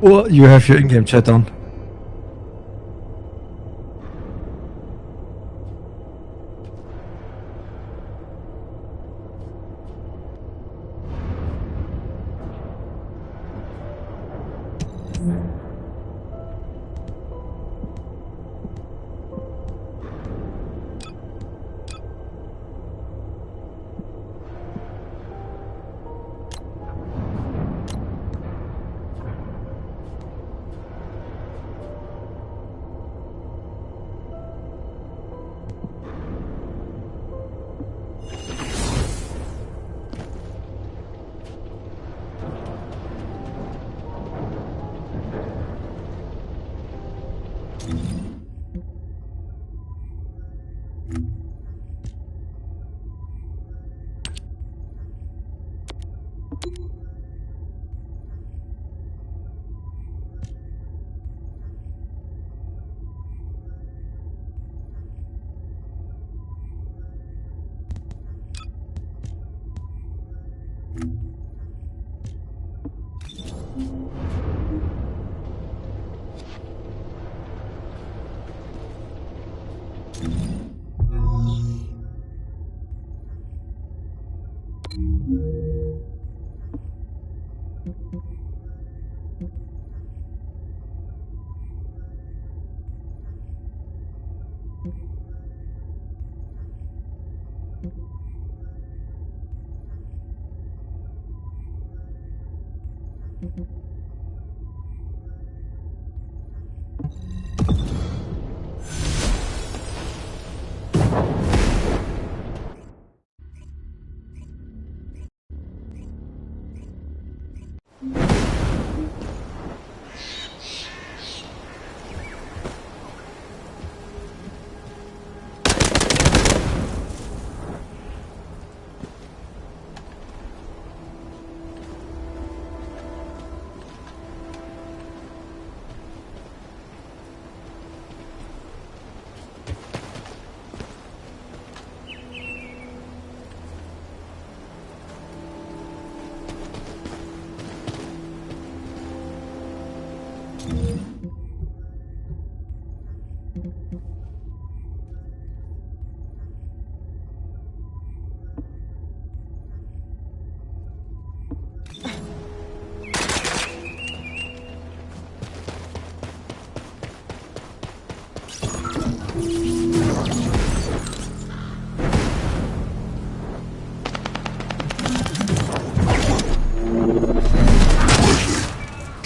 Or you have your in-game chat on.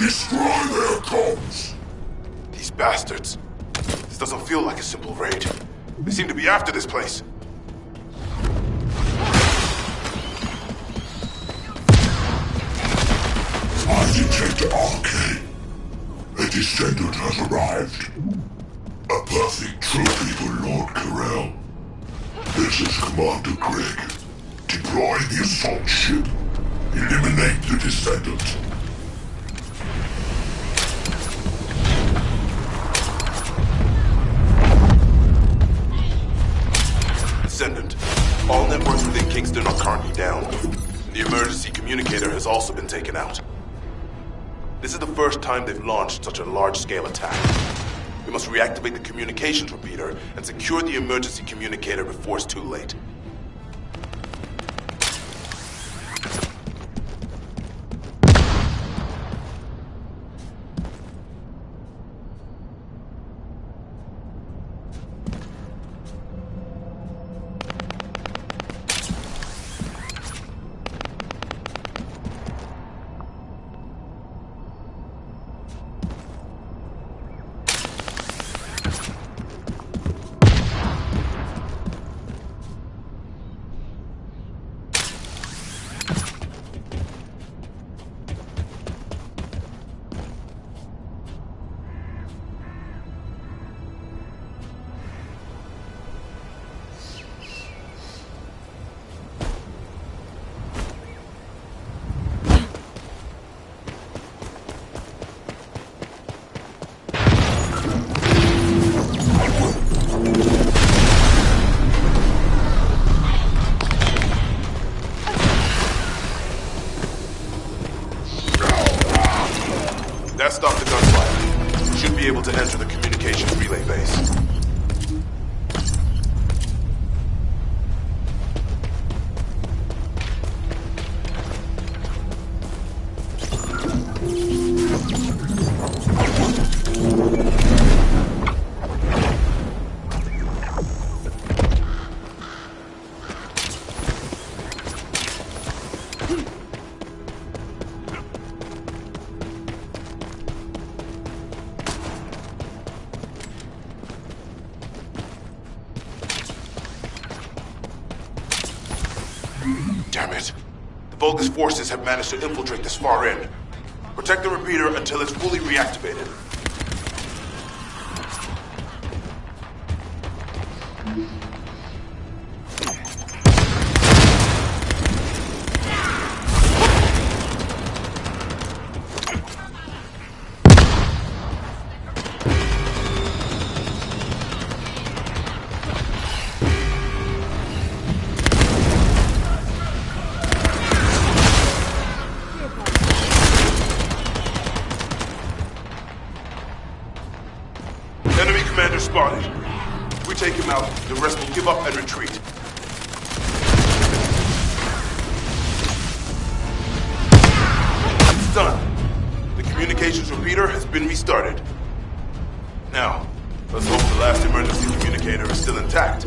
Destroy their comms! These bastards. This doesn't feel like a simple raid. They seem to be after this place. I detect arcane. A Descendant has arrived. A perfect trophy for Lord Carell. This is Commander Greg. Deploy the assault ship. Eliminate the Descendant. Descendant. All networks within Kingston are currently down. The emergency communicator has also been taken out. This is the first time they've launched such a large-scale attack. We must reactivate the communications repeater and secure the emergency communicator before it's too late. That stopped the gunfire. We should be able to enter the communications relay base. Damn it. The bogus forces have managed to infiltrate this far in. Protect the repeater until it's fully reactivated. Enemy commander spotted. If we take him out, the rest will give up and retreat. It's done. The communications repeater has been restarted. Now, let's hope the last emergency communicator is still intact.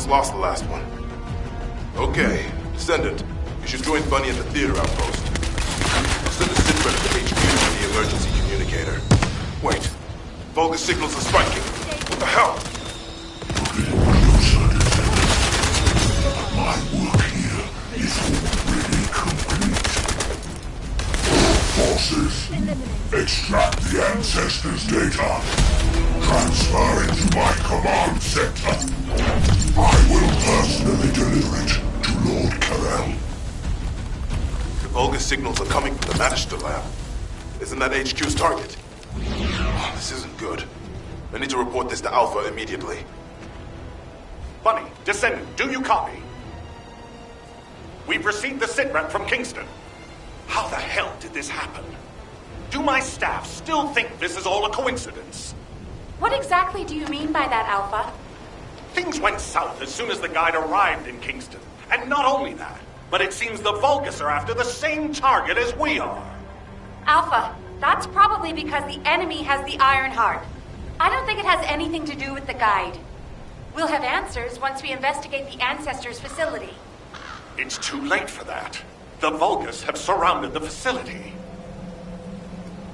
almost lost the last one. Okay, Descendant, you should join Bunny at the theater outpost. I'll send a sitrep to HQ for the emergency communicator. Wait, Vulgus signals are spiking. What the hell? My work here is already complete. All forces, extract the ancestors' data. Transfer it to my command center. I will personally deliver it to Lord Carell. The Vulgus signals are coming from the Magister lab. Isn't that HQ's target? Oh, this isn't good. I need to report this to Alpha immediately. Bunny, Descendant, do you copy? We've received the sitrep from Kingston. How the hell did this happen? Do my staff still think this is all a coincidence? What exactly do you mean by that, Alpha? Things went south as soon as the guide arrived in Kingston. And not only that, but it seems the Vulgus are after the same target as we are. Alpha, that's probably because the enemy has the Iron Heart. I don't think it has anything to do with the guide. We'll have answers once we investigate the Ancestors' facility. It's too late for that. The Vulgus have surrounded the facility.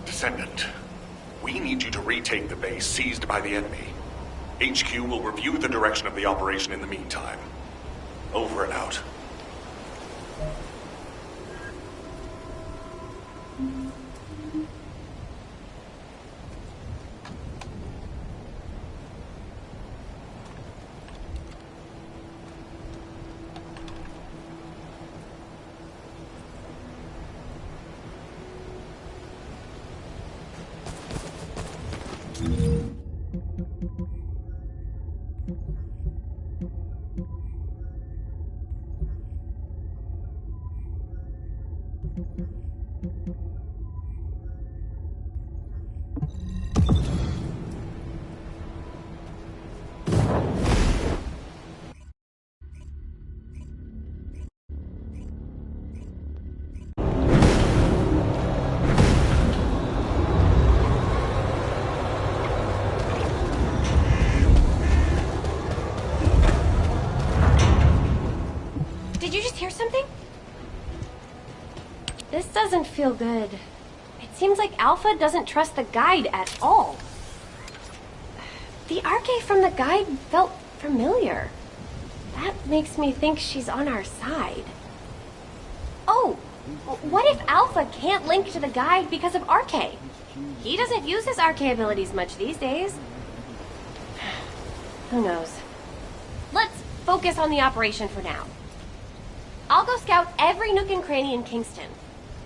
Descendant, we need you to retake the base seized by the enemy. HQ will review the direction of the operation in the meantime. Over and out. Did you just hear something? This doesn't feel good. It seems like Alpha doesn't trust the guide at all. The arche from the guide felt familiar. That makes me think she's on our side. Oh, what if Alpha can't link to the guide because of arche? He doesn't use his arche abilities much these days. Who knows? Let's focus on the operation for now. I'll go scout every nook and cranny in Kingston.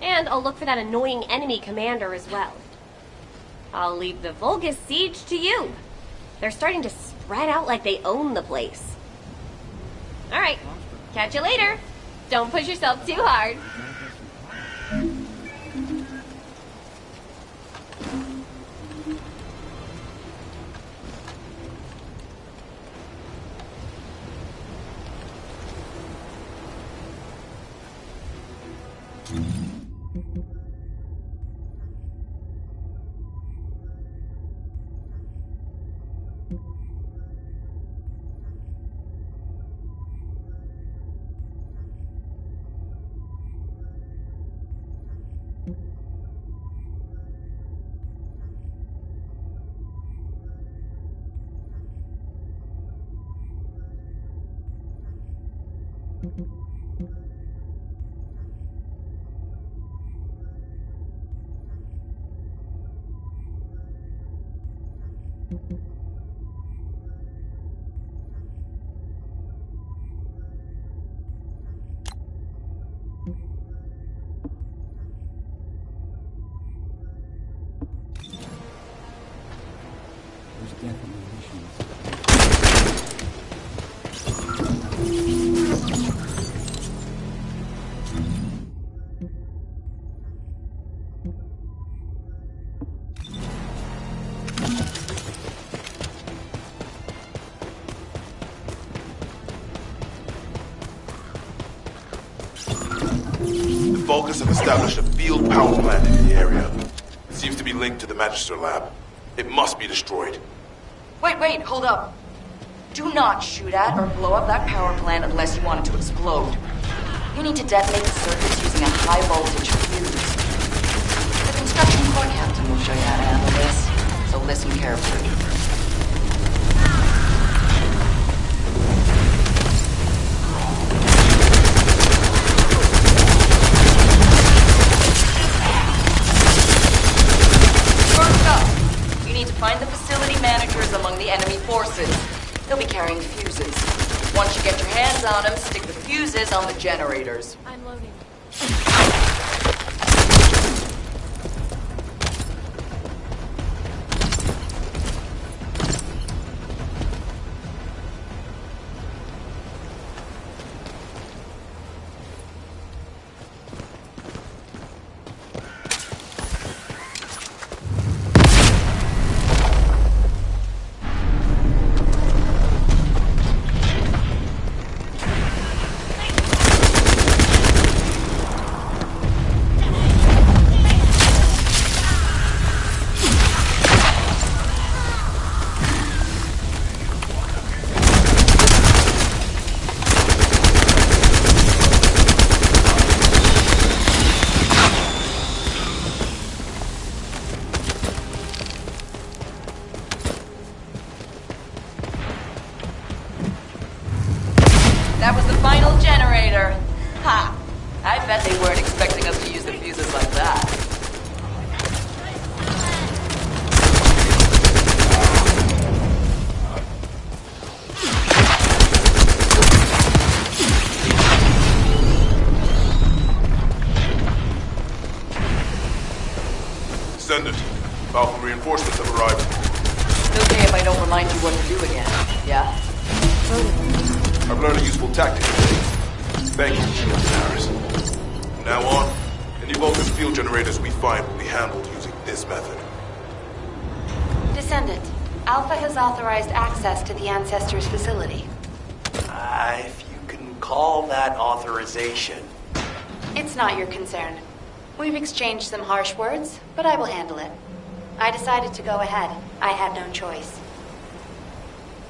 And I'll look for that annoying enemy commander as well. I'll leave the Vulgus siege to you. They're starting to spread out like they own the place. Alright, catch you later. Don't push yourself too hard. Vulgus have established a field power plant in the area. It seems to be linked to the Magister lab. It must be destroyed. Wait, hold up. Do not shoot at or blow up that power plant unless you want it to explode. You need to detonate the circuits using a high-voltage fuse. The construction corps captain will show you how to handle this, so listen carefully. Find the facility managers among the enemy forces. They'll be carrying fuses. Once you get your hands on them, stick the fuses on the generators. I'm loading. That was the final generator. Ha! I bet they weren't expecting us to use the fuses like that. Descendant, Alpha reinforcements have arrived. It's okay if I don't remind you what to do again, yeah? I've learned a useful tactic today. Thank you, Harris. From now on, any Vulcan field generators we find will be handled using this method. Descendant, Alpha has authorized access to the Ancestors' facility. If you can call that authorization. It's not your concern. We've exchanged some harsh words, but I will handle it. I decided to go ahead. I had no choice.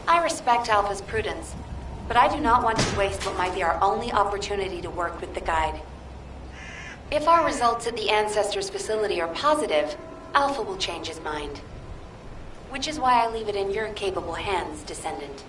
I respect Alpha's prudence, but I do not want to waste what might be our only opportunity to work with the Guide. If our results at the Ancestors' facility are positive, Alpha will change his mind. Which is why I leave it in your capable hands, Descendant.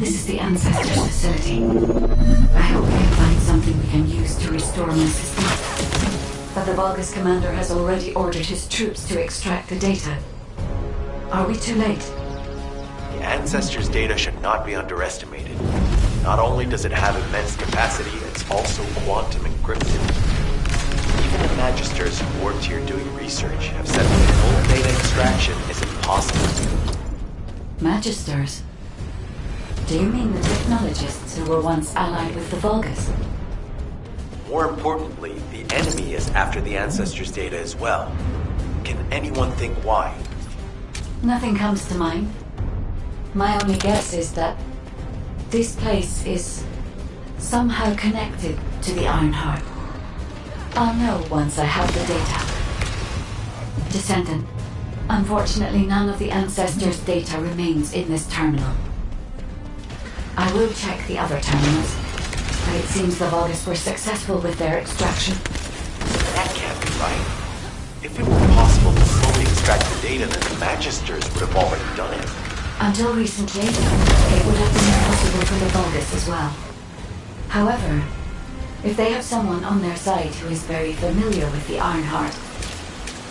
This is the Ancestors' facility. I hope we can find something we can use to restore my system. But the Vulgus commander has already ordered his troops to extract the data. Are we too late? The Ancestors' data should not be underestimated. Not only does it have immense capacity, it's also quantum encrypted. Even the Magisters who worked here doing research have said that full data extraction is impossible. Magisters? Do you mean the technologists who were once allied with the Vulgus? More importantly, the enemy is after the Ancestors' data as well. Can anyone think why? Nothing comes to mind. My only guess is that this place is somehow connected to the Ironheart. I'll know once I have the data. Descendant, Unfortunately, none of the Ancestors' data remains in this terminal. I will check the other terminals, but it seems the Vulgus were successful with their extraction. That can't be right. If it were possible to fully extract the data, then the Magisters would have already done it. Until recently, it would have been possible for the Vulgus as well. However, if they have someone on their side who is very familiar with the Ironheart,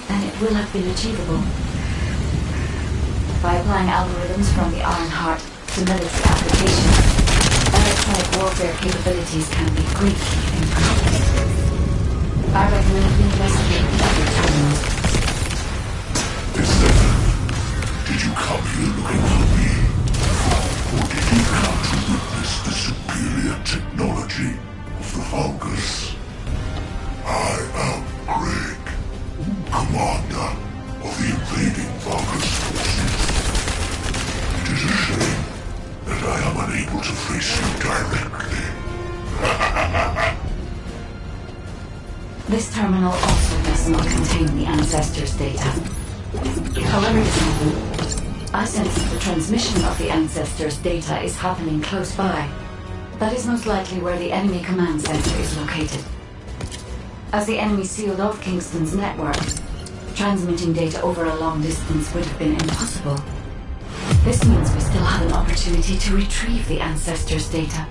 then it will have been achievable. By applying algorithms from the Ironheart to military applications, electronic warfare capabilities can be greatly improved. I recommend we investigate the other terminals. Descendant, did you come here looking for me? Or did you come to witness the superior technology of the Vulgus? I am Greg, commander of the invading Vulgus forces. It is a shame that I am unable to face you directly. This terminal also does not contain the Ancestors' data. However, I sense that the transmission of the Ancestors' data is happening close by. That is most likely where the enemy command center is located. As the enemy sealed off Kingston's network, transmitting data over a long distance would have been impossible. This means we still have an opportunity to retrieve the Ancestors' data.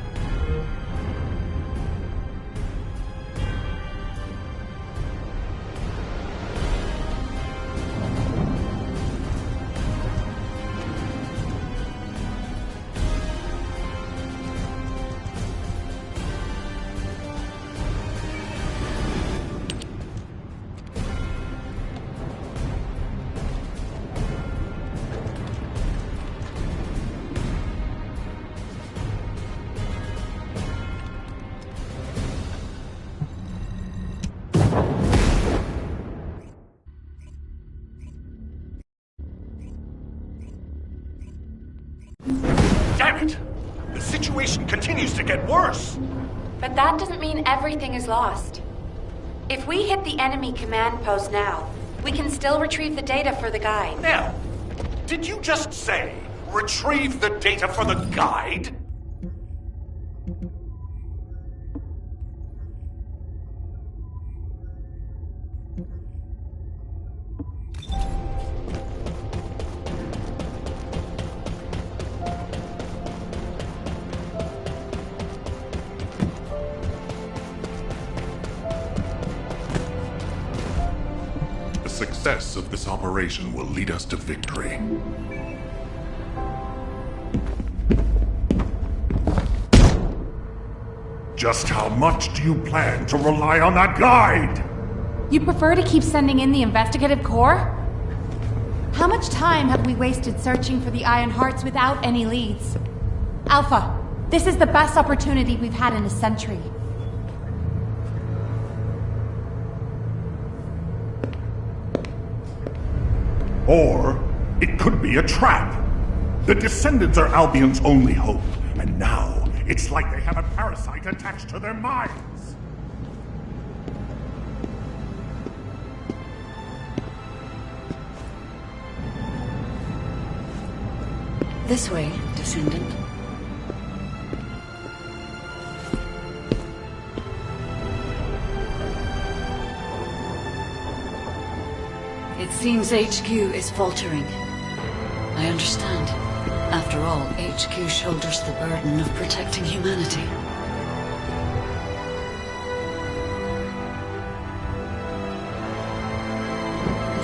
Damn it! The situation continues to get worse! But that doesn't mean everything is lost. If we hit the enemy command post now, we can still retrieve the data for the guide. Now, did you just say, retrieve the data for the guide? The success of this operation will lead us to victory. Just how much do you plan to rely on that guide? You prefer to keep sending in the investigative corps? How much time have we wasted searching for the Iron Hearts without any leads? Alpha, this is the best opportunity we've had in a century. Or it could be a trap. The Descendants are Albion's only hope, and now it's like they have a parasite attached to their minds. This way, Descendant. It seems HQ is faltering. I understand. After all, HQ shoulders the burden of protecting humanity.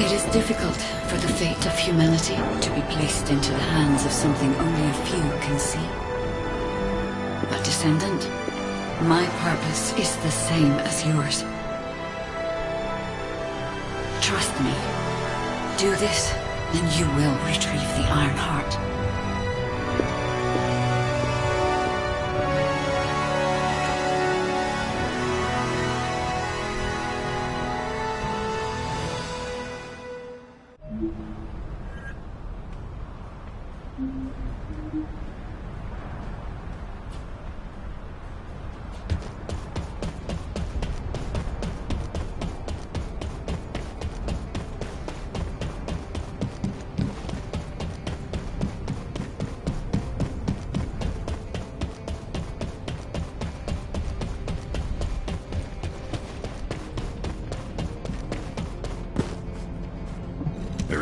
It is difficult for the fate of humanity to be placed into the hands of something only a few can see. But Descendant, my purpose is the same as yours. Trust me. Do this, and you will retrieve the Iron Heart.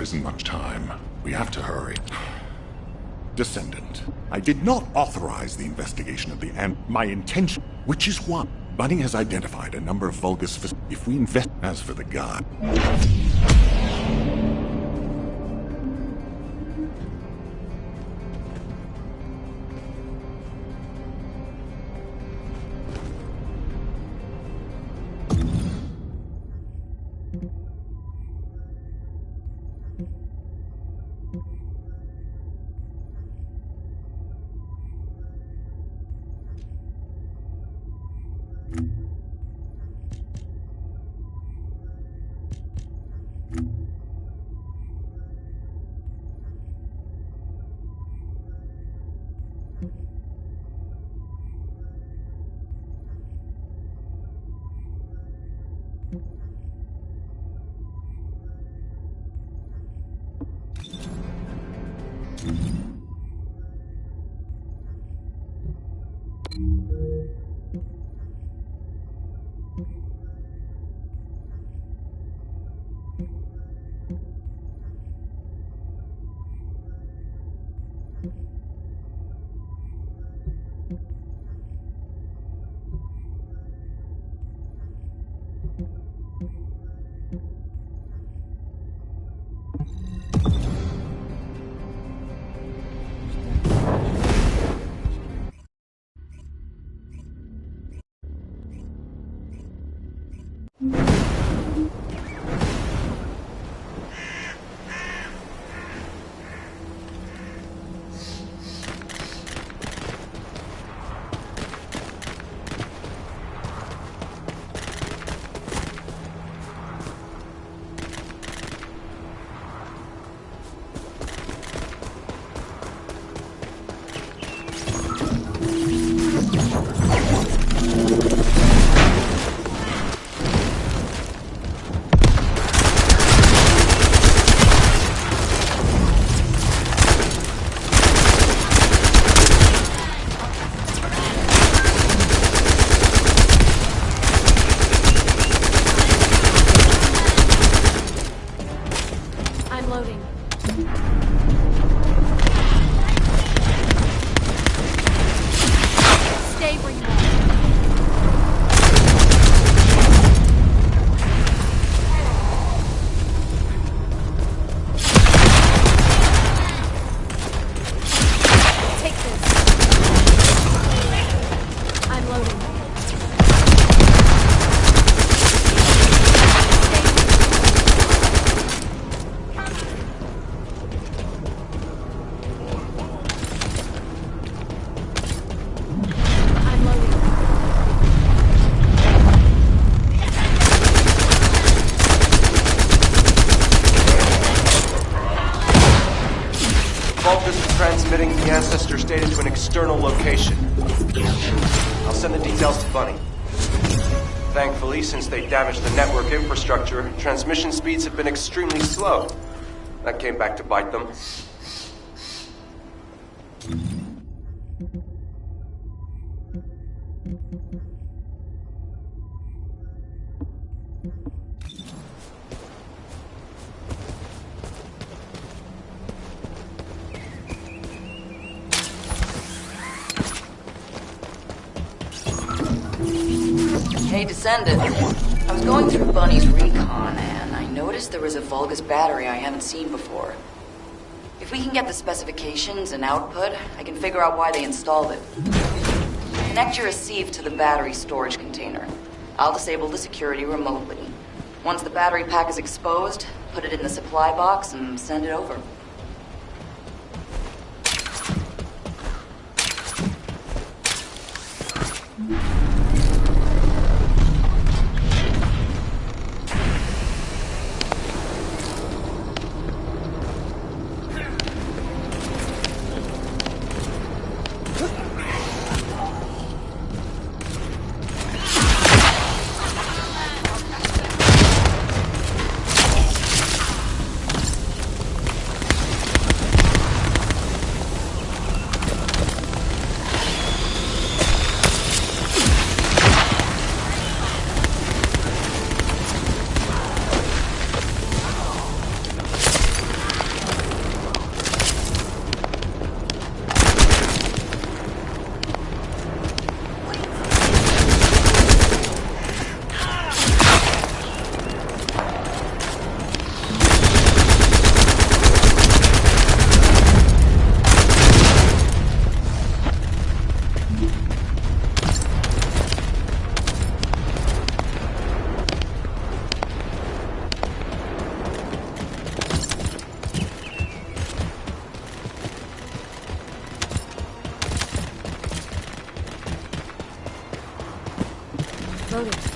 isn't much time. We have to hurry. Descendant, I did not authorize the investigation of the my intention, which is what Bunny has identified a number of Vulgus. If we invest, as for the guy. Transmitting the Ancestor's data to an external location. I'll send the details to Bunny. Thankfully, since they damaged the network infrastructure, transmission speeds have been extremely slow. That came back to bite them. Hey, Descendant. I was going through Bunny's recon, and I noticed there was a Vulgus battery I haven't seen before. If we can get the specifications and output, I can figure out why they installed it. Connect your receive to the battery storage container. I'll disable the security remotely. Once the battery pack is exposed, put it in the supply box and send it over. Loaded.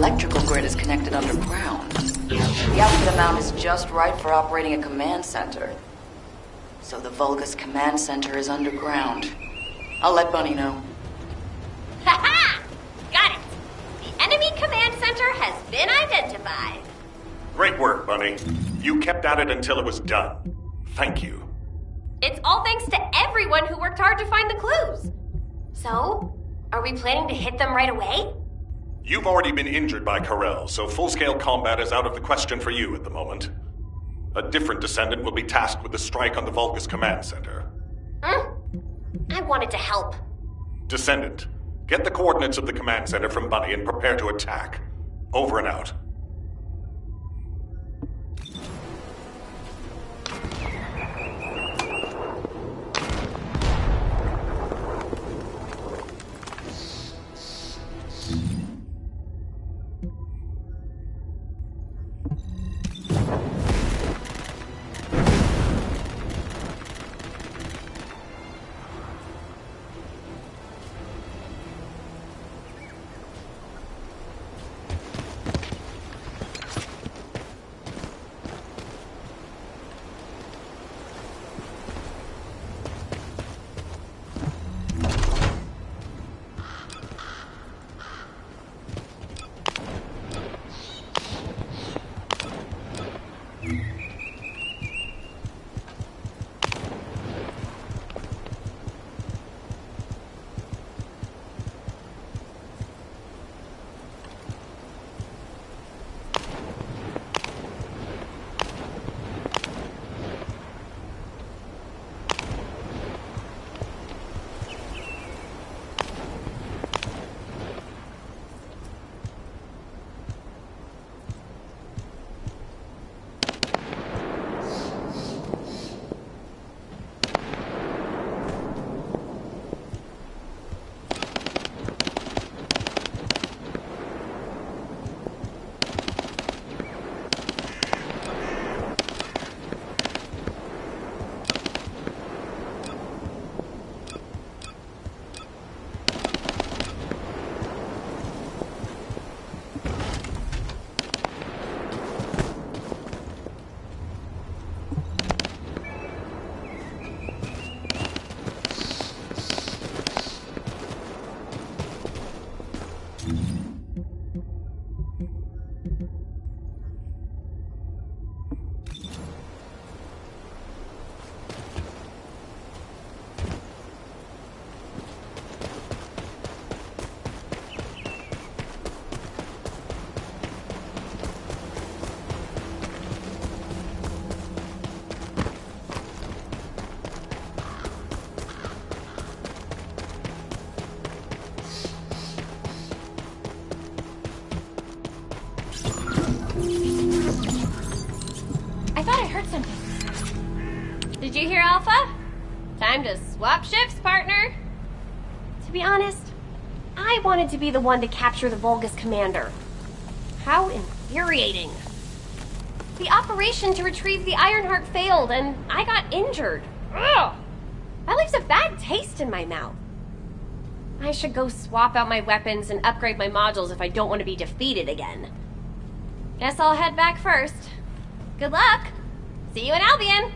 electrical grid is connected underground. The output amount is just right for operating a command center. So the Vulgus command center is underground. I'll let Bunny know. Ha-ha! Got it! The enemy command center has been identified. Great work, Bunny. You kept at it until it was done. Thank you. It's all thanks to everyone who worked hard to find the clues. So, are we planning to hit them right away? You've already been injured by Karel, so full-scale combat is out of the question for you at the moment. A different Descendant will be tasked with the strike on the Vulgus command center. I wanted to help. Descendant, get the coordinates of the command center from Bunny and prepare to attack. Over and out. Did you hear, Alpha? Time to swap shifts, partner. To be honest, I wanted to be the one to capture the Vulgus commander. How infuriating. The operation to retrieve the Ironheart failed, and I got injured. Ugh! That leaves a bad taste in my mouth. I should go swap out my weapons and upgrade my modules if I don't want to be defeated again. Guess I'll head back first. Good luck! See you in Albion!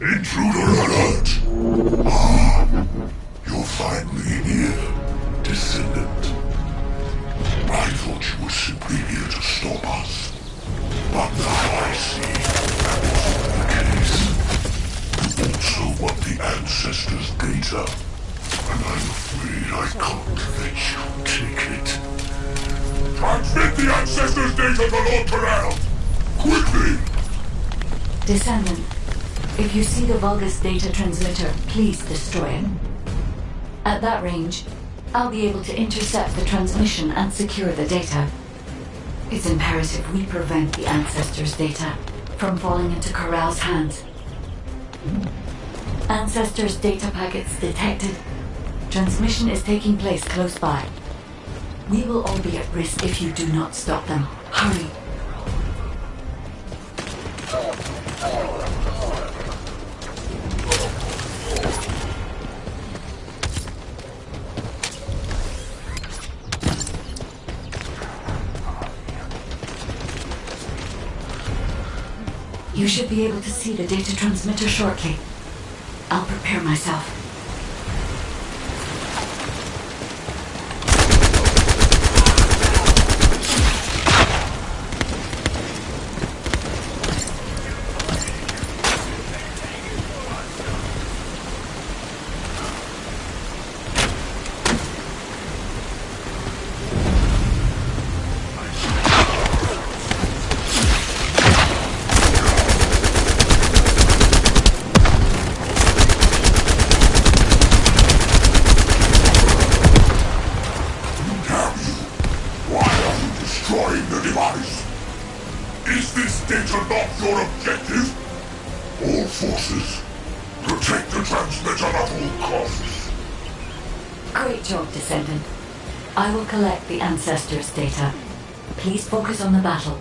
Intruder alert! Ah, you're finally here, Descendant. I thought you were simply here to stop us. But now I see that isn't the case. You also want the Ancestors' data, and I'm afraid I can't let you take it. Transmit the Ancestors' data to Lord Corral! Quickly! Descendant, if you see the Vulgus data transmitter, please destroy it. At that range, I'll be able to intercept the transmission and secure the data. It's imperative we prevent the Ancestors' data from falling into Corral's hands. Ancestors' data packets detected. Transmission is taking place close by. We will all be at risk if you do not stop them. Hurry. You should be able to see the data transmitter shortly. I'll prepare myself. Descendant. I will collect the Ancestors' data. Please focus on the battle.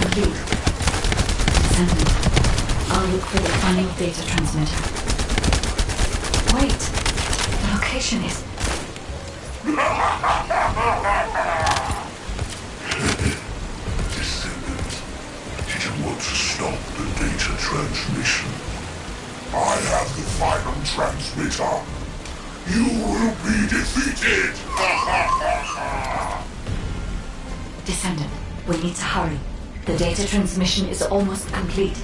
complete. Descendant, I'll look for the final data transmitter. Wait, the location is... Descendant, did you want to stop the data transmission? I have the final transmitter. You will be defeated! Descendant, we need to hurry. The data transmission is almost complete.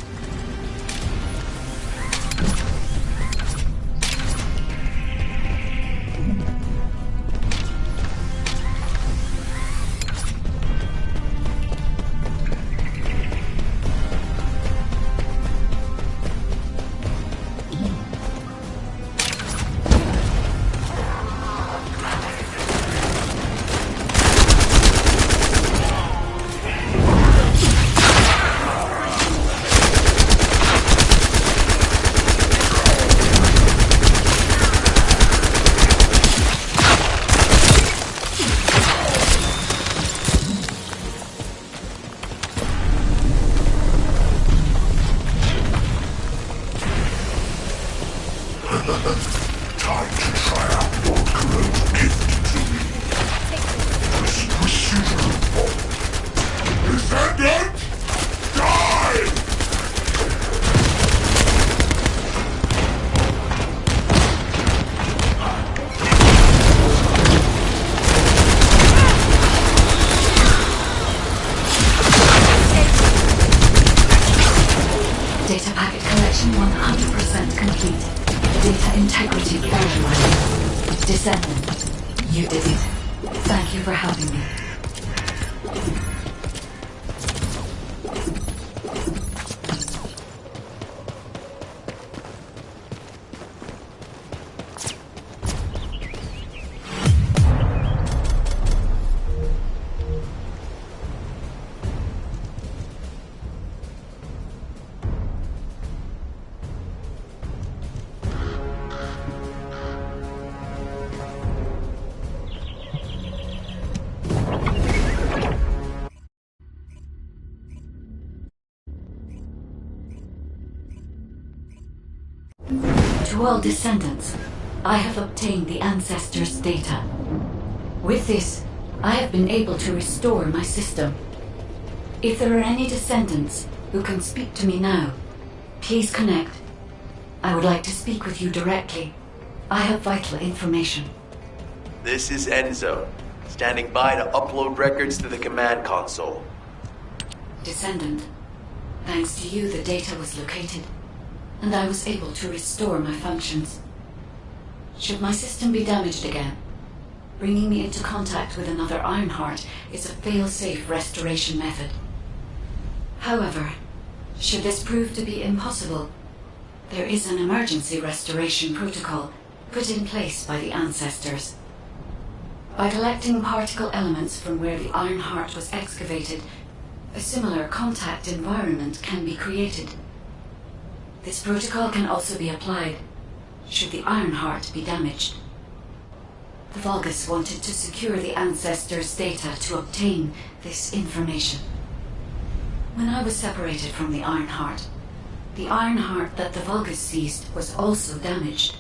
Time to try out Lord Corell's gift to me. This procedural bomb. Descendant! Die! Data packet collection 100% complete. Data integrity verified. Descendant, you did it. Thank you for helping me. To all descendants, I have obtained the ancestors' data. With this, I have been able to restore my system. If there are any descendants who can speak to me now, please connect. I would like to speak with you directly. I have vital information. This is Enzo, standing by to upload records to the command console. Descendant, thanks to you the data was located, and I was able to restore my functions. Should my system be damaged again, bringing me into contact with another Ironheart is a fail-safe restoration method. However, should this prove to be impossible, there is an emergency restoration protocol put in place by the ancestors. By collecting particle elements from where the Ironheart was excavated, a similar contact environment can be created. This protocol can also be applied should the Ironheart be damaged. The Vulgus wanted to secure the ancestors' data to obtain this information. When I was separated from the Ironheart that the Vulgus seized was also damaged.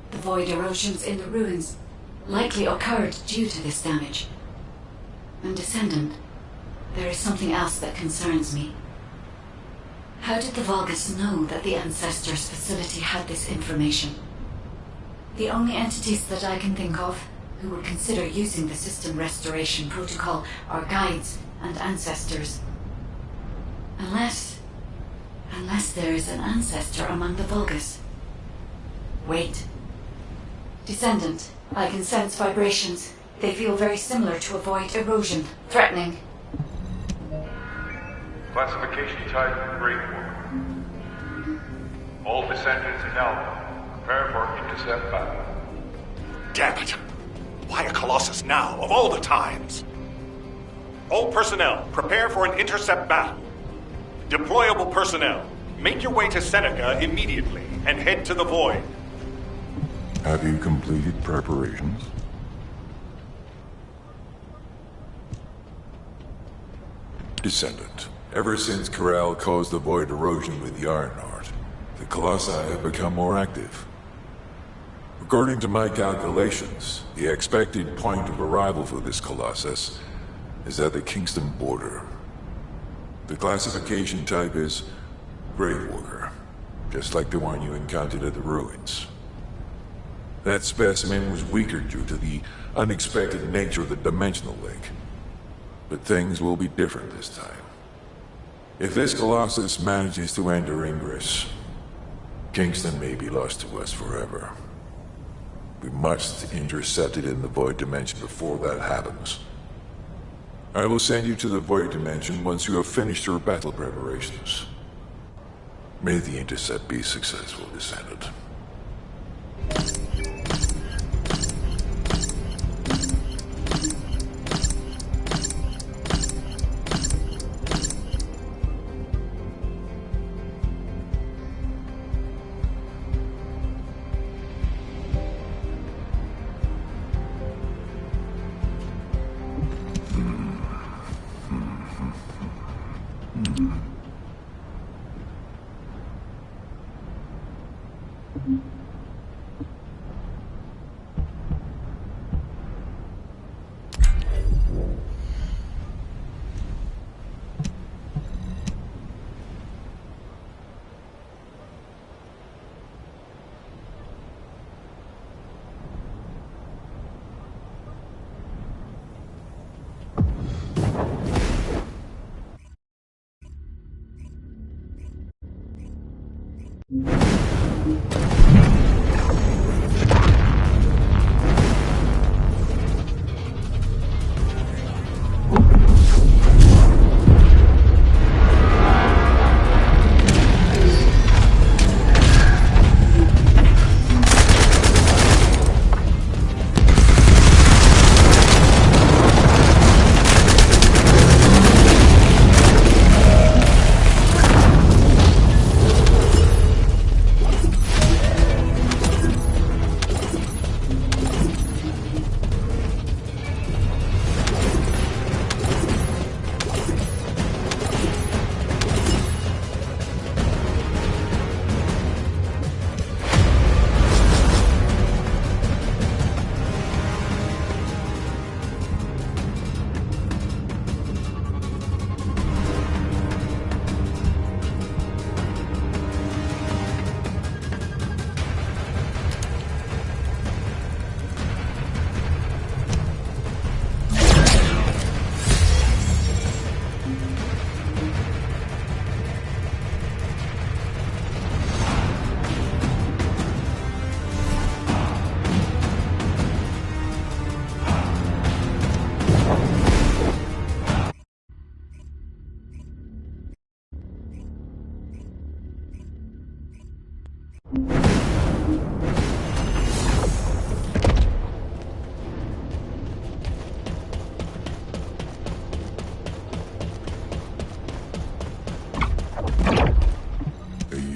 The void erosions in the ruins likely occurred due to this damage. And Descendant, there is something else that concerns me. How did the Vulgus know that the Ancestors facility had this information? The only entities that I can think of who would consider using the system restoration protocol are guides and ancestors. Unless there is an ancestor among the Vulgus. Wait. Descendant, I can sense vibrations. They feel very similar to a void erosion. Threatening. Classification type, Grade 1. All descendants in Alpha, prepare for intercept battle. Damn it! Why a Colossus now, of all the times? All personnel, prepare for an intercept battle. Deployable personnel, make your way to Seneca immediately and head to the Void. Have you completed preparations? Descendant, ever since Corral caused the void erosion with the Ironheart, the Colossi have become more active. According to my calculations, the expected point of arrival for this Colossus is at the Kingston border. The classification type is Gravewalker, just like the one you encountered at the ruins. That specimen was weaker due to the unexpected nature of the dimensional link. But things will be different this time. If this Colossus manages to enter Ingress, Kingston may be lost to us forever. We must intercept it in the Void Dimension before that happens. I will send you to the Void Dimension once you have finished your battle preparations. May the intercept be successful, Descendant.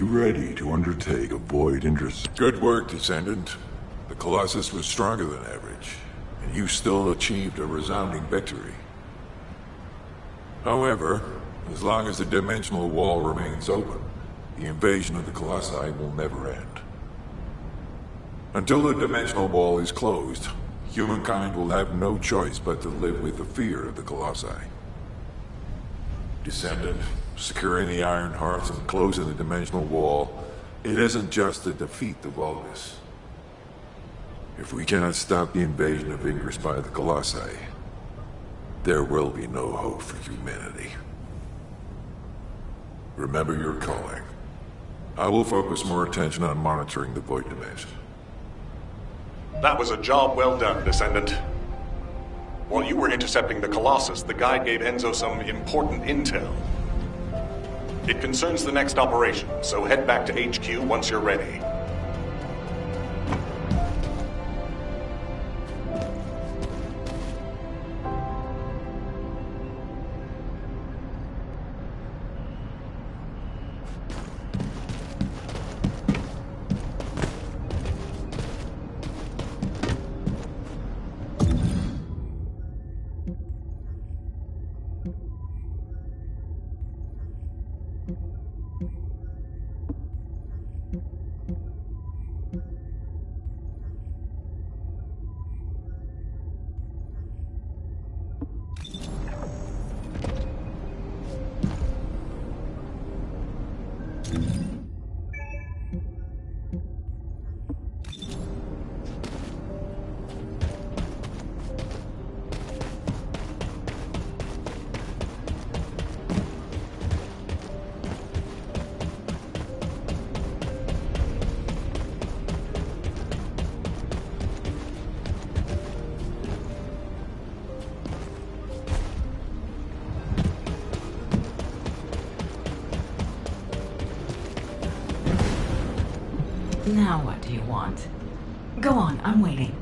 Ready to undertake a void intercept. Good work, Descendant. The Colossus was stronger than average, and you still achieved a resounding victory. However, as long as the dimensional wall remains open, the invasion of the Colossi will never end. Until the dimensional wall is closed, humankind will have no choice but to live with the fear of the Colossi. Descendant, securing the Iron Hearts and closing the dimensional wall, it isn't just to defeat the Vulgus. If we cannot stop the invasion of Ingress by the Colossi, there will be no hope for humanity. Remember your calling. I will focus more attention on monitoring the Void Dimension. That was a job well done, Descendant. While you were intercepting the Colossus, the guide gave Enzo some important intel. It concerns the next operation, so head back to HQ once you're ready. Now what do you want? Go on, I'm waiting.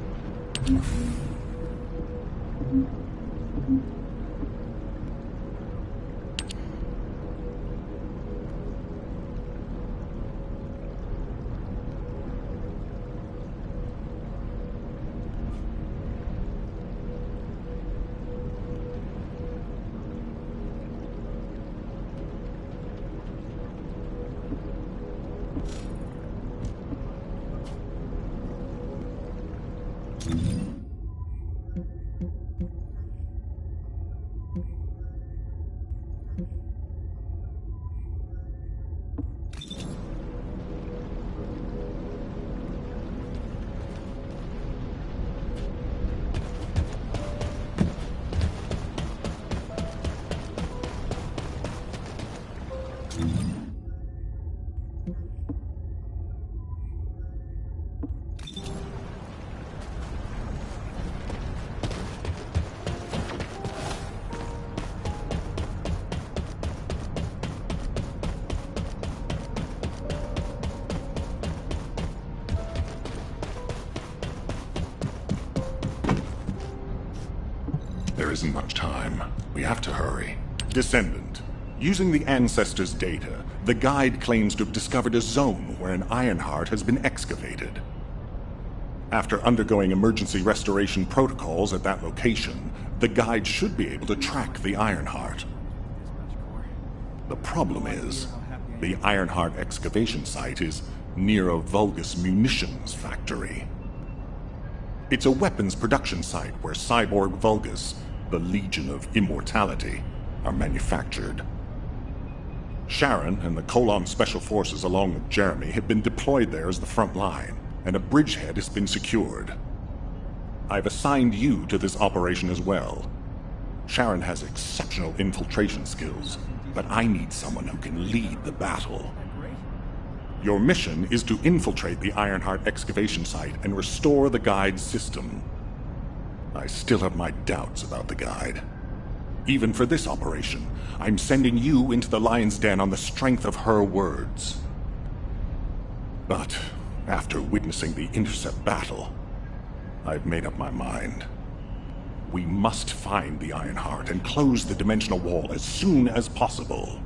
There isn't much time. We have to hurry. Descendant. Using the Ancestors' data, the guide claims to have discovered a zone where an Ironheart has been excavated. After undergoing emergency restoration protocols at that location, the guide should be able to track the Ironheart. The problem is, the Ironheart excavation site is near a Vulgus munitions factory. It's a weapons production site where cyborg Vulgus, the Legion of Immortality, are manufactured. Sharon and the Colon Special Forces along with Jeremy have been deployed there as the front line, and a bridgehead has been secured. I've assigned you to this operation as well. Sharon has exceptional infiltration skills, but I need someone who can lead the battle. Your mission is to infiltrate the Ironheart excavation site and restore the guide's system. I still have my doubts about the guide. Even for this operation, I'm sending you into the Lion's Den on the strength of her words. But after witnessing the intercept battle, I've made up my mind. We must find the Ironheart and close the dimensional wall as soon as possible.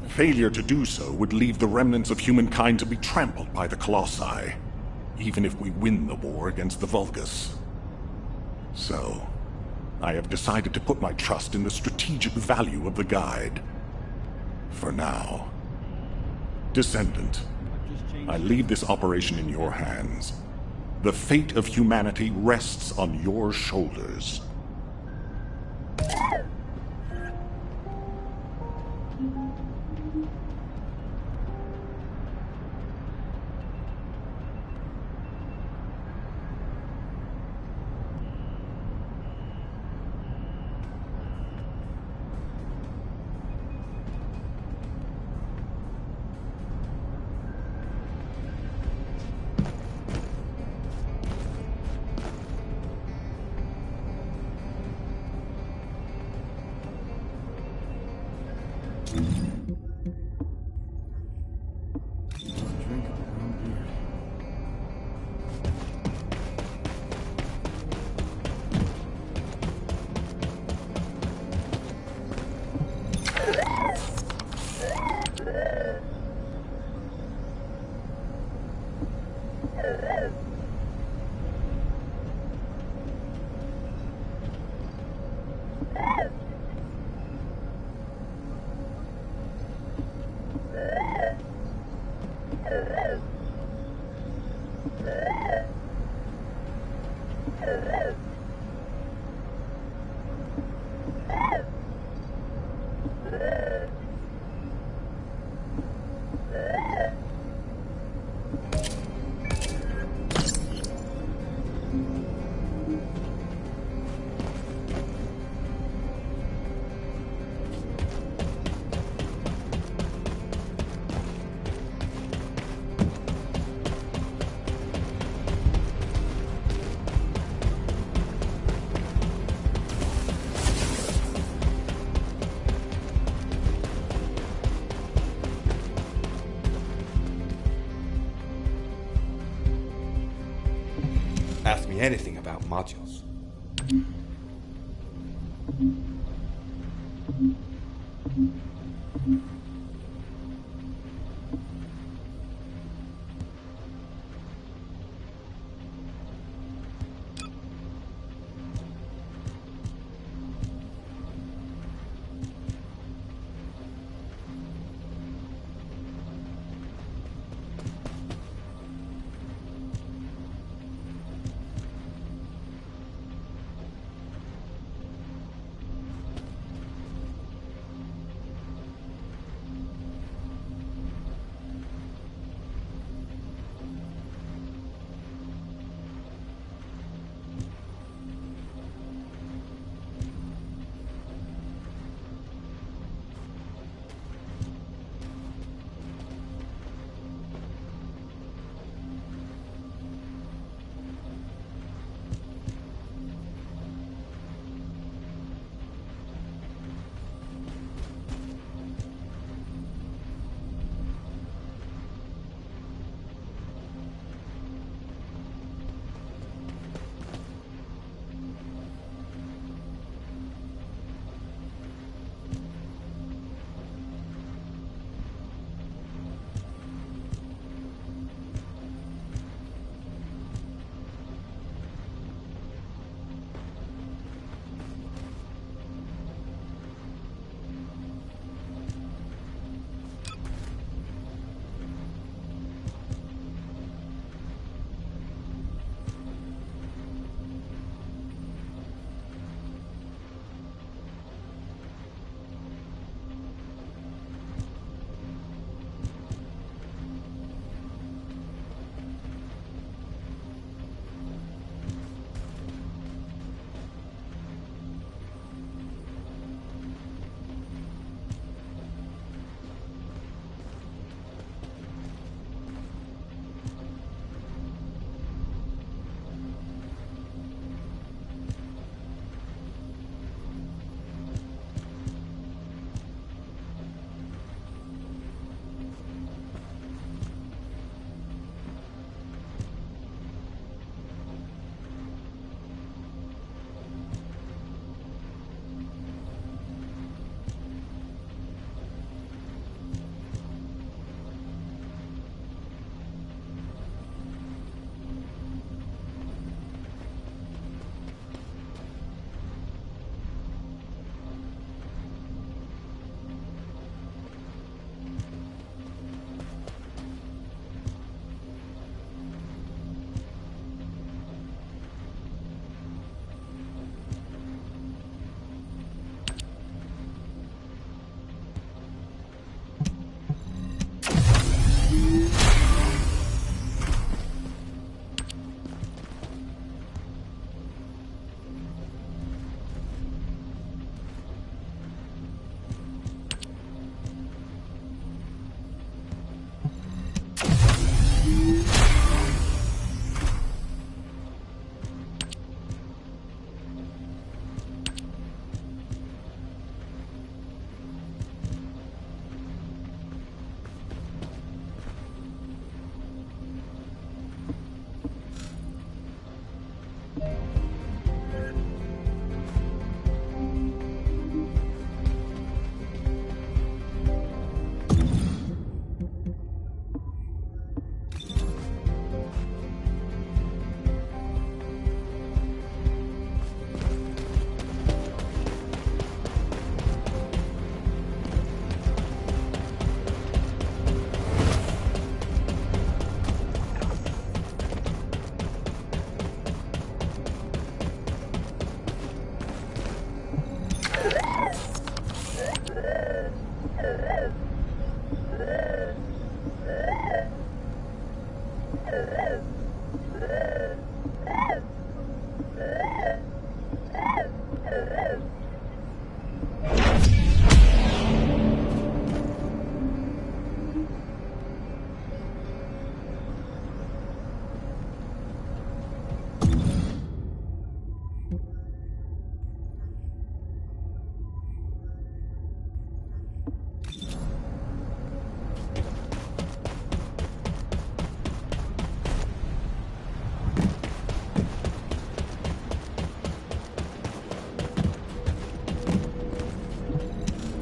Failure to do so would leave the remnants of humankind to be trampled by the Colossi, even if we win the war against the Vulgus. So, I have decided to put my trust in the strategic value of the guide. For now. Descendant, I leave this operation in your hands. The fate of humanity rests on your shoulders. ask me anything about modules.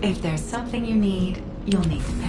If there's something you need, you'll need to pay.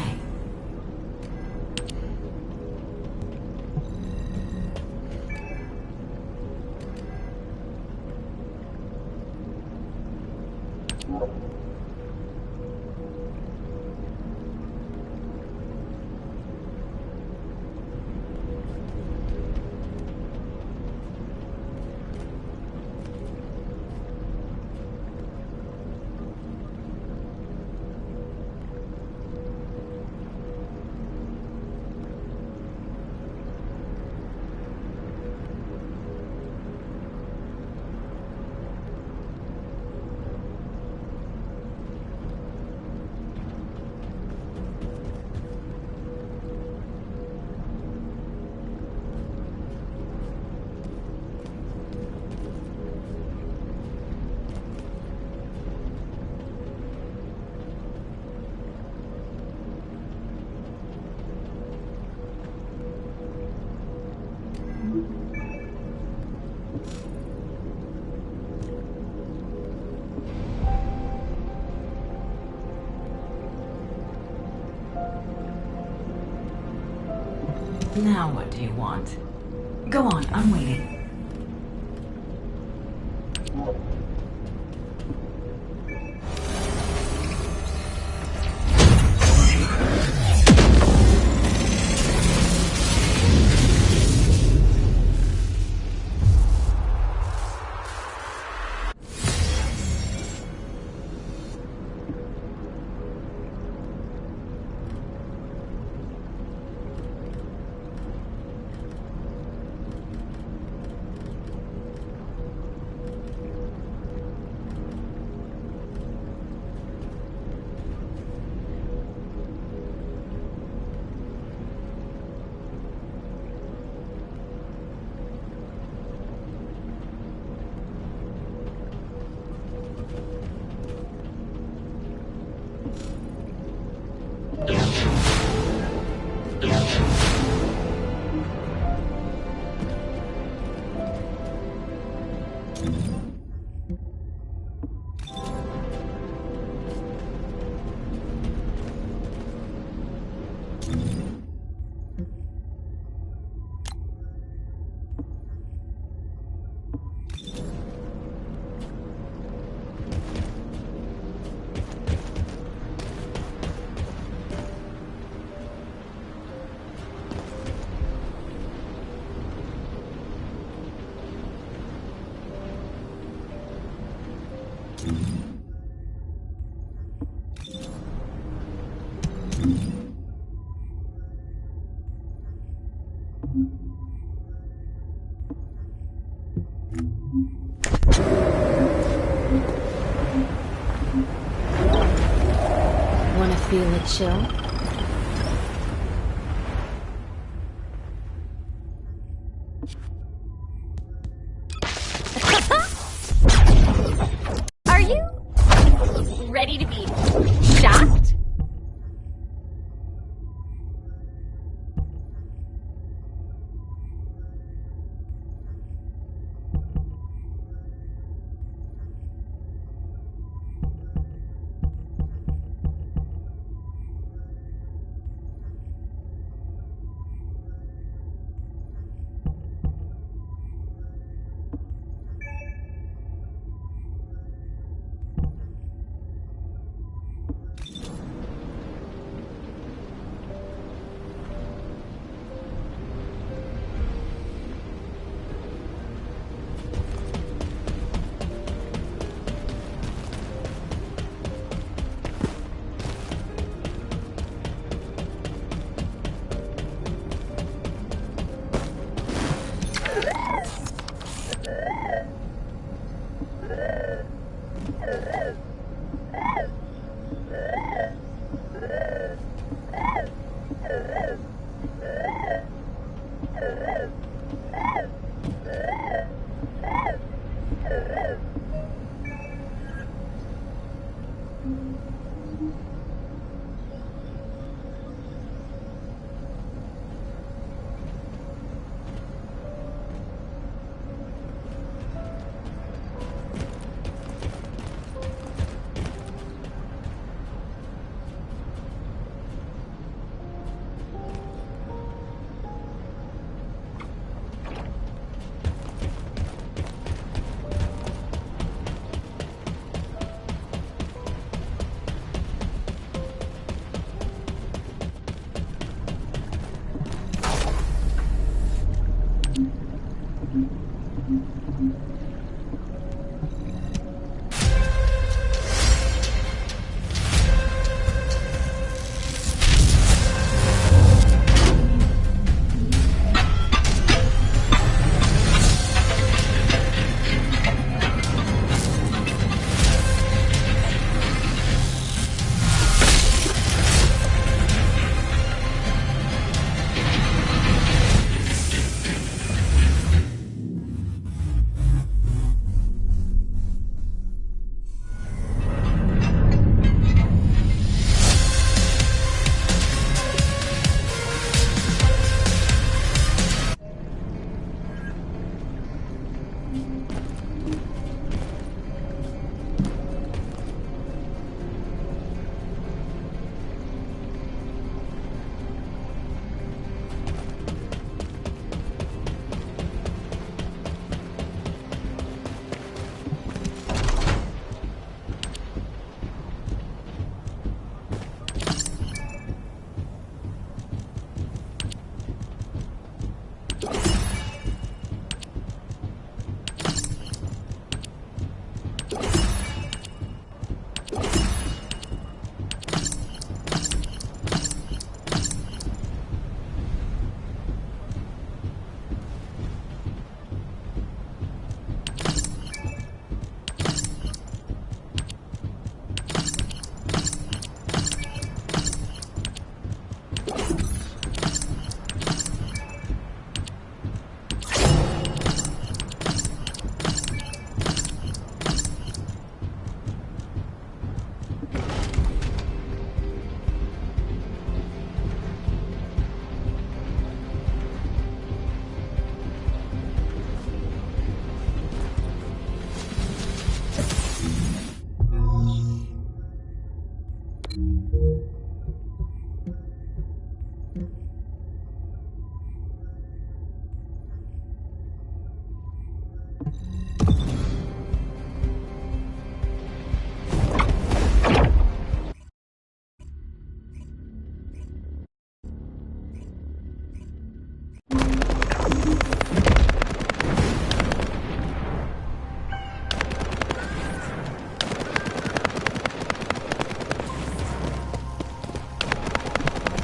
Now what do you want? Go on, I'm waiting. Wanna feel a chill? Are you ready to be shocked?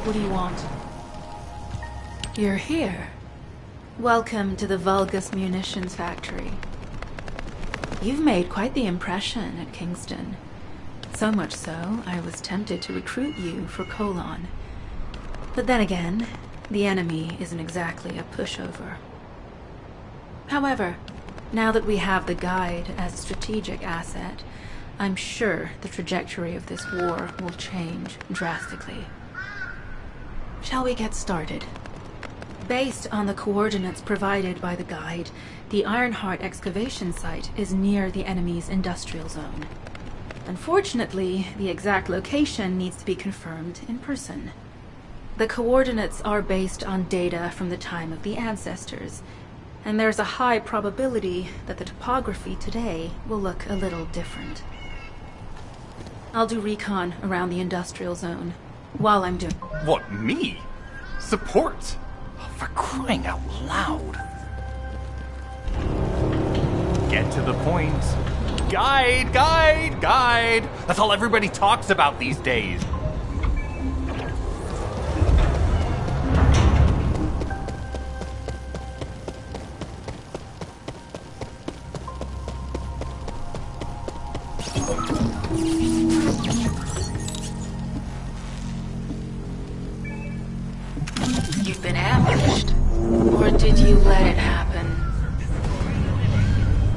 What do you want? You're here. Welcome to the Vulgus Munitions Factory. You've made quite the impression at Kingston. So much so, I was tempted to recruit you for Colon. But then again, the enemy isn't exactly a pushover. However, now that we have the Guide as a strategic asset, I'm sure the trajectory of this war will change drastically. Shall we get started? Based on the coordinates provided by the Guide, the Ironheart excavation site is near the enemy's industrial zone. Unfortunately, the exact location needs to be confirmed in person. The coordinates are based on data from the time of the ancestors, and there's a high probability that the topography today will look a little different. I'll do recon around the industrial zone while I'm doing... What, me? Support? Oh, for crying out loud. Get to the point. Guide, guide, guide! That's all everybody talks about these days. You've been ambushed. Or did you let it happen?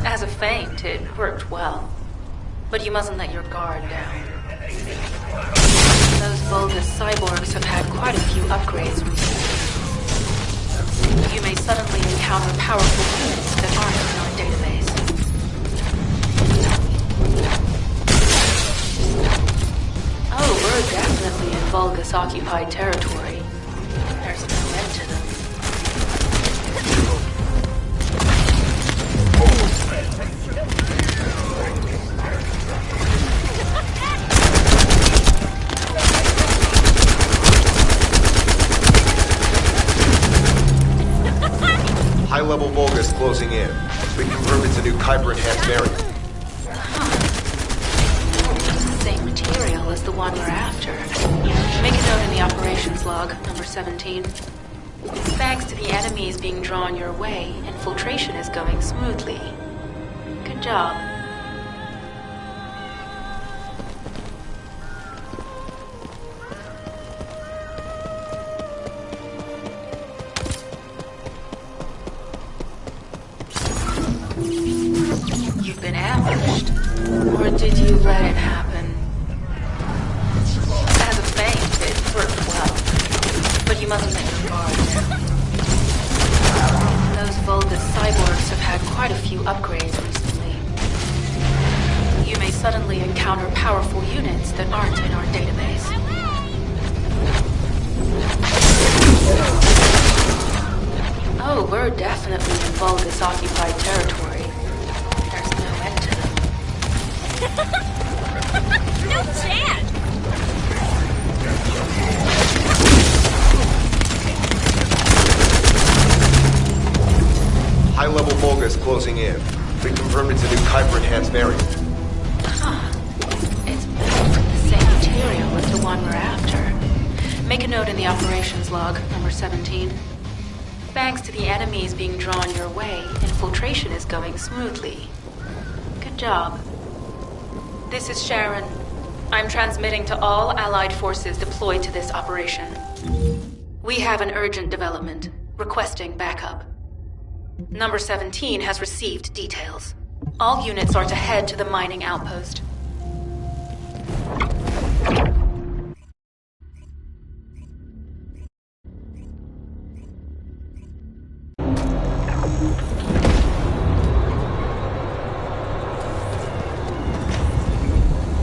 As a feint, it worked well. But you mustn't let your guard down. Those Vulgus cyborgs have had quite a few upgrades recently. You may suddenly encounter powerful units that aren't in our database. Oh, we're definitely in Vulgus-occupied territory. There's no end to them. High-level Vulgus closing in. We confirmed it's a new Kuiper-enhanced variant. Same material as the one we're after. Make a note in the operations log, number 17. Thanks to the enemies being drawn your way, infiltration is going smoothly. Good job. You've been ambushed. Or did you let it happen? As a feint, it worked well. But you mustn't let your guard down. Those Vulgus cyborgs have had quite a few upgrades recently. You may suddenly encounter powerful units that aren't in our database. Oh, we're definitely in Vulgus-occupied territory. There's no end to them. No chance! High-level Vulgus closing in. We confirmed it's a new Kuiper-enhanced variant. It's built from the same material as the one we're after. Make a note in the operations log, number 17. Thanks to the enemies being drawn your way, infiltration is going smoothly. Good job. This is Sharon. I'm transmitting to all Allied forces deployed to this operation. We have an urgent development, requesting backup. Number 17 has received details. All units are to head to the mining outpost.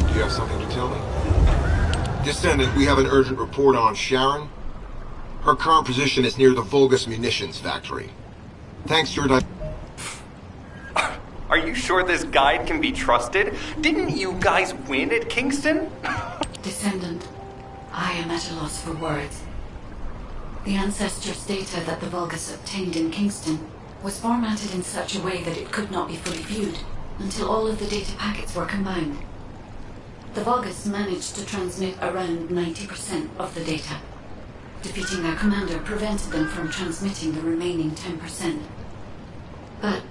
Do you have something to tell me? Descendant, we have an urgent report on Sharon. Her current position is near the Vulgus Munitions Factory. Thanks to your... Are you sure this guide can be trusted? Didn't you guys win at Kingston? Descendant, I am at a loss for words. The Ancestors' data that the Vulgus obtained in Kingston was formatted in such a way that it could not be fully viewed until all of the data packets were combined. The Vulgus managed to transmit around 90% of the data. Defeating their commander prevented them from transmitting the remaining 10%. But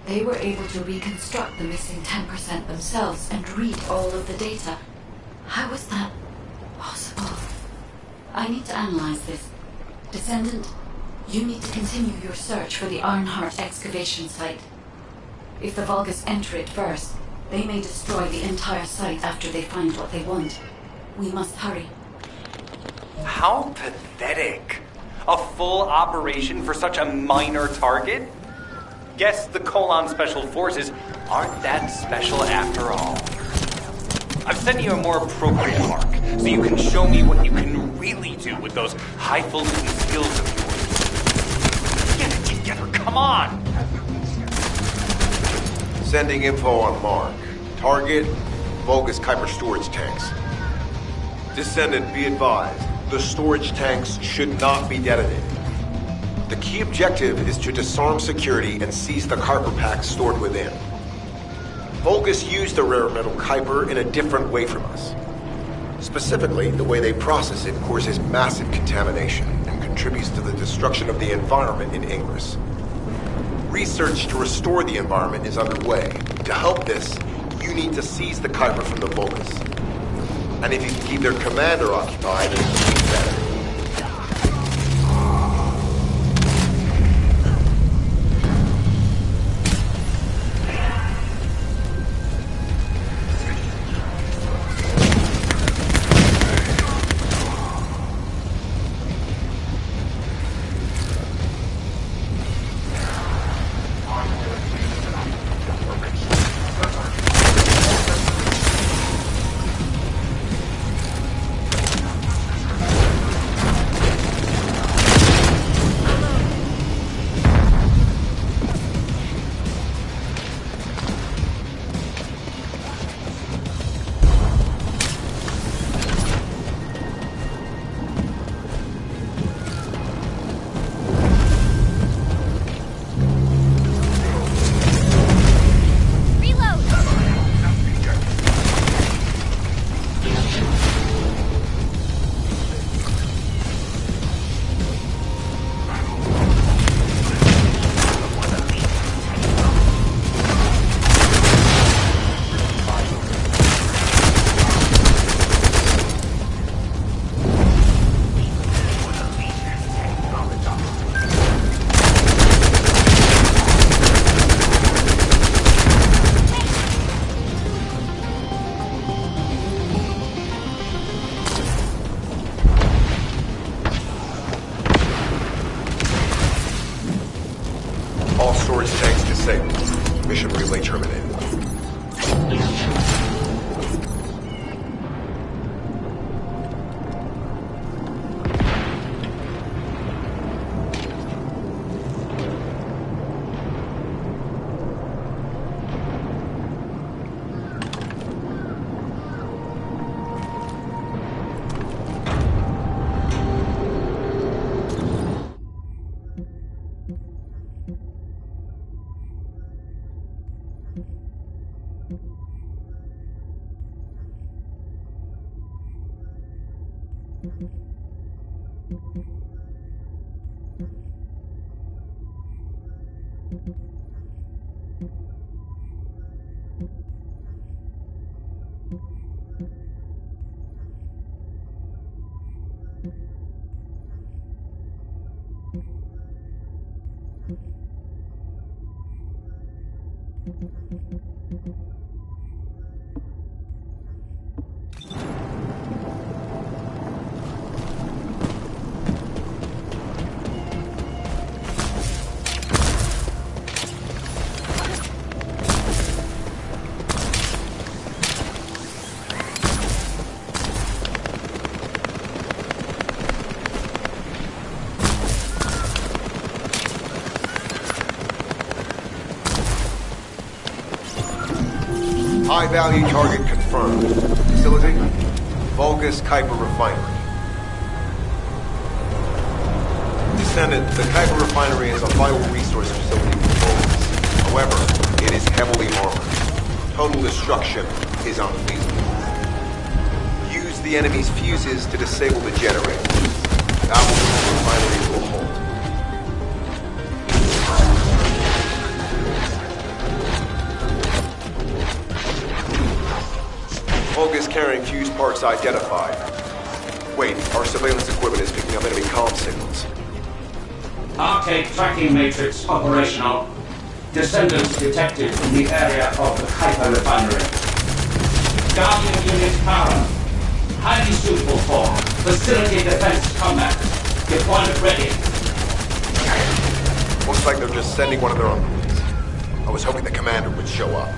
they were able to reconstruct the missing 10% themselves and read all of the data. How was that possible? I need to analyze this. Descendant, you need to continue your search for the Ironheart excavation site. If the Vulgus enter it first, they may destroy the entire site after they find what they want. We must hurry. How pathetic. A full operation for such a minor target? Guess the Colon Special Forces aren't that special after all. I've sent you a more appropriate mark, so you can show me what you can really do with those highfalutin skills of yours. Get it together, come on! Sending info on Mark. Target, Vulgus Kuiper storage tanks. Descendant, be advised. The storage tanks should not be detonated. The key objective is to disarm security and seize the Kuiper packs stored within. Vulgus used the rare metal Kuiper in a different way from us. Specifically, the way they process it causes massive contamination and contributes to the destruction of the environment in Ingress. Research to restore the environment is underway. To help this, you need to seize the Kuiper from the Vulgus. And if you can keep their commander occupied, it's better. High-value target confirmed. Facility? Vulgus Kuiper Refinery. Descendant, the Kuiper Refinery is a vital resource facility for Vulgus. However, it is heavily armored. Total destruction is unfeasible. Use the enemy's fuses to disable the generator. That will bring the refinery to a halt. Vulgus carrying fuse parts identified. Wait, our surveillance equipment is picking up enemy comm signals. Arcade tracking matrix operational. Descendants detected in the area of the Kuiper refinery. Guardian unit power. Highly suitable for facility defense combat. Deployment ready. Looks like they're just sending one of their own police. I was hoping the commander would show up.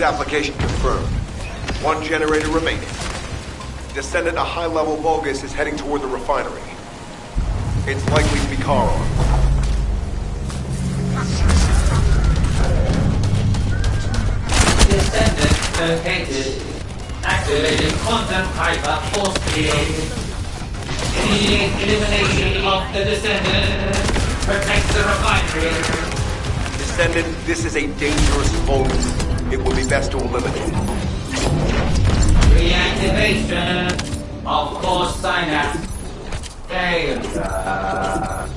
Application confirmed. One generator remaining. Descendant, a high-level Vulgus is heading toward the refinery. It's likely to be Charon. Descendant located. Activating quantum hyper force field. Immediate elimination of the Descendant. Protect the refinery. Descendant, this is a dangerous Vulgus. It will be best to eliminate. Reactivation of core synapse. Failure.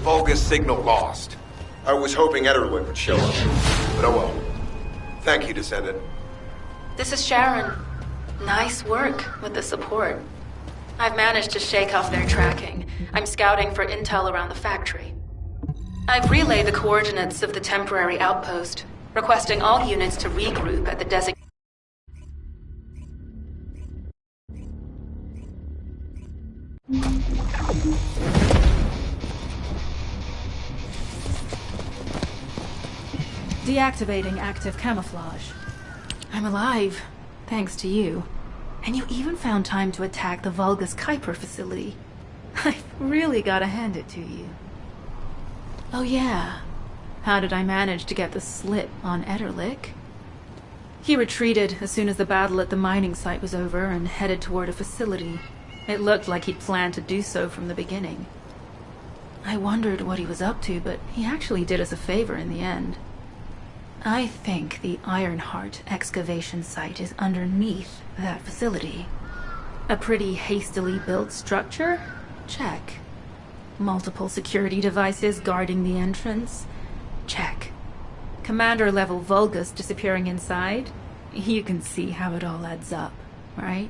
Vulgus signal lost. I was hoping Ederlin would show up, but oh well. Thank you, Descendant. This is Sharon. Nice work with the support. I've managed to shake off their tracking. I'm scouting for intel around the factory. I've relayed the coordinates of the temporary outpost, requesting all units to regroup at the designated. Deactivating active camouflage. I'm alive, thanks to you. And you even found time to attack the Vulgus Kuiper facility. I've really gotta hand it to you. Oh yeah. How did I manage to get the slip on Ederlich? He retreated as soon as the battle at the mining site was over and headed toward a facility. It looked like he'd planned to do so from the beginning. I wondered what he was up to, but he actually did us a favor in the end. I think the Ironheart excavation site is underneath that facility. A pretty hastily built structure? Check. Multiple security devices guarding the entrance? Check. Commander-level Vulgus disappearing inside? You can see how it all adds up, right?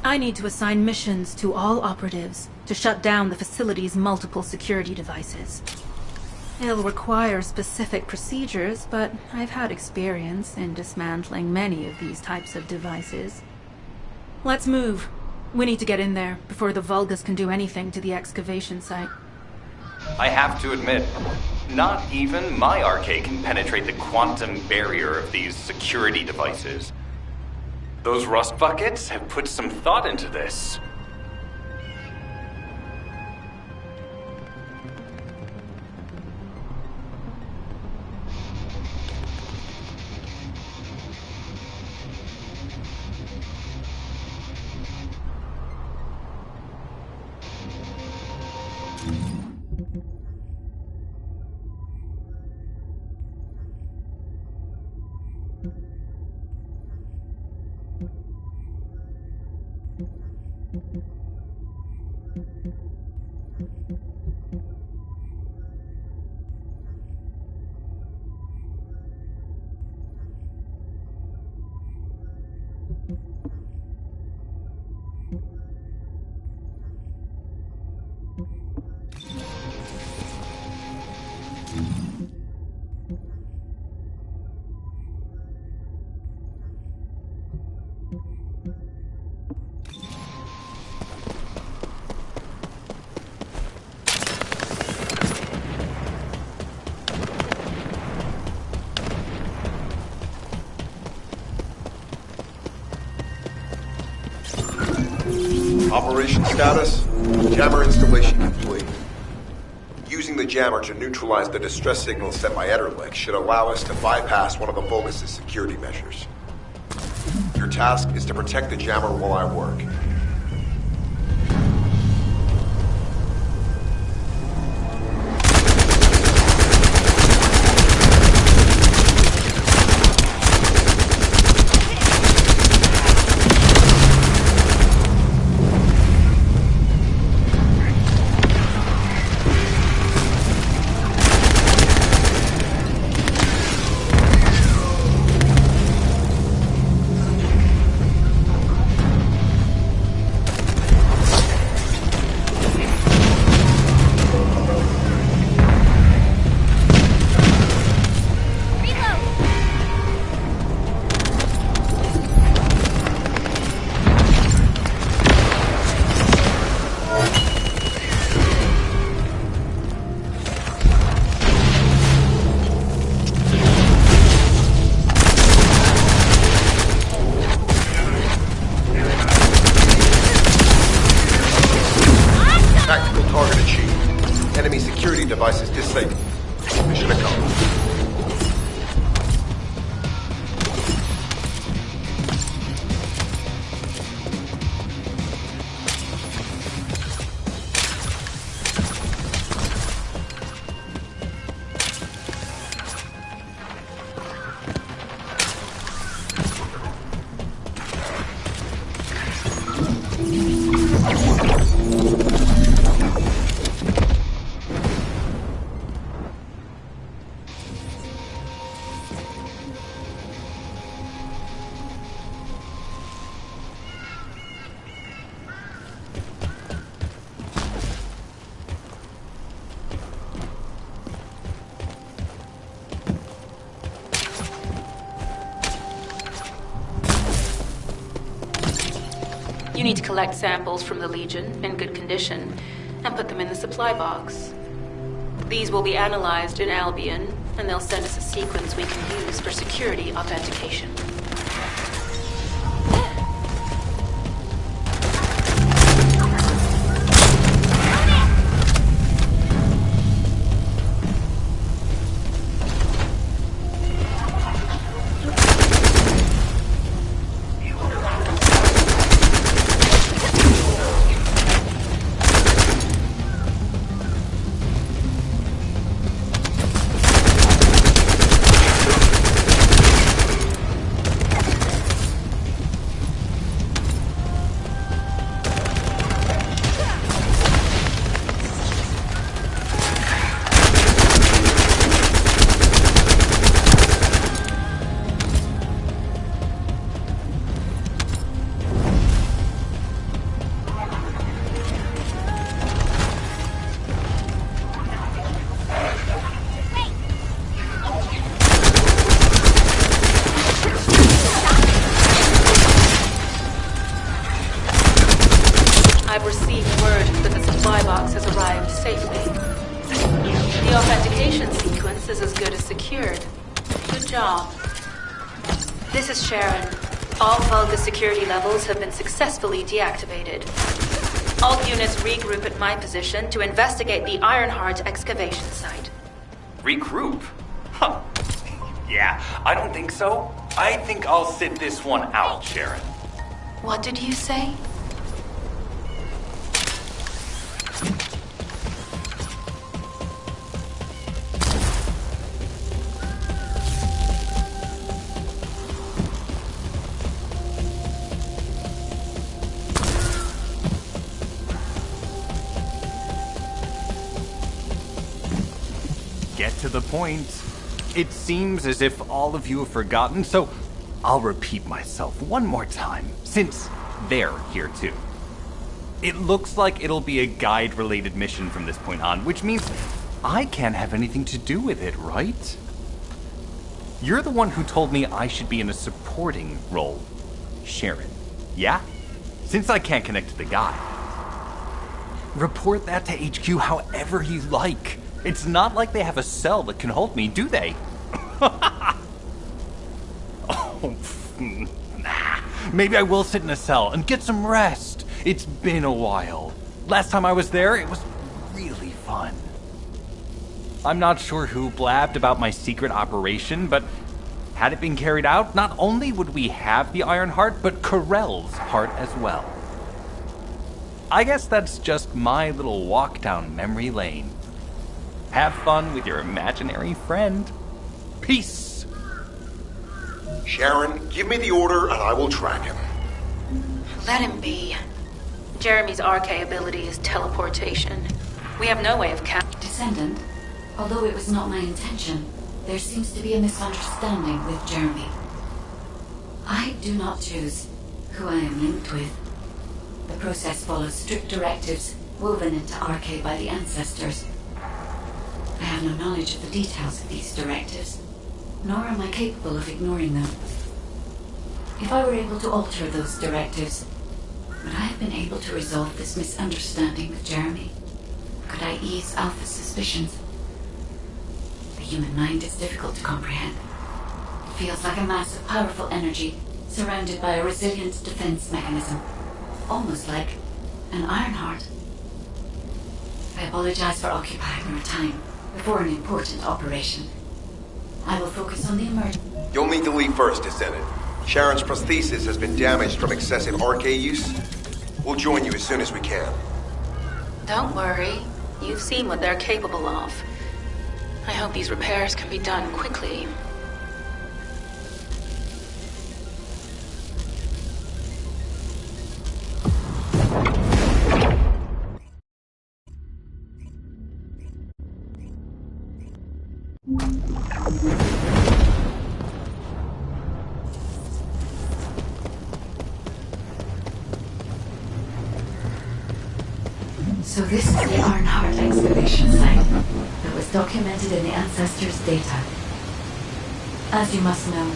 I need to assign missions to all operatives to shut down the facility's multiple security devices. It'll require specific procedures, but I've had experience in dismantling many of these types of devices. Let's move. We need to get in there before the Vulgus can do anything to the excavation site. I have to admit, not even my arcade can penetrate the quantum barrier of these security devices. Those rust buckets have put some thought into this. Operation status, jammer installation complete. Using the jammer to neutralize the distress signal sent by Ederlich should allow us to bypass one of the Vulgus' security measures. Your task is to protect the jammer while I work. Devices disabled. Mission accomplished. You need to collect samples from the Legion in good condition and put them in the supply box. These will be analyzed in Albion, and they'll send us a sequence we can use for security authentication. I've received word that the supply box has arrived safely. The authentication sequence is as good as secured. Good job. This is Sharon. All Vulgus security levels have been successfully deactivated. All units regroup at my position to investigate the Ironheart excavation site. Regroup? Huh. Yeah, I don't think so. I think I'll sit this one out, Sharon. What did you say? Get to the point. It seems as if all of you have forgotten, so I'll repeat myself one more time, since they're here too. It looks like it'll be a guide-related mission from this point on, which means I can't have anything to do with it, right? You're the one who told me I should be in a supporting role, Sharon. Yeah? Since I can't connect to the guide. Report that to HQ however you like. It's not like they have a cell that can hold me, do they? Oh, nah. Maybe I will sit in a cell and get some rest. It's been a while. Last time I was there, it was really fun. I'm not sure who blabbed about my secret operation, but had it been carried out, not only would we have the Iron Heart, but Corell's heart as well. I guess that's just my little walk down memory lane. Have fun with your imaginary friend. Peace. Sharon, give me the order and I will track him. Let him be. Jeremy's RK ability is teleportation. We have no way of Descendant, although it was not my intention, there seems to be a misunderstanding with Jeremy. I do not choose who I am linked with. The process follows strict directives woven into RK by the ancestors. I have no knowledge of the details of these directives, nor am I capable of ignoring them. If I were able to alter those directives, would I have been able to resolve this misunderstanding with Jeremy? Could I ease Alpha's suspicions? The human mind is difficult to comprehend. It feels like a mass of powerful energy surrounded by a resilient defense mechanism, almost like an Iron Heart. I apologize for occupying your time before an important operation. I will focus on the emergency. You'll need to leave first, Descendant. Sharon's prosthesis has been damaged from excessive RK use. We'll join you as soon as we can. Don't worry. You've seen what they're capable of. I hope these repairs can be done quickly. So this is the Iron Heart excavation site that was documented in the Ancestors' data. As you must know,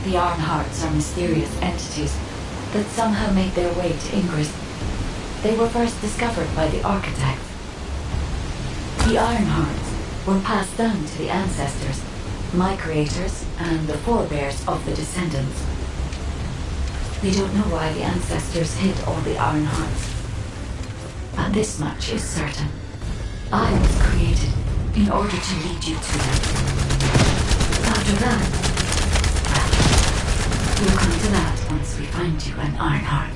the Iron Hearts are mysterious entities that somehow made their way to Ingress. They were first discovered by the Architect. The Iron Hearts were passed down to the Ancestors, my creators, and the forebears of the Descendants. We don't know why the Ancestors hid all the Iron Hearts. But this much is certain. I was created in order to lead you to them. After that, well, we'll come to that once we find you an Iron Heart.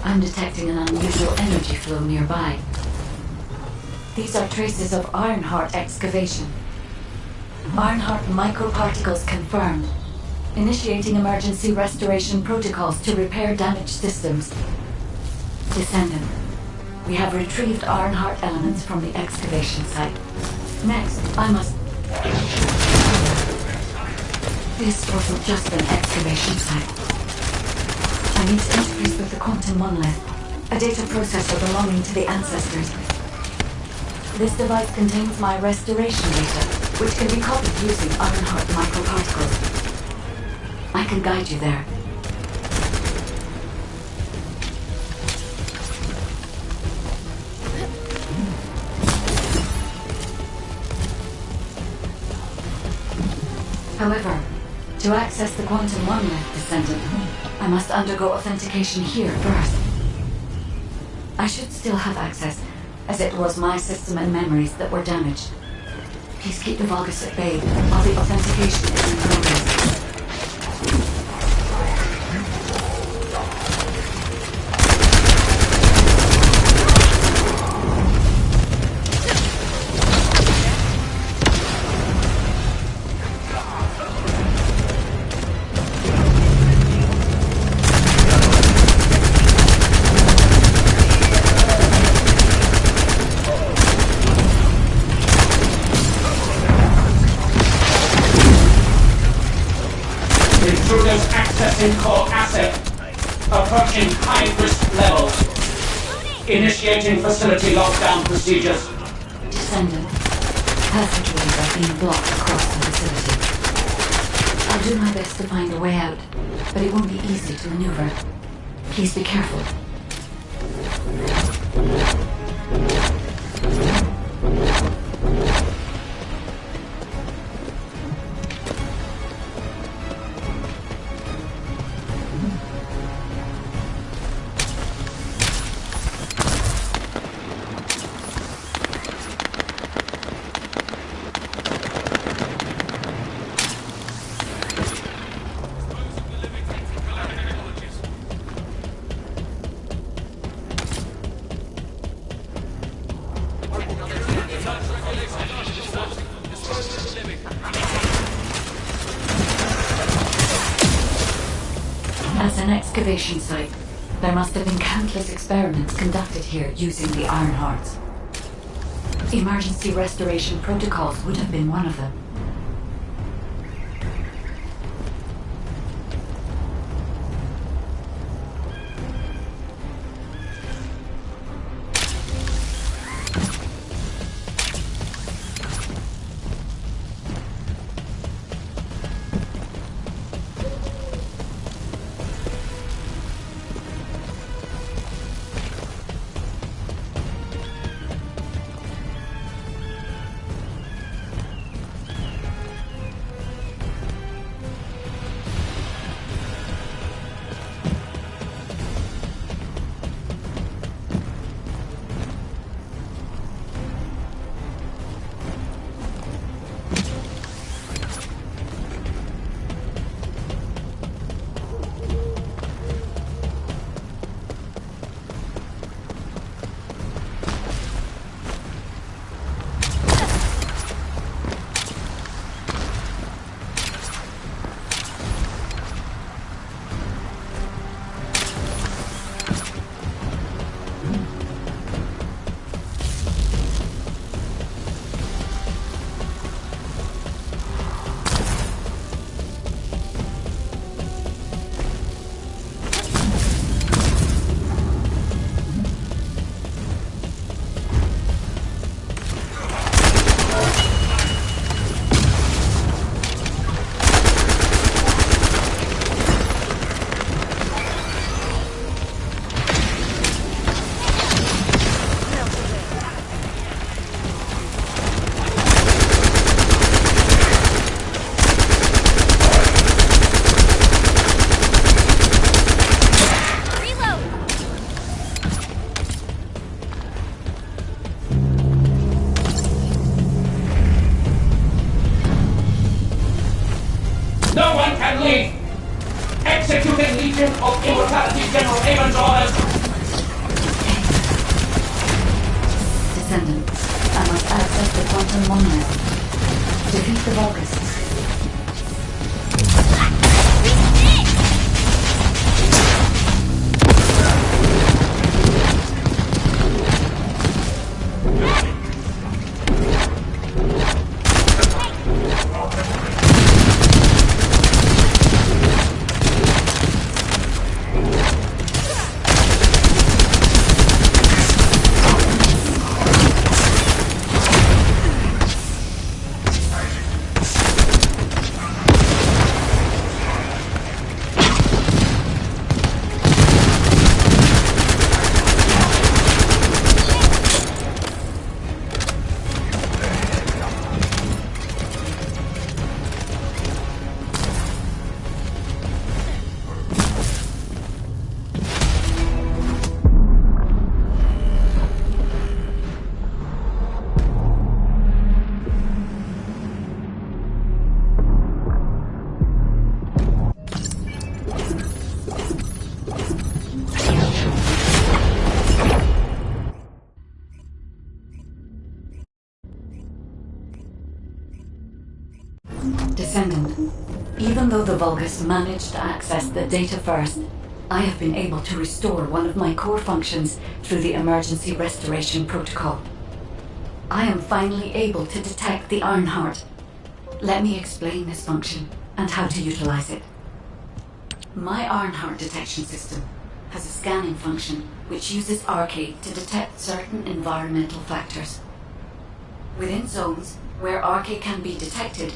I'm detecting an unusual energy flow nearby. These are traces of Iron Heart excavation. Iron Heart microparticles confirmed. Initiating emergency restoration protocols to repair damaged systems. Descendant, we have retrieved Iron Heart elements from the excavation site. Next, I must... This wasn't just an excavation site. I need to interface with the quantum monolith, a data processor belonging to the Ancestors. This device contains my restoration data, which can be copied using Iron Heart microparticles. I can guide you there. However, to access the quantum monolith, Descendant, I must undergo authentication here first. I should still have access, as it was my system and memories that were damaged. Please keep the Vulgus at bay while the authentication is in progress. Intruders accessing core asset. Approaching high-risk levels. Initiating facility lockdown procedures. Descendant. Passageways are being blocked across the facility. I I'll do my best to find a way out, but it won't be easy to maneuver. Please be careful. As an excavation site, there must have been countless experiments conducted here using the Iron Hearts. Emergency restoration protocols would have been one of them. Executing Legion of Immortality General Amon's orders. Descendant, I must access the quantum monolith. Defeat the Vulgus. Descendant, even though the Vulgus managed to access the data first, I have been able to restore one of my core functions through the emergency restoration protocol. I am finally able to detect the Ironheart. Let me explain this function and how to utilize it. My Ironheart detection system has a scanning function which uses Arcade to detect certain environmental factors. Within zones where Arcade can be detected,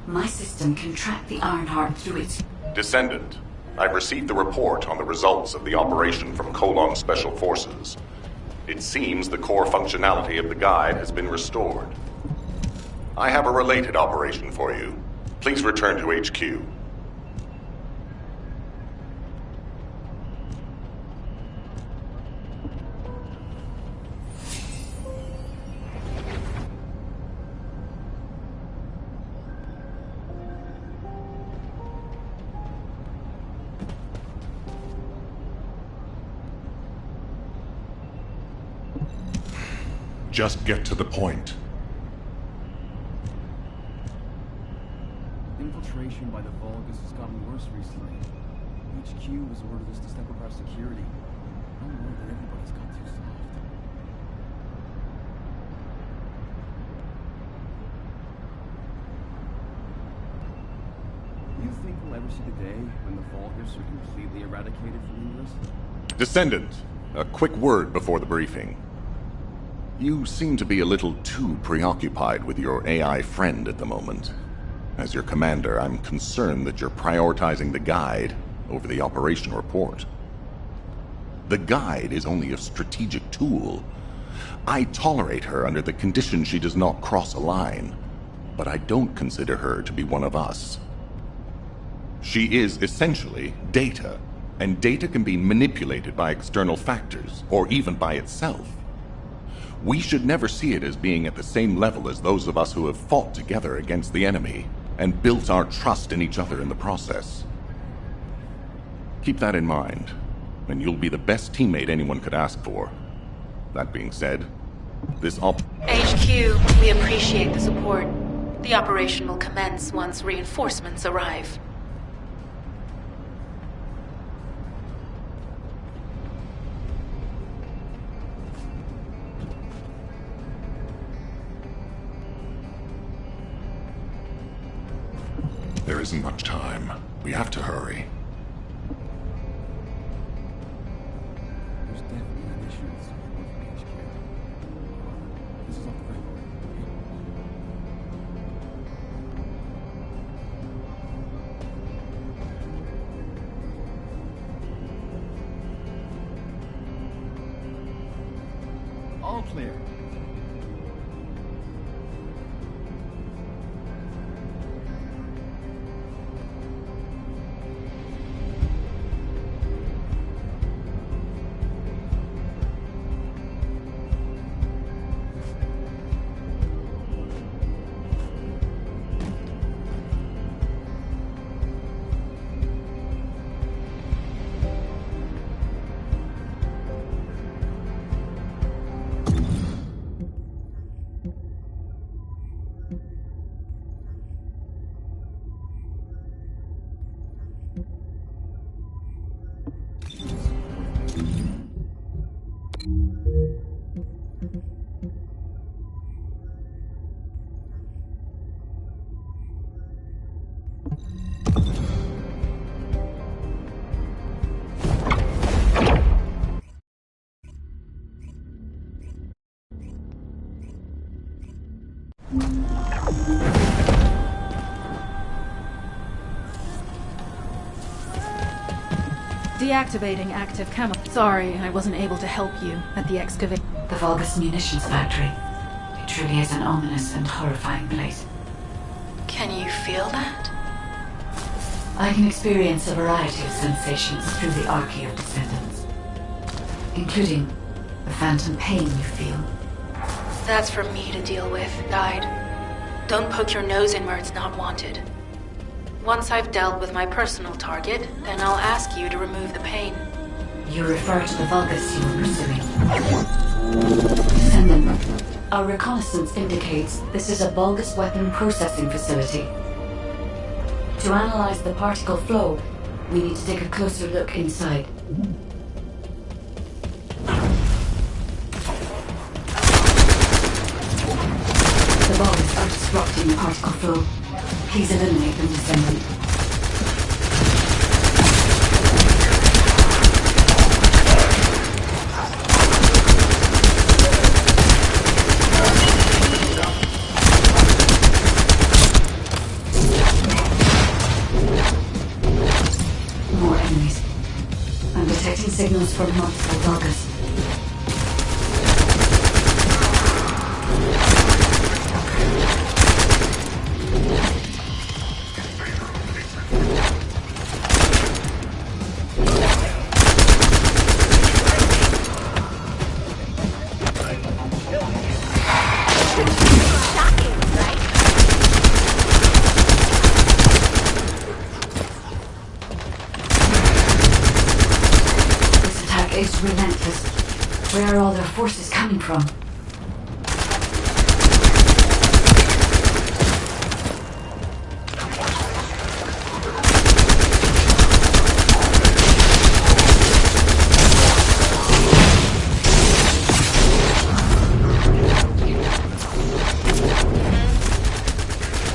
My system can track the Ironheart through its... Descendant, I've received the report on the results of the operation from Colon Special Forces. It seems the core functionality of the guide has been restored. I have a related operation for you. Please return to HQ. Just get to the point. Infiltration by the Vulgus has gotten worse recently. HQ has ordered us to step up our security. I'm worried that everybody's got too soft. Do you think we'll ever see the day when the Vulgus are completely eradicated from English? Descendant, a quick word before the briefing. You seem to be a little too preoccupied with your AI friend at the moment. As your commander, I'm concerned that you're prioritizing the guide over the operation report. The guide is only a strategic tool. I tolerate her under the condition she does not cross a line, but I don't consider her to be one of us. She is essentially data, and data can be manipulated by external factors, or even by itself. We should never see it as being at the same level as those of us who have fought together against the enemy and built our trust in each other in the process. Keep that in mind, and you'll be the best teammate anyone could ask for. That being said, this HQ, we appreciate the support. The operation will commence once reinforcements arrive. There isn't much time. We have to hurry. There's definitely an issue with support from HQ. This is off the record. All clear. Deactivating active camo. Sorry, I wasn't able to help you at the excavation. The Vulgus munitions factory. It truly is an ominous and horrifying place. Can you feel that? I can experience a variety of sensations through the archy of Descendants, including the phantom pain you feel. That's for me to deal with, Guide. Don't poke your nose in where it's not wanted. Once I've dealt with my personal target, then I'll ask you to remove the pain. You refer to the Vulgus you were pursuing. Descendant, our reconnaissance indicates this is a Vulgus weapon processing facility. To analyze the particle flow, we need to take a closer look inside. The Vulgus are disrupting the particle flow. Please eliminate them, Descendant. detecting signals from multiple Vulgus. Is relentless. Where are all their forces coming from?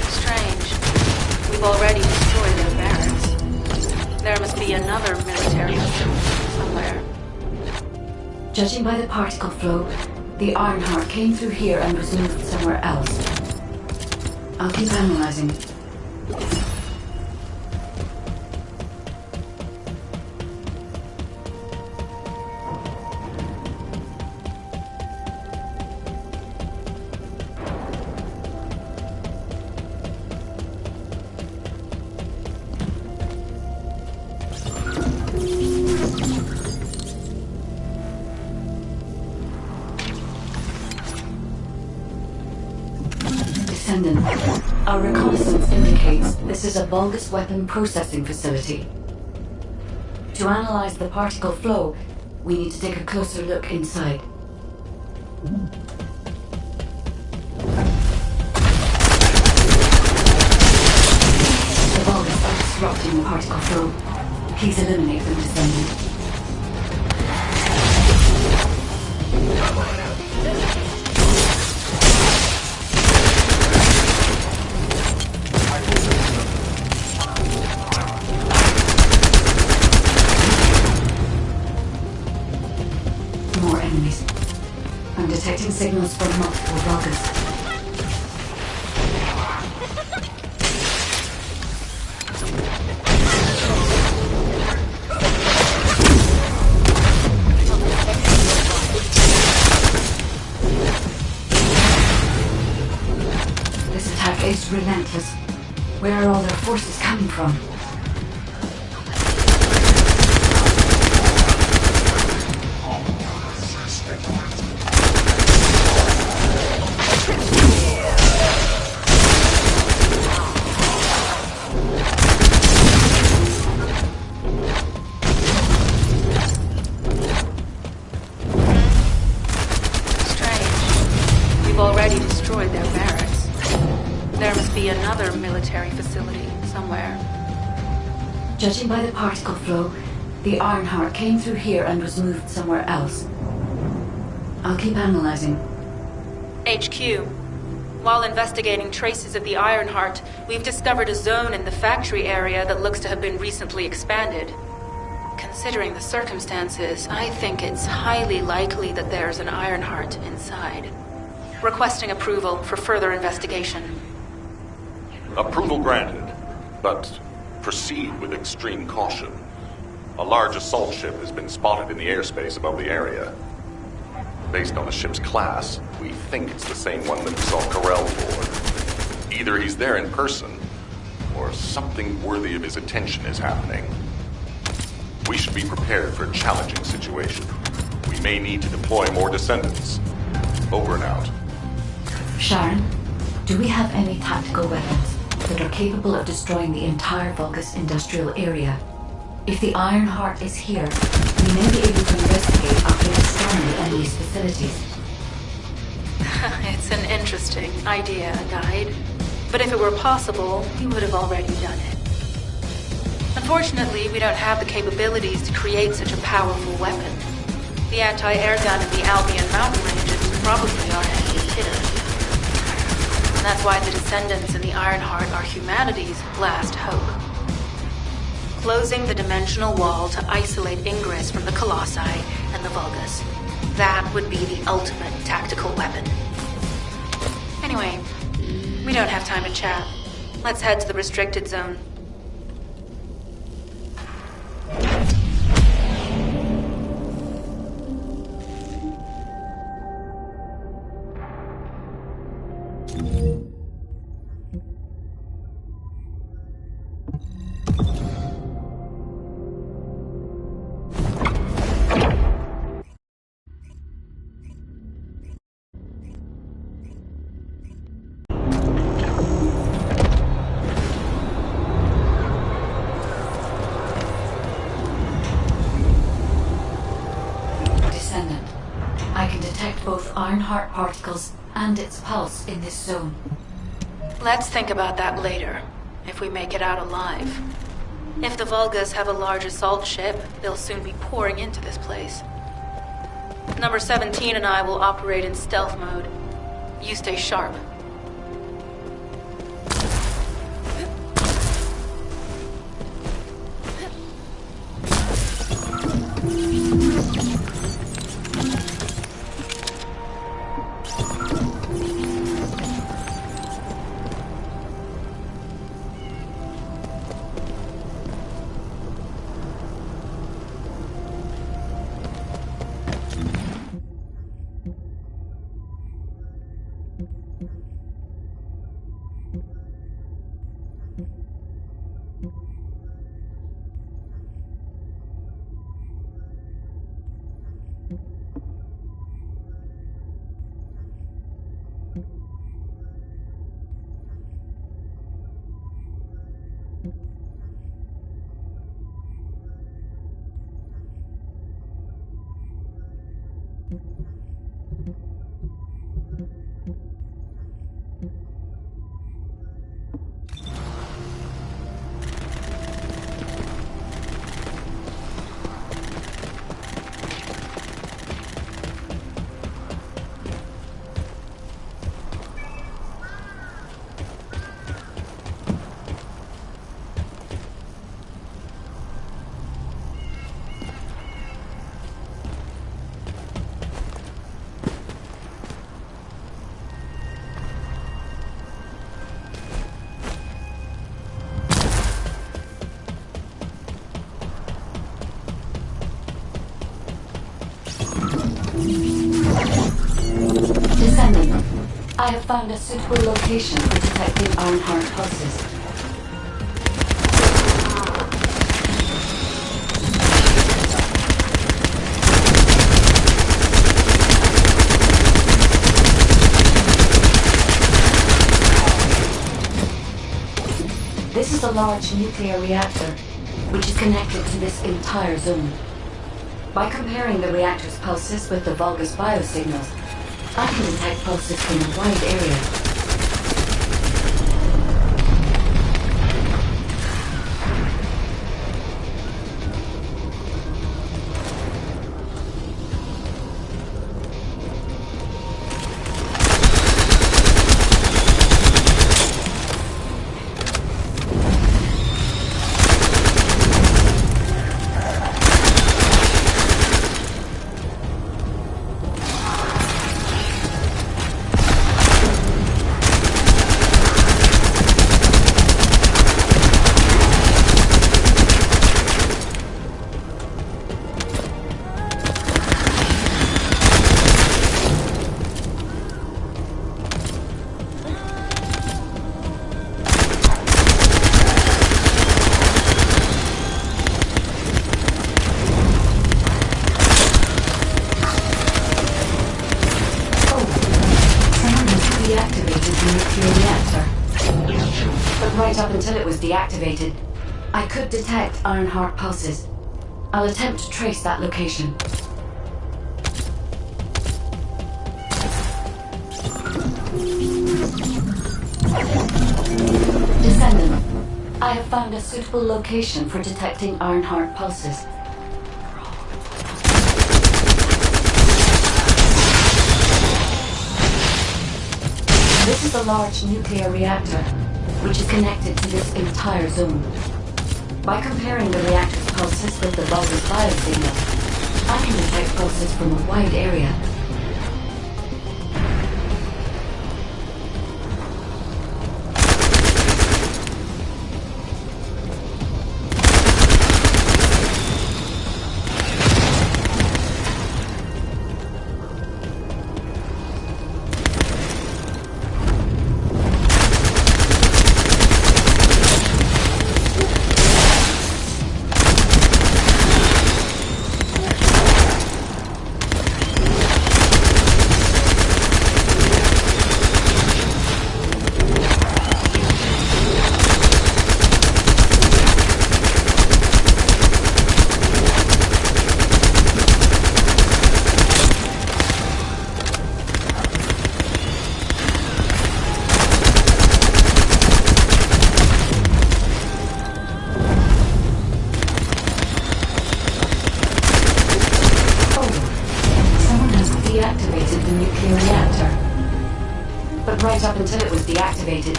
Strange. We've already destroyed their barracks. There must be another military facility somewhere. Judging by the particle flow, the Ironheart came through here and was moved somewhere else. I'll keep analyzing. Descendant. Our reconnaissance indicates this is a Vulgus weapon processing facility. To analyze the particle flow, we need to take a closer look inside. The Vulgus are disrupting the particle flow. Please eliminate them, Descendant. More enemies. I'm detecting signals from multiple Vulgus. This attack is relentless. Where are all their forces coming from? Already destroyed their barracks. There must be another military facility somewhere. Judging by the particle flow, the Ironheart came through here and was moved somewhere else. I'll keep analyzing. HQ. While investigating traces of the Ironheart, we've discovered a zone in the factory area that looks to have been recently expanded. Considering the circumstances, I think it's highly likely that there's an Ironheart inside. Requesting approval for further investigation. Approval granted, but proceed with extreme caution. A large assault ship has been spotted in the airspace above the area. Based on the ship's class, we think it's the same one that we saw Corell aboard. Either he's there in person, or something worthy of his attention is happening. We should be prepared for a challenging situation. We may need to deploy more Descendants. Over and out. Sharon, do we have any tactical weapons that are capable of destroying the entire Vulgus industrial area? If the Ironheart is here, we may be able to investigate after destroying the enemy's facilities. It's an interesting idea, Guide. But if it were possible, we would have already done it. Unfortunately, we don't have the capabilities to create such a powerful weapon. The anti-air gun in the Albion mountain ranges probably our enemy's hitter. And that's why the Descendants in the Ironheart are humanity's last hope. Closing the dimensional wall to isolate Ingress from the Colossi and the Vulgus. That would be the ultimate tactical weapon. Anyway, we don't have time to chat. Let's head to the restricted zone. Ironheart particles and its pulse in this zone. Let's think about that later, if we make it out alive. If the Vulgas have a large assault ship, they'll soon be pouring into this place. Number 17 and I will operate in stealth mode. You stay sharp. Descendant, I have found a suitable location for detecting Ironheart pulses. This is a large nuclear reactor, which is connected to this entire zone. By comparing the reactor's pulses with the Vulgus biosignals, I can detect pulses from a wide area. Deactivated, I could detect Ironheart pulses. I'll attempt to trace that location. Descendant, I have found a suitable location for detecting Ironheart pulses. This is a large nuclear reactor, which is connected to this entire zone. By comparing the reactor's pulses with the Vulgus biosignal, I can detect pulses from a wide area. deactivated,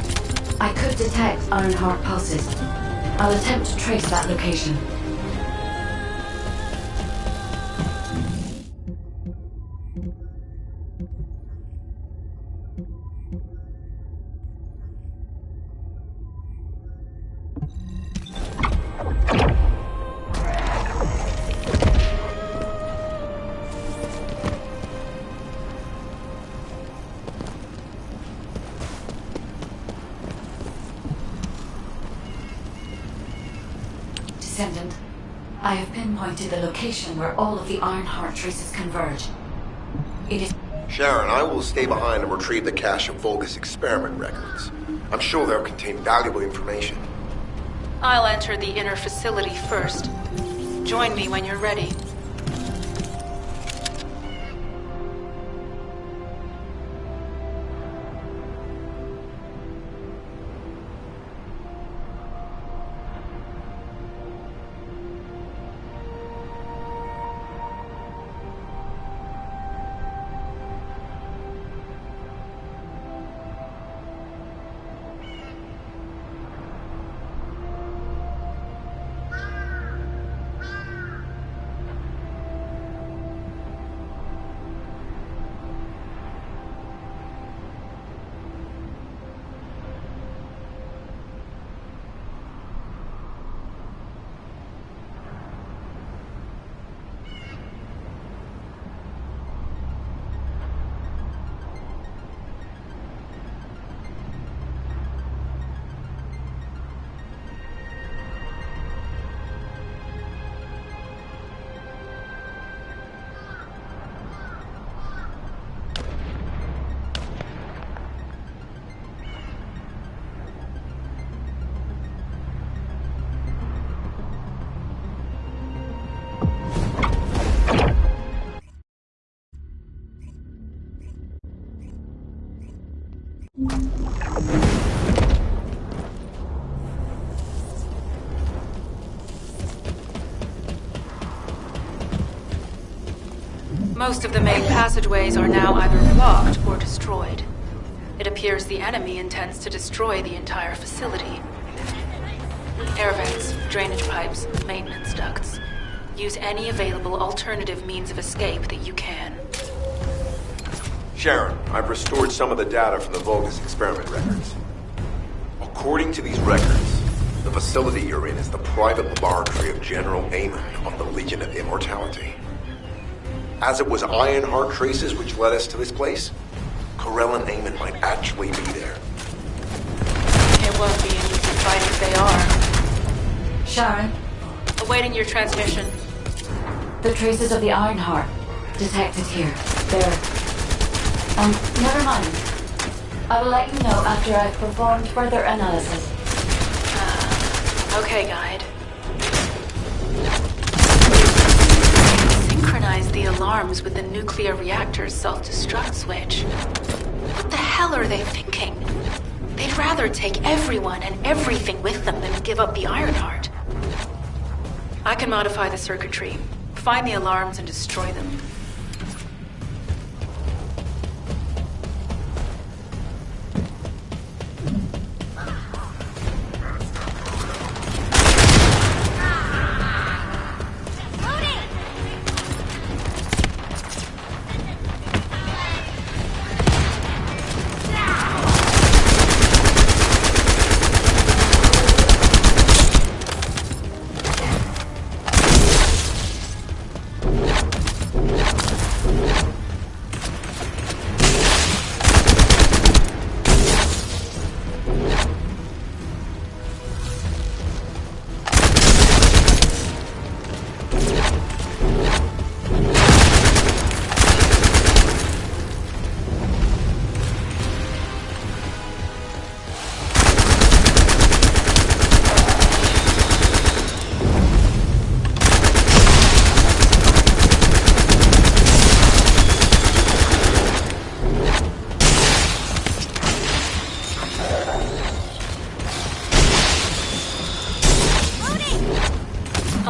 I could detect Ironheart pulses. I'll attempt to trace that location. Descendant, I have pinpointed the location where all of the Ironheart traces converge. It is... Sharon, I will stay behind and retrieve the cache of Vulgus experiment records. I'm sure they'll contain valuable information. I'll enter the inner facility first. Join me when you're ready. Most of the main passageways are now either blocked or destroyed. It appears the enemy intends to destroy the entire facility. Air vents, drainage pipes, maintenance ducts. Use any available alternative means of escape that you can. Sharon, I've restored some of the data from the Vulgus experiment records. According to these records, the facility you're in is the private laboratory of General Amon of the Legion of Immortality. As it was Ironheart traces which led us to this place, Corell and Amon might actually be there. It won't be an easy fight if they are. Sharon? Awaiting your transmission. The traces of the Ironheart detected here. They're... never mind. I will let you know after I've performed further analysis. Okay, Guide. Synchronize the alarms with the nuclear reactor's self-destruct switch. What the hell are they thinking? They'd rather take everyone and everything with them than give up the Ironheart. I can modify the circuitry, find the alarms and destroy them.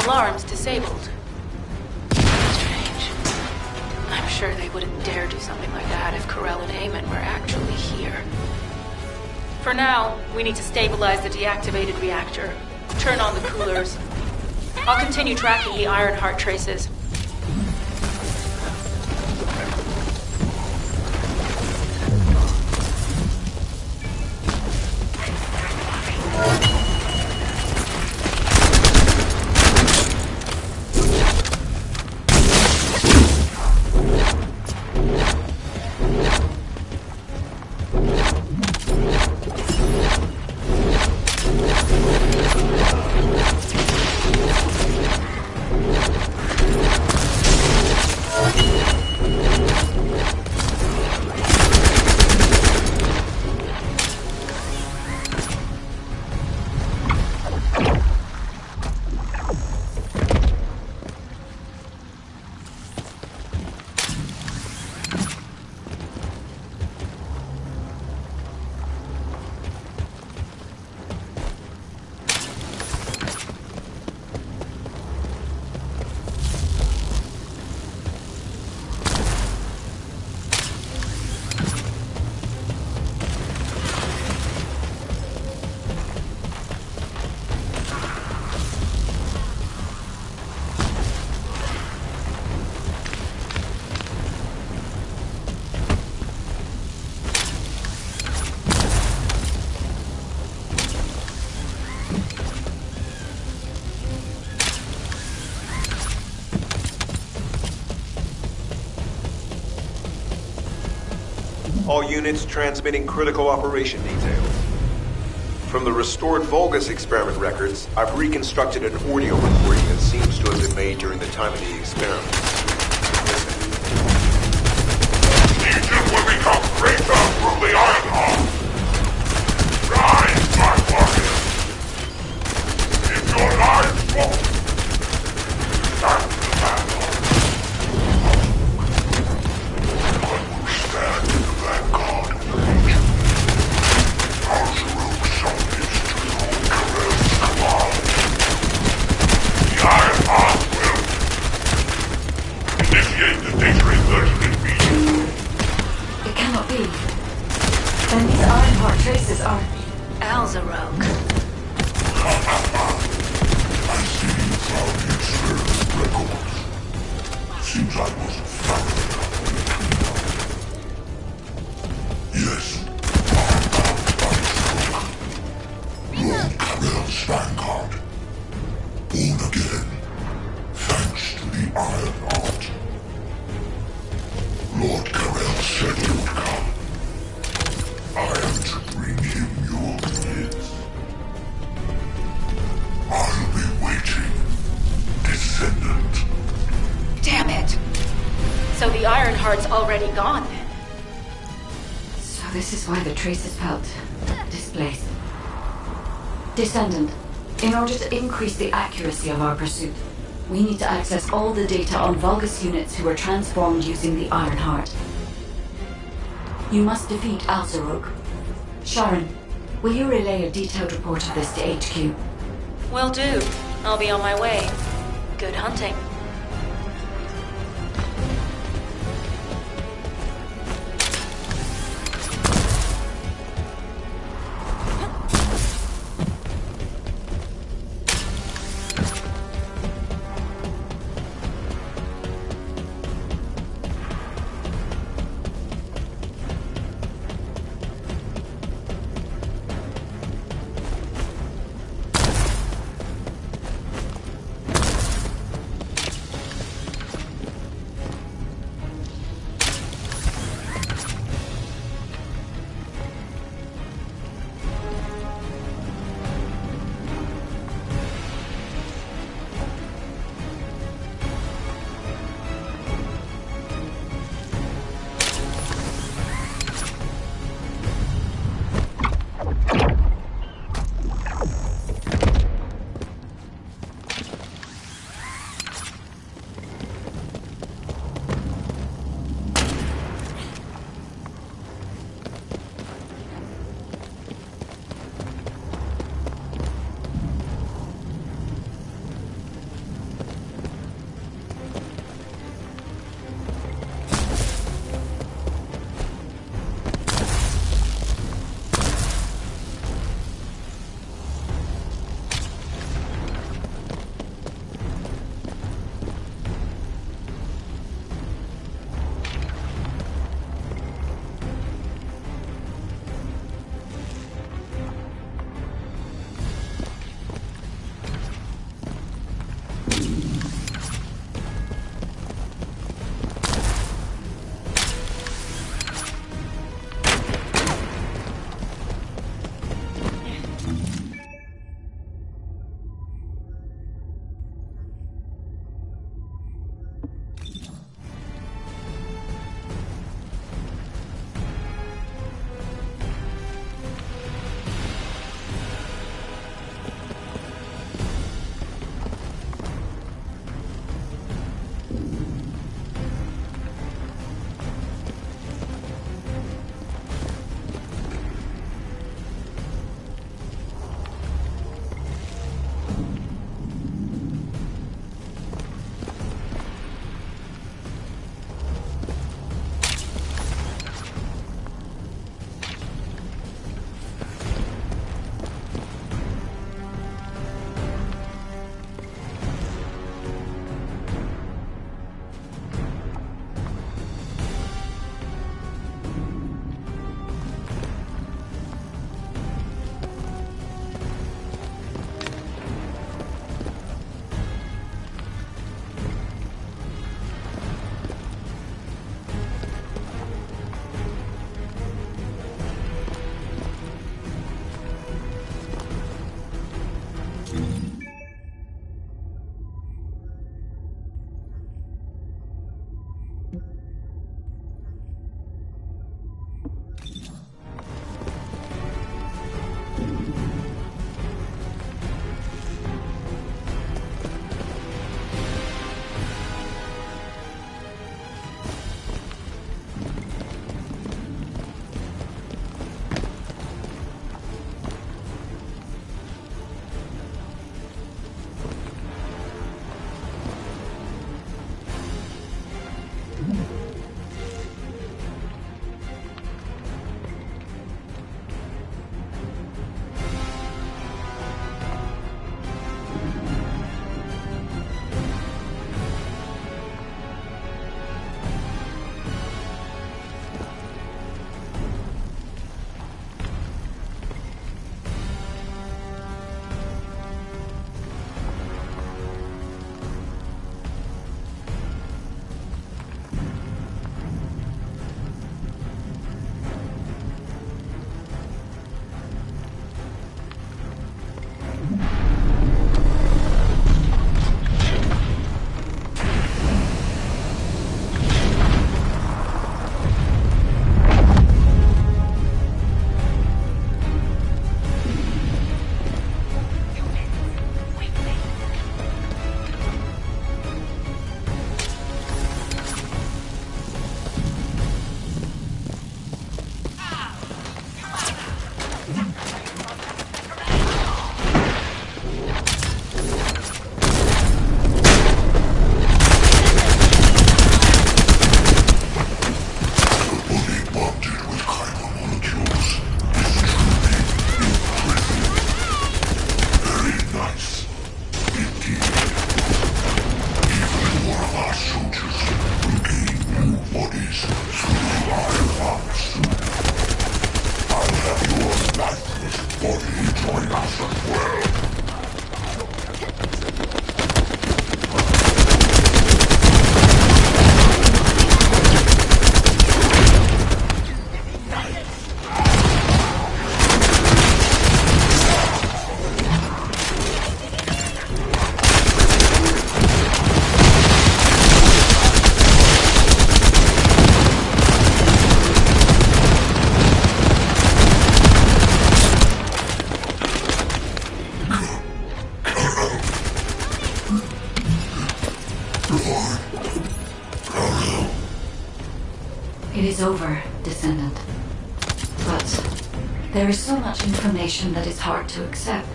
Alarms disabled. Strange. I'm sure they wouldn't dare do something like that if Corell and Amon were actually here. For now, we need to stabilize the deactivated reactor. Turn on the coolers. I'll continue tracking the Ironheart traces. All units transmitting critical operation details. From the restored Vulgus experiment records, I've reconstructed an audio recording that seems to have been made during the time of the experiment. Listen. Legion will become greater through the Ironheart. Rise, my warriors. If your lives won't, stand the battle. I will stand in the vanguard of the Legion. Alzaruk submits to Lord Karel's command. The Ironheart will initiate the data inversion immediately. It cannot be. Then these Ironheart traces are... Alzaruk. I see you found the experiment records. Seems I wasn't found. Yes, Lord Karel's vanguard. Born again, thanks to the Ironheart. Lord Karel said he would come. I am to bring him your kids. I'll be waiting, Descendant. Damn it! So the Ironheart's already gone then? So this is why the traces felt displaced. Descendant, in order to increase the accuracy of our pursuit, we need to access all the data on Vulgus units who were transformed using the Ironheart. You must defeat Alzaruk. Sharon, will you relay a detailed report of this to HQ? Will do. I'll be on my way. Good hunting. It is over, Descendant. But there is so much information that is hard to accept.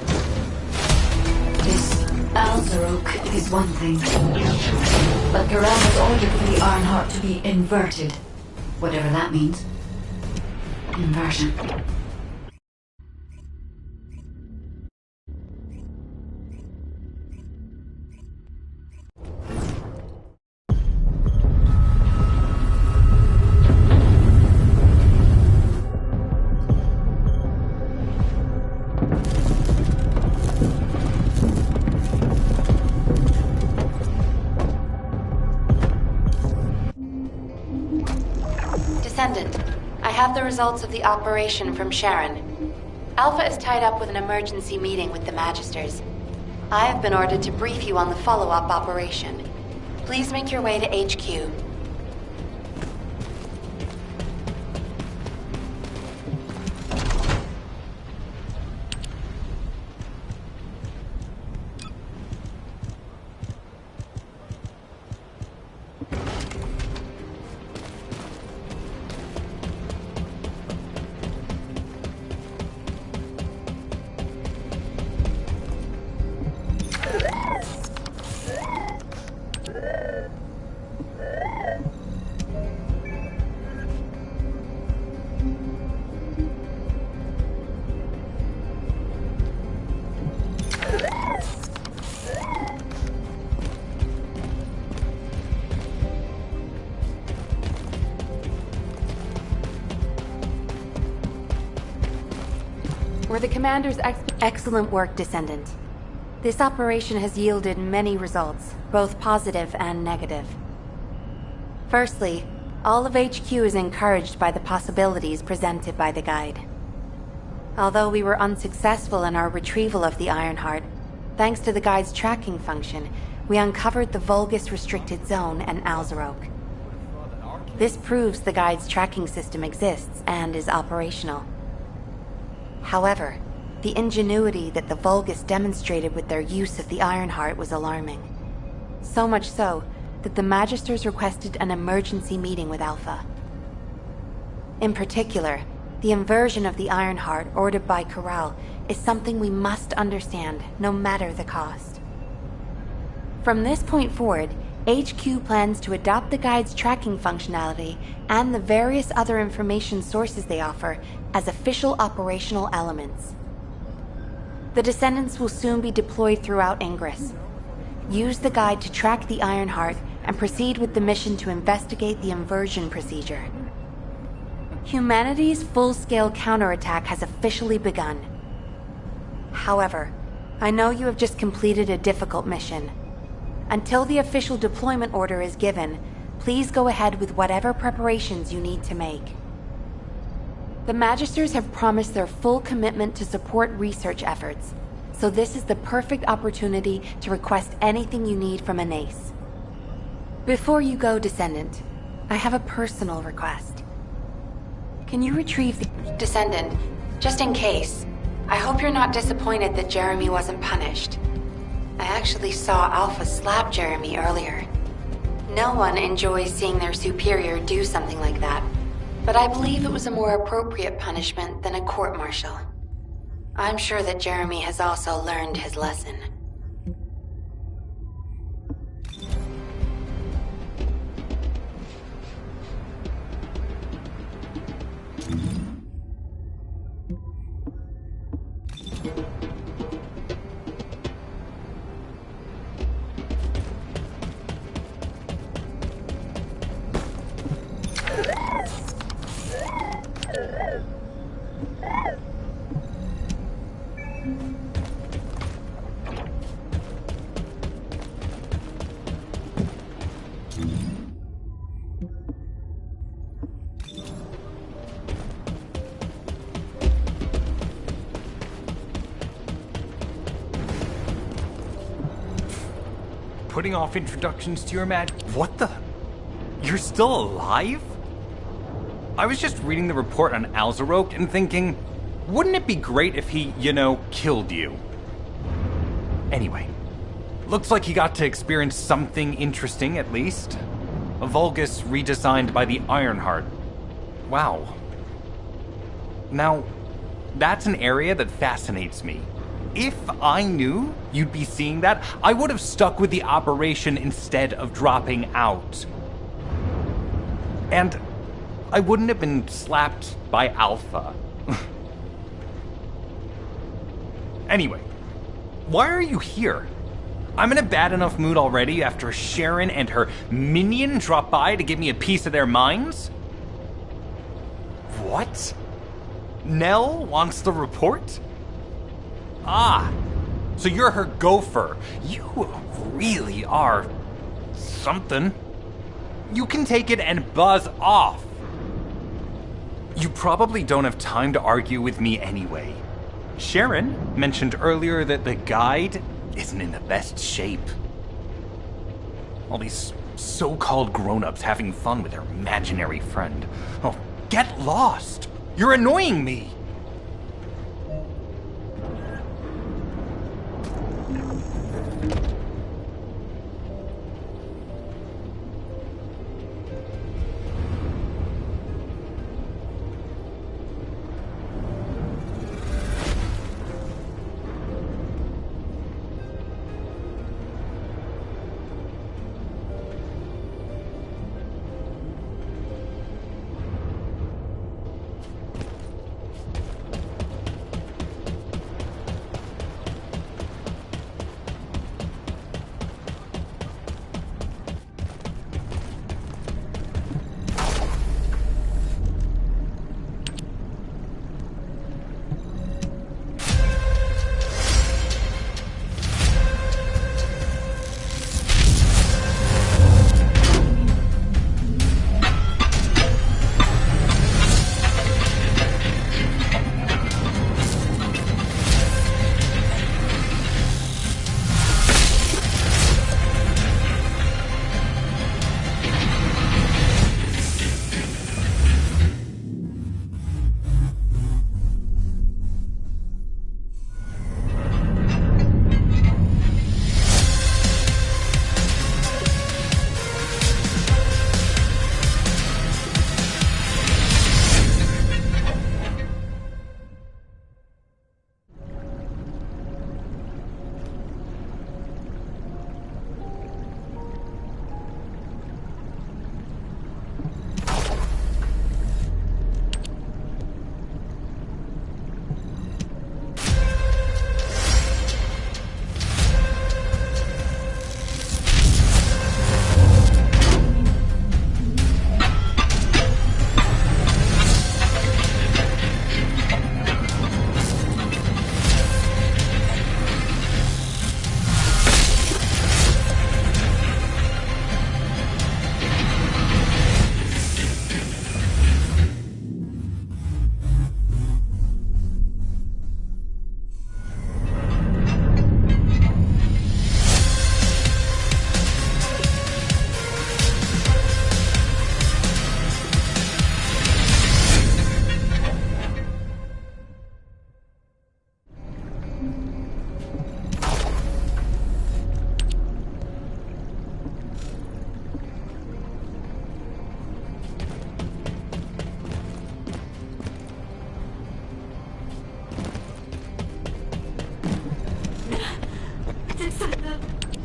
This Alzarok is one thing, but Corral has ordered for the Ironheart to be inverted, whatever that means. Inversion. Descendant, I have the results of the operation from Sharon. Alpha is tied up with an emergency meeting with the Magisters. I have been ordered to brief you on the follow-up operation. Please make your way to HQ. Were the commander's Excellent work, Descendant. This operation has yielded many results, both positive and negative. Firstly, all of HQ is encouraged by the possibilities presented by the Guide. Although we were unsuccessful in our retrieval of the Ironheart, thanks to the Guide's tracking function, we uncovered the Vulgus Restricted Zone and Alzarok. This proves the Guide's tracking system exists and is operational. However, the ingenuity that the Vulgus demonstrated with their use of the Ironheart was alarming. So much so that the Magisters requested an emergency meeting with Alpha. In particular, the inversion of the Ironheart ordered by Corral is something we must understand, no matter the cost. From this point forward, HQ plans to adopt the Guide's tracking functionality and the various other information sources they offer as official operational elements. The Descendants will soon be deployed throughout Ingress. Use the Guide to track the Ironheart and proceed with the mission to investigate the inversion procedure. Humanity's full-scale counterattack has officially begun. However, I know you have just completed a difficult mission. Until the official deployment order is given, please go ahead with whatever preparations you need to make. The Magisters have promised their full commitment to support research efforts, so this is the perfect opportunity to request anything you need from an ace. Before you go, Descendant, I have a personal request. Can you retrieve the... Descendant, just in case, I hope you're not disappointed that Jeremy wasn't punished. I actually saw Alpha slap Jeremy earlier. No one enjoys seeing their superior do something like that, but I believe it was a more appropriate punishment than a court-martial. I'm sure that Jeremy has also learned his lesson. Putting off introductions to your What the? You're still alive? I was just reading the report on Alzarok and thinking, wouldn't it be great if he, killed you? Anyway, looks like he got to experience something interesting at least. A Vulgus redesigned by the Ironheart. Wow. Now, that's an area that fascinates me. If I knew you'd be seeing that, I would have stuck with the operation instead of dropping out. And I wouldn't have been slapped by Alpha. Anyway, why are you here? I'm in a bad enough mood already after Sharon and her minion drop by to give me a piece of their minds? What? Nell wants the report? Ah, so you're her gopher. You really are something. You can take it and buzz off. You probably don't have time to argue with me anyway. Sharon mentioned earlier that the guide isn't in the best shape. All these so-called grown-ups having fun with their imaginary friend. Oh, get lost! You're annoying me!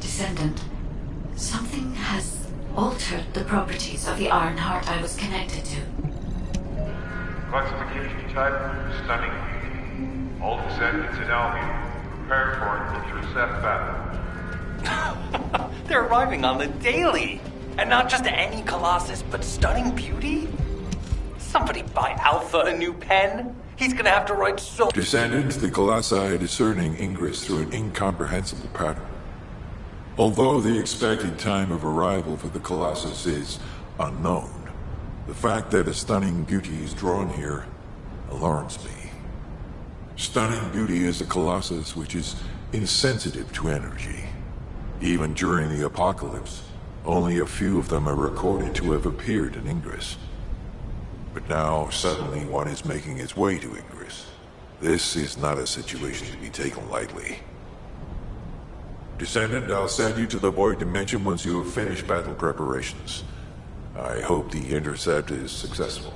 Descendant, something has altered the properties of the Iron Heart I was connected to. Classification type, stunning beauty. All descendants in Albion, prepare for an intercept battle. They're arriving on the daily! And not just any Colossus, but stunning beauty? Somebody buy Alpha a new pen? He's gonna have to write so— Descendant, the Colossi are discerning Ingress through an incomprehensible pattern. Although the expected time of arrival for the Colossus is unknown, the fact that a stunning beauty is drawn here alarms me. Stunning beauty is a Colossus which is insensitive to energy. Even during the apocalypse, only a few of them are recorded to have appeared in Ingress. But now, suddenly, one is making its way to Ingress. This is not a situation to be taken lightly. Descendant, I'll send you to the Void Dimension once you have finished battle preparations. I hope the intercept is successful.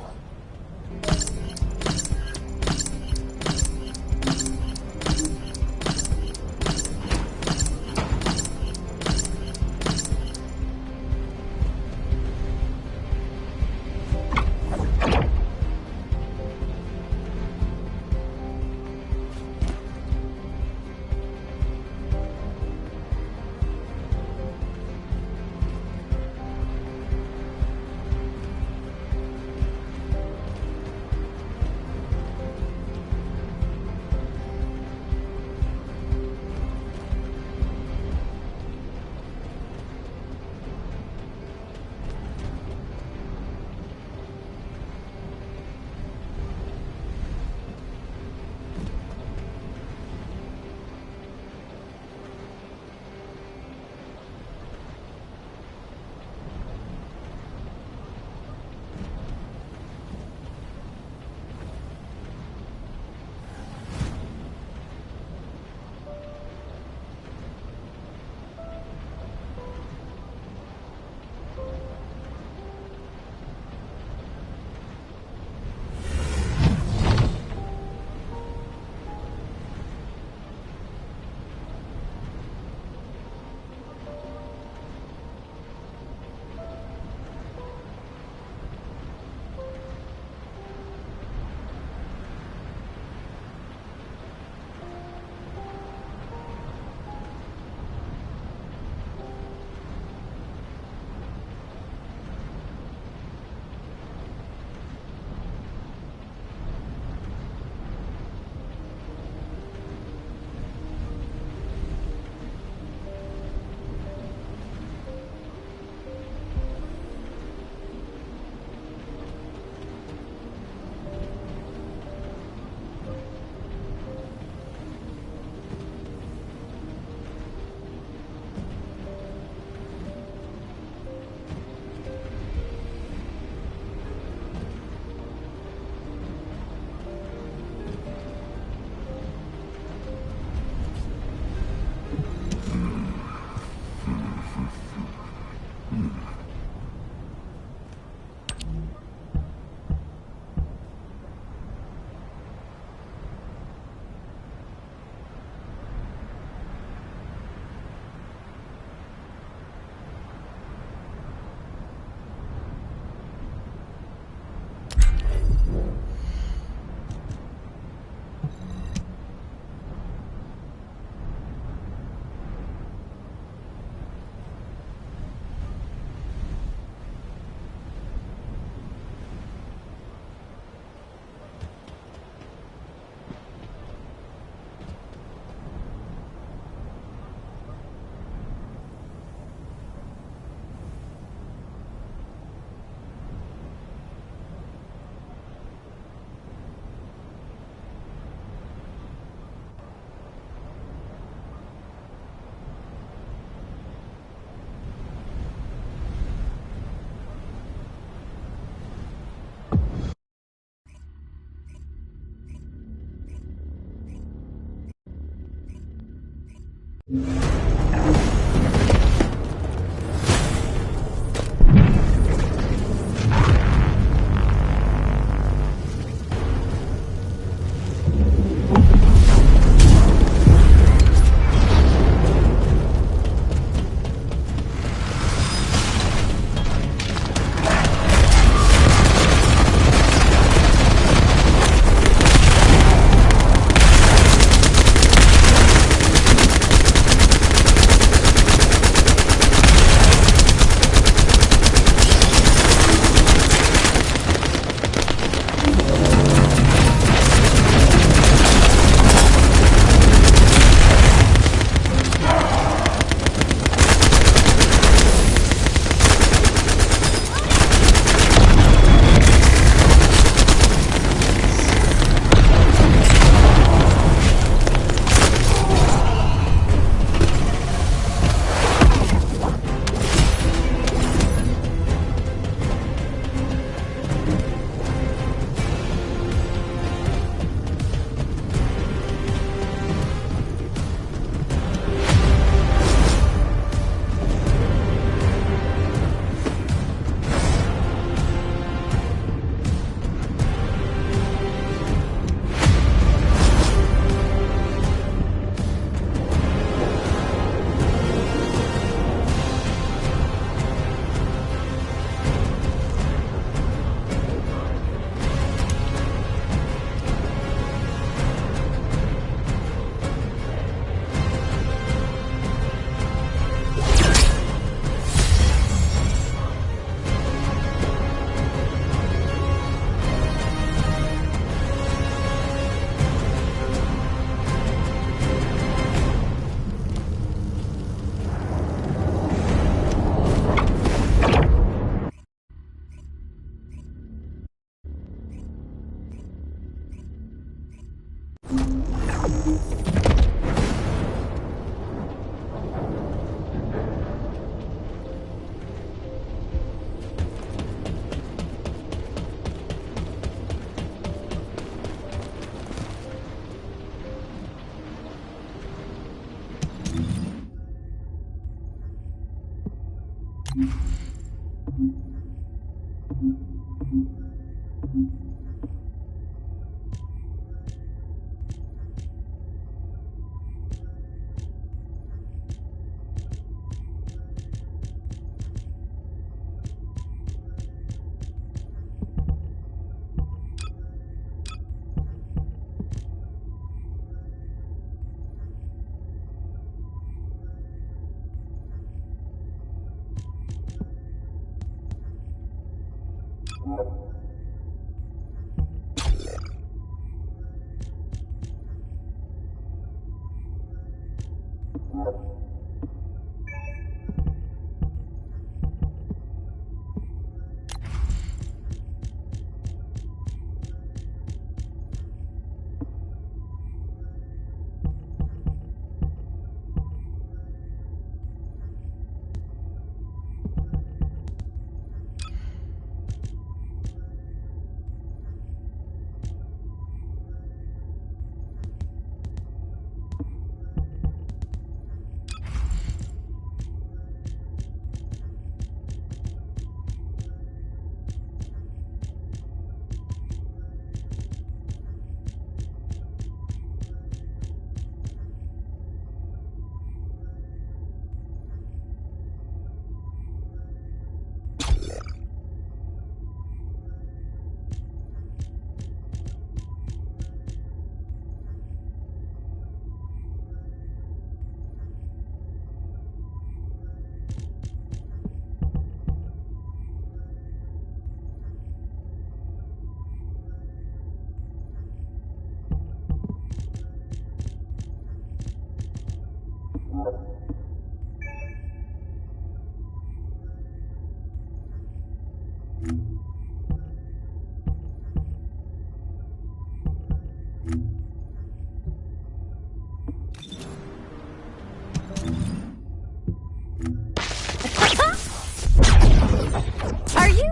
Are you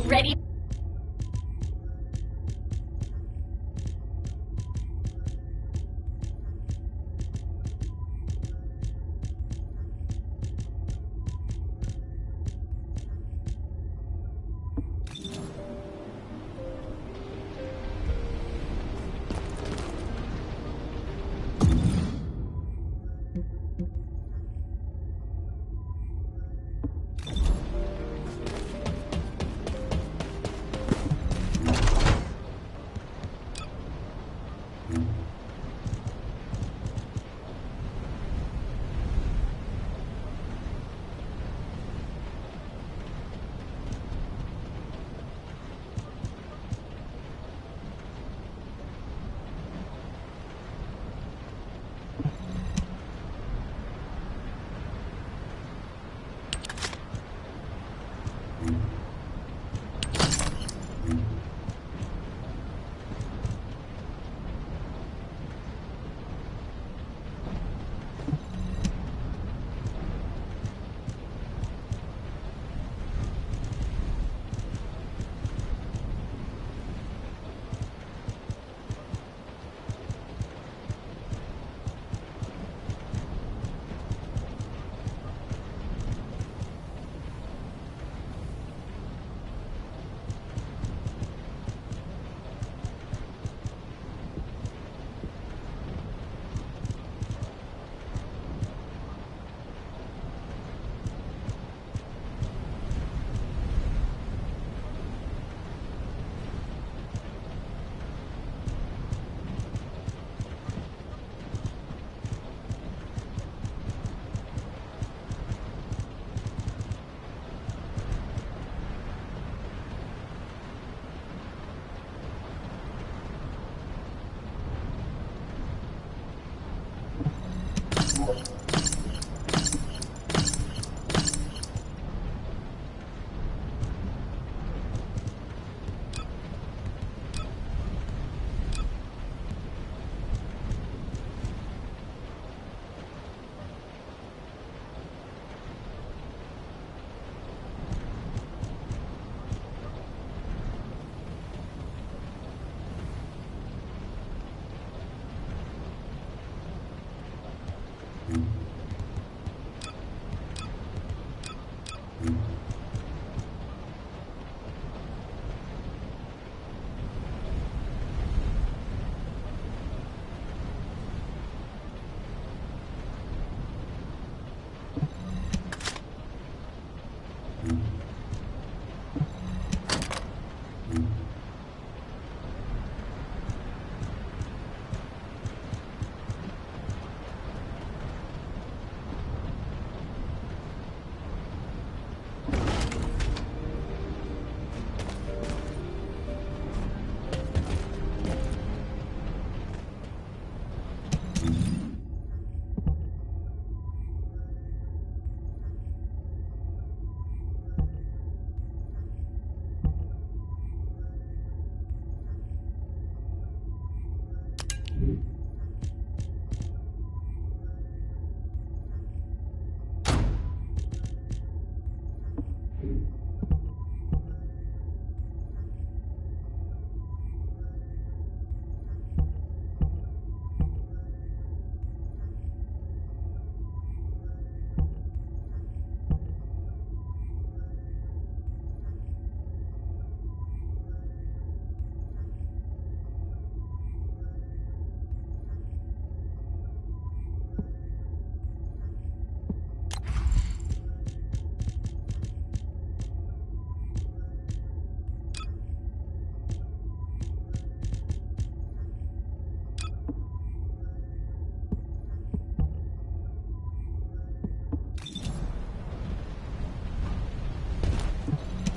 ready?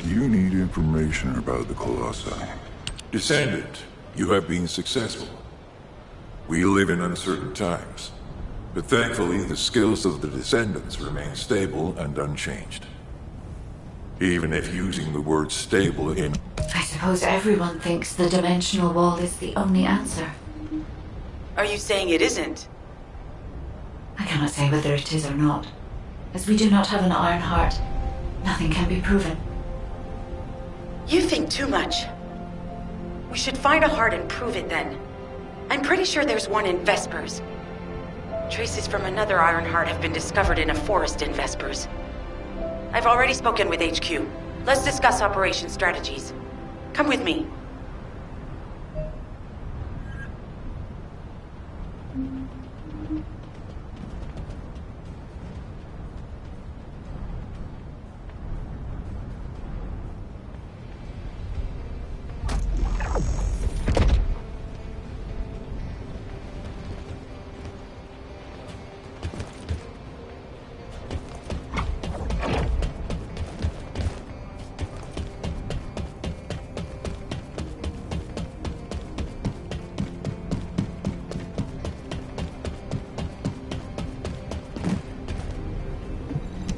You need information about the Colossi. Descendant, you have been successful. We live in uncertain times, but thankfully the skills of the Descendants remain stable and unchanged. Even if using the word stable in... I suppose everyone thinks the dimensional wall is the only answer. Are you saying it isn't? I cannot say whether it is or not. As we do not have an iron heart, nothing can be proven. You think too much. We should find a heart and prove it then. I'm pretty sure there's one in Vespers. Traces from another iron heart have been discovered in a forest in Vespers. I've already spoken with HQ. Let's discuss operation strategies. Come with me.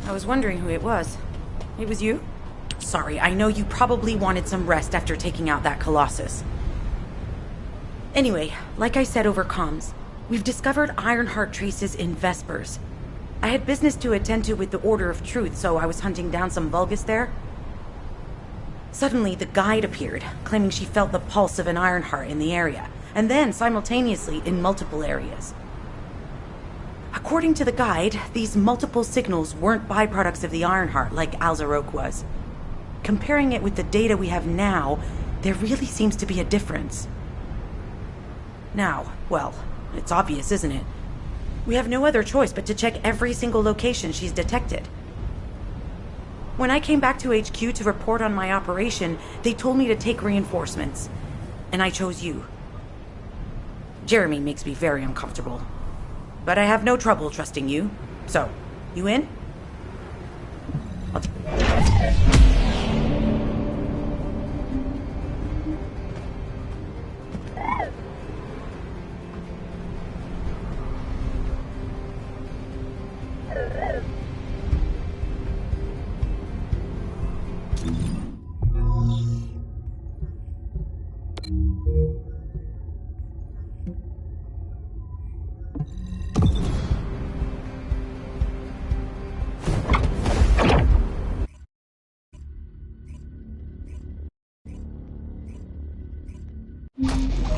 I was wondering who it was. It was you? Sorry, I know you probably wanted some rest after taking out that Colossus. Anyway, like I said over comms, we've discovered Ironheart traces in Vespers. I had business to attend to with the Order of Truth, so I was hunting down some Vulgus there. Suddenly, the guide appeared, claiming she felt the pulse of an Ironheart in the area, and then simultaneously in multiple areas. According to the guide, these multiple signals weren't byproducts of the Ironheart like Alzarok was. Comparing it with the data we have now, there really seems to be a difference. Now, well, it's obvious, isn't it? We have no other choice but to check every single location she's detected. When I came back to HQ to report on my operation, they told me to take reinforcements. And I chose you. Jeremy makes me very uncomfortable. But I have no trouble trusting you. So, you in?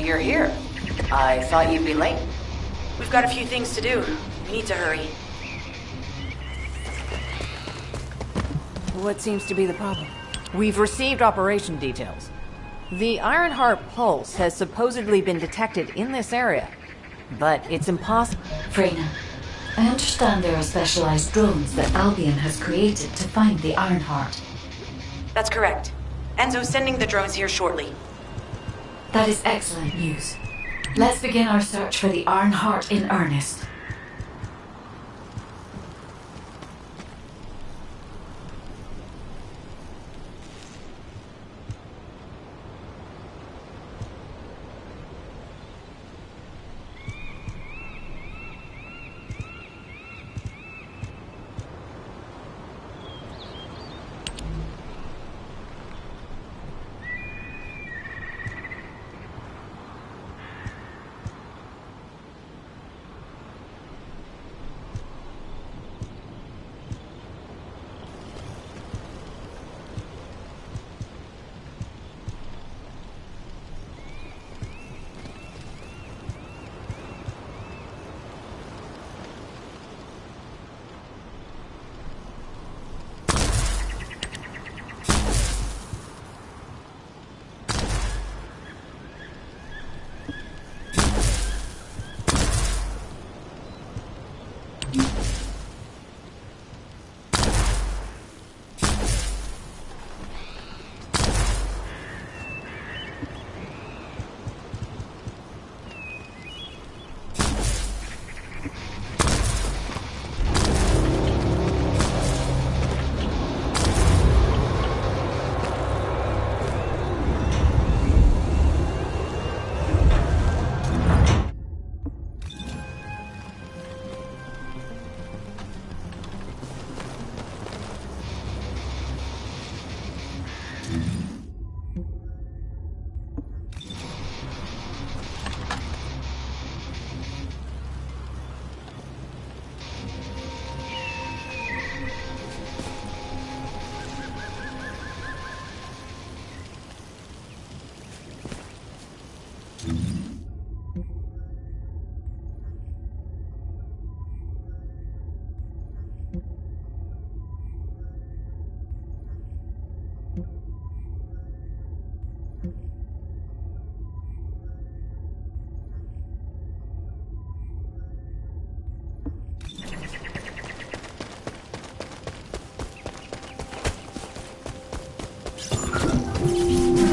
You're here. I thought you'd be late. We've got a few things to do. We need to hurry. What seems to be the problem? We've received operation details. The Ironheart pulse has supposedly been detected in this area, but it's impossible. Freyna, I understand there are specialized drones that Albion has created to find the Ironheart. That's correct. Enzo's sending the drones here shortly. That is excellent news. Let's begin our search for the Ironheart in earnest.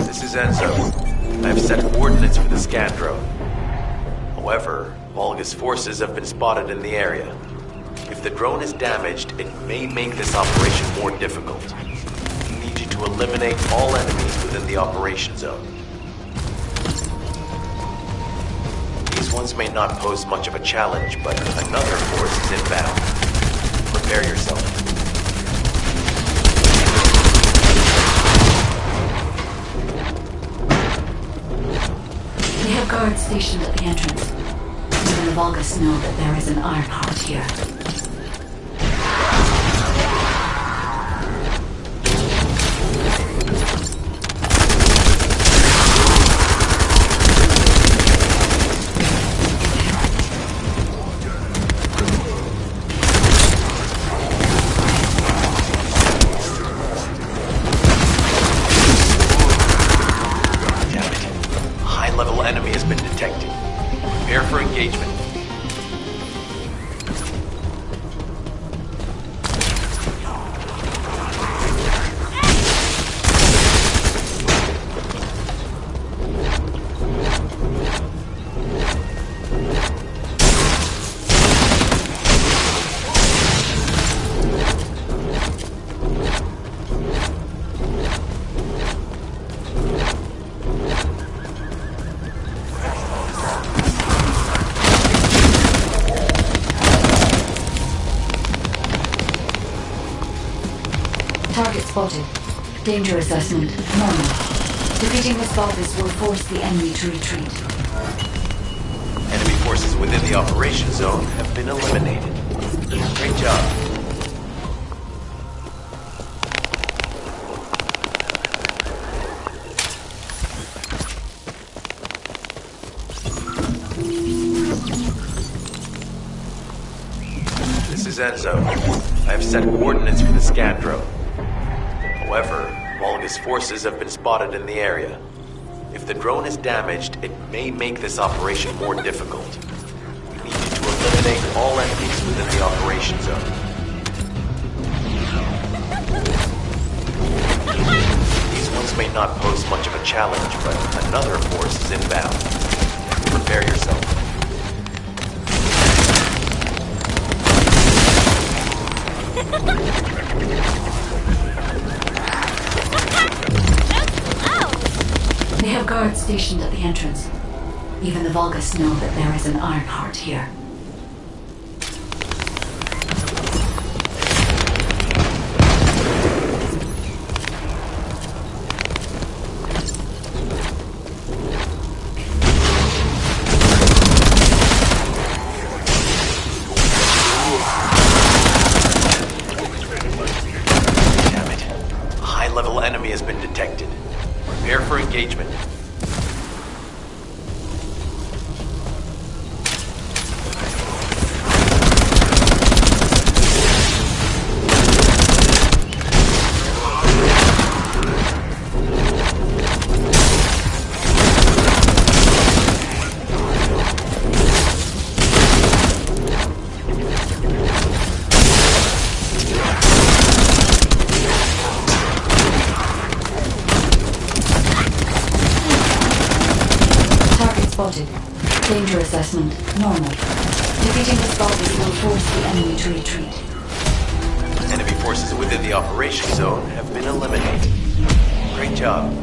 This is Enzo. I've set coordinates for the scan drone. However, Volga's forces have been spotted in the area. If the drone is damaged, it may make this operation more difficult. I need you to eliminate all enemies within the operation zone. These ones may not pose much of a challenge, but another force is inbound. Prepare yourself. They have guards stationed at the entrance. Even the Volgas know that there is an Ironheart here. Enemy has been detected. Prepare for engagement. Target spotted. Danger assessment, normal. Defeating the Volgas will force the enemy to retreat. Enemy forces within the operation zone have been eliminated. Great job. This is Enzo. I have set coordinates for the scan drone. However, Volgus forces have been spotted in the area. If the drone is damaged, it may make this operation more difficult. We need you to eliminate all enemies within the operation zone. These ones may not pose much of a challenge, but another force is inbound. Prepare yourself. They have guards stationed at the entrance. Even the Vulgus know that there is an Ironheart here. Damn it. A high-level enemy has been detected. Prepare for engagement. Spotted. Danger assessment, normal. Defeating this Vulgus will force the enemy to retreat. Enemy forces within the operation zone have been eliminated. Great job.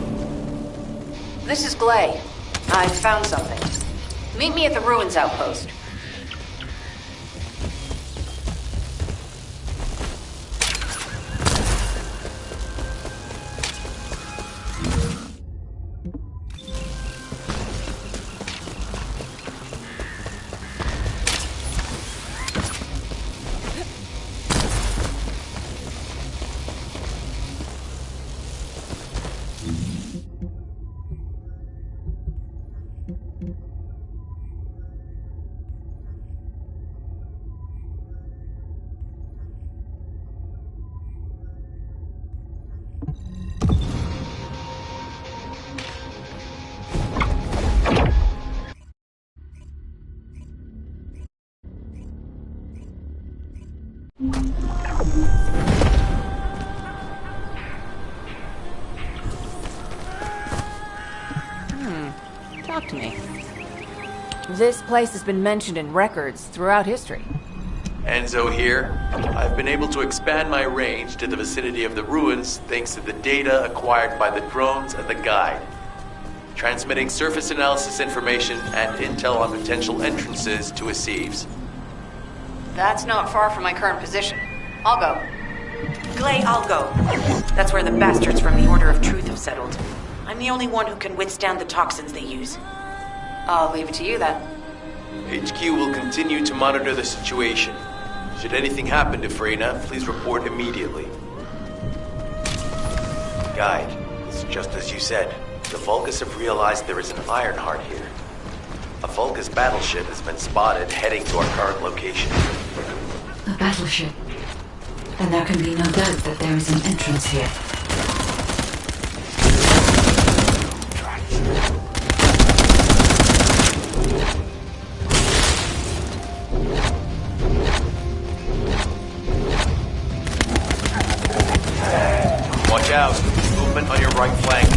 This is Glay. I found something. Meet me at the ruins outpost. Talk to me. This place has been mentioned in records throughout history. Enzo here. I've been able to expand my range to the vicinity of the ruins thanks to the data acquired by the drones and the guide. Transmitting surface analysis information and intel on potential entrances to Aceves. That's not far from my current position. I'll go. Glay, I'll go. That's where the bastards from the Order of Truth have settled. I'm the only one who can withstand the toxins they use. I'll leave it to you then. HQ will continue to monitor the situation. Should anything happen to Freyna, please report immediately. Guide, it's just as you said. The Vulgus have realized there is an Ironheart here. A Vulgus battleship has been spotted heading to our current location. A battleship. Then there can be no doubt that there is an entrance here. Watch out. Movement on your right flank.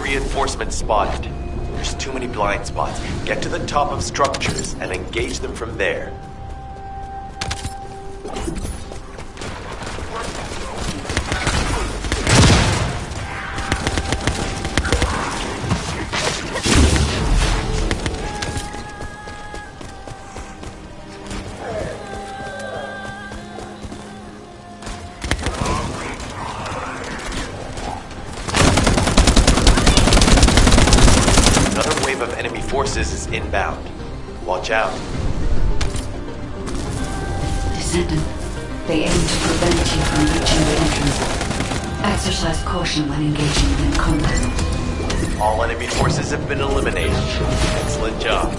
Reinforcements spotted. There's too many blind spots. Get to the top of structures and engage them from there. forces is inbound. Watch out. Descendant, they aim to prevent you from reaching the entrance. Exercise caution when engaging them in combat. All enemy forces have been eliminated. Excellent job.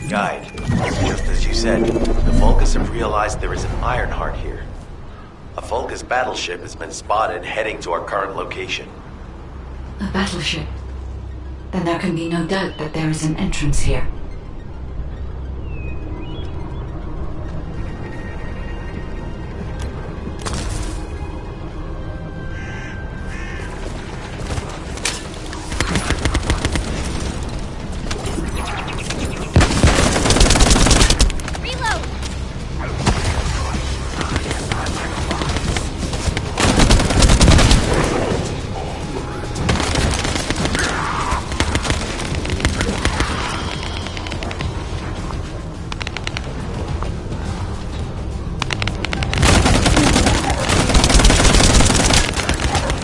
Guide, just as you said, the Vulgus have realized there is an Ironheart here. A Vulgus battleship has been spotted heading to our current location. A battleship? Then there can be no doubt that there is an entrance here.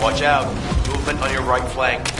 Watch out. Movement on your right flank.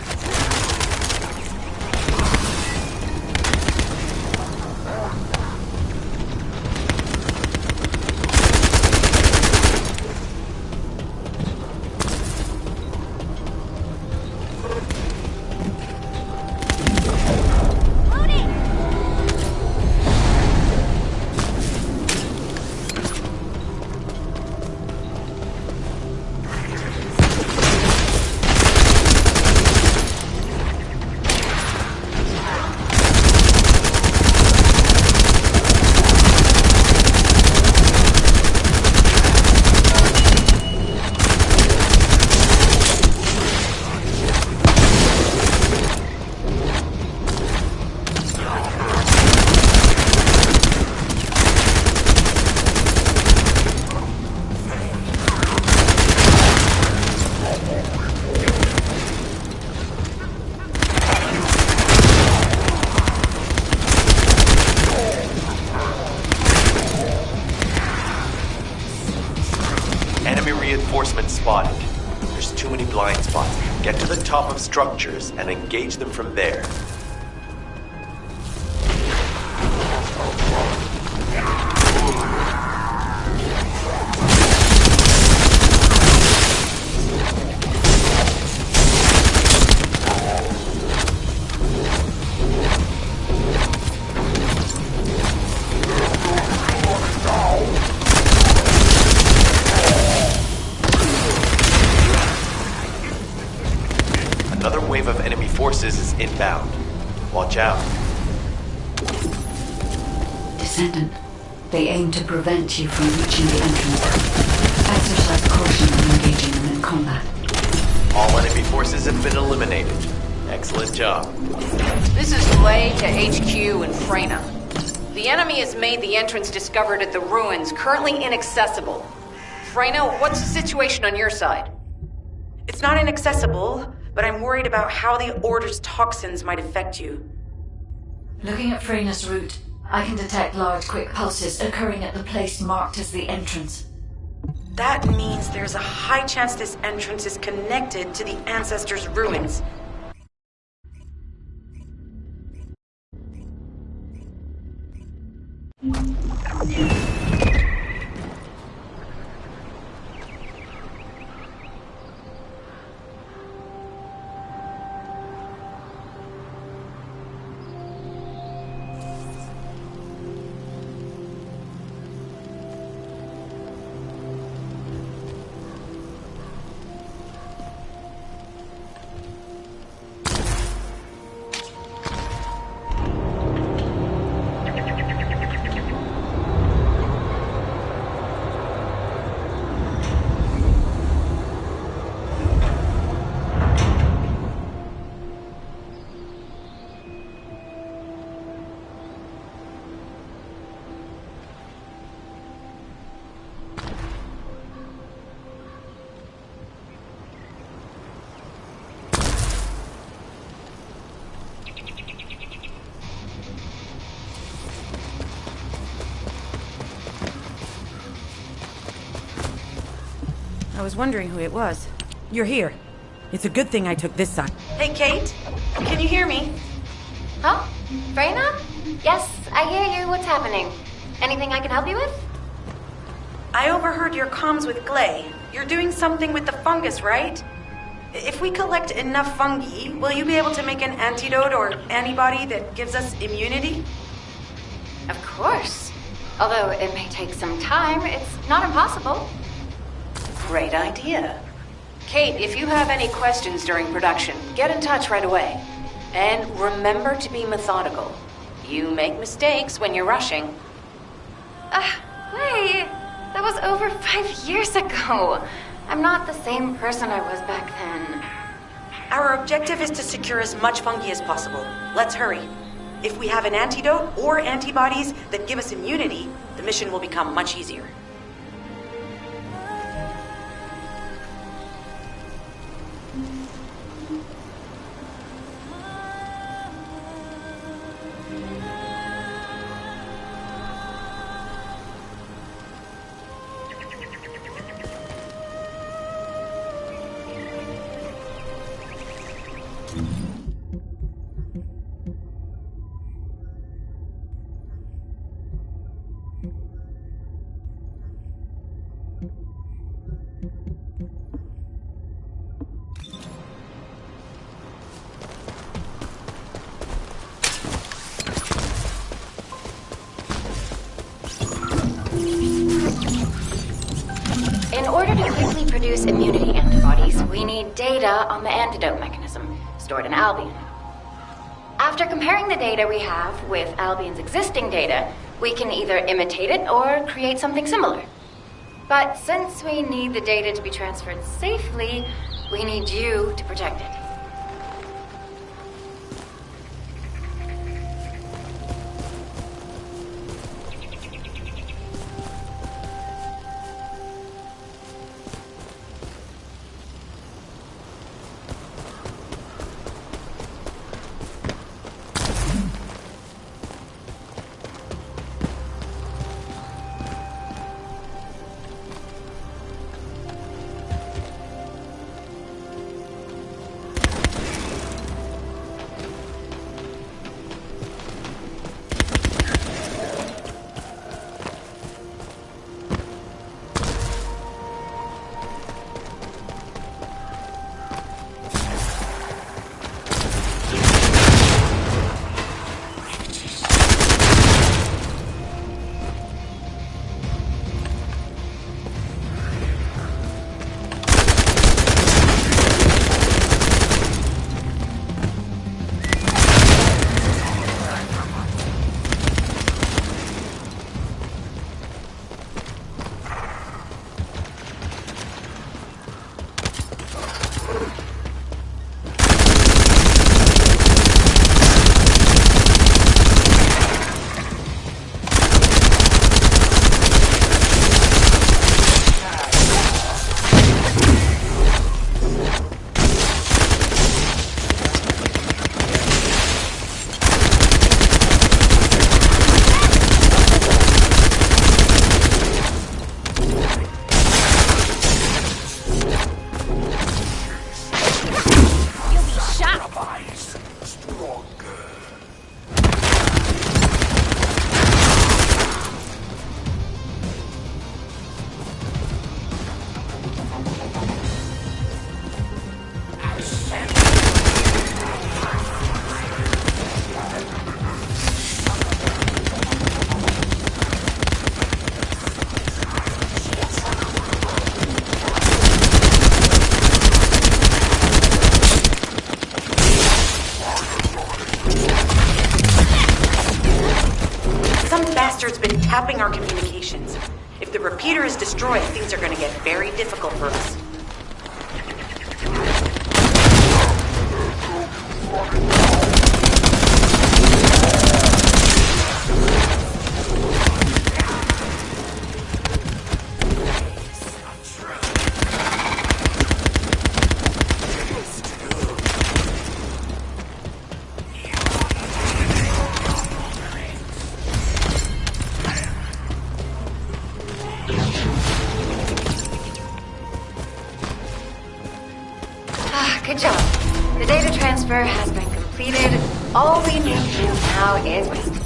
Reinforcements spotted. There's too many blind spots. Get to the top of structures and engage them from there. Another wave of enemy forces is inbound. Watch out. Descendant, they aim to prevent you from reaching the entrance. Exercise caution when engaging them in combat. All enemy forces have been eliminated. Excellent job. This is Lay to HQ in Freyna. The enemy has made the entrance discovered at the ruins currently inaccessible. Freyna, what's the situation on your side? It's not inaccessible, but I'm worried about how the Order's toxins might affect you. Looking at Freyna's route, I can detect large quick pulses occurring at the place marked as the entrance. That means there's a high chance this entrance is connected to the Ancestors' ruins. I was wondering who it was. You're here. It's a good thing I took this side. Hey, Kate? Can you hear me? Huh? Freyna? Yes, I hear you. What's happening? Anything I can help you with? I overheard your comms with Glay. You're doing something with the fungus, right? If we collect enough fungi, will you be able to make an antidote or antibody that gives us immunity? Of course. Although it may take some time, it's not impossible. Great idea. Kate, if you have any questions during production, get in touch right away. And remember to be methodical. You make mistakes when you're rushing. Wait, that was over 5 years ago. I'm not the same person I was back then. Our objective is to secure as much fungi as possible. Let's hurry. If we have an antidote or antibodies that give us immunity, the mission will become much easier. In order to quickly produce immunity antibodies, we need data on the antidote mechanism, stored in Albion. After comparing the data we have with Albion's existing data, we can either imitate it or create something similar. But since we need the data to be transferred safely, we need you to protect it. bastard's been tapping our communications. If the repeater is destroyed, things are gonna get very difficult for us. Good job. The data transfer has been completed. All we need to do now is wait.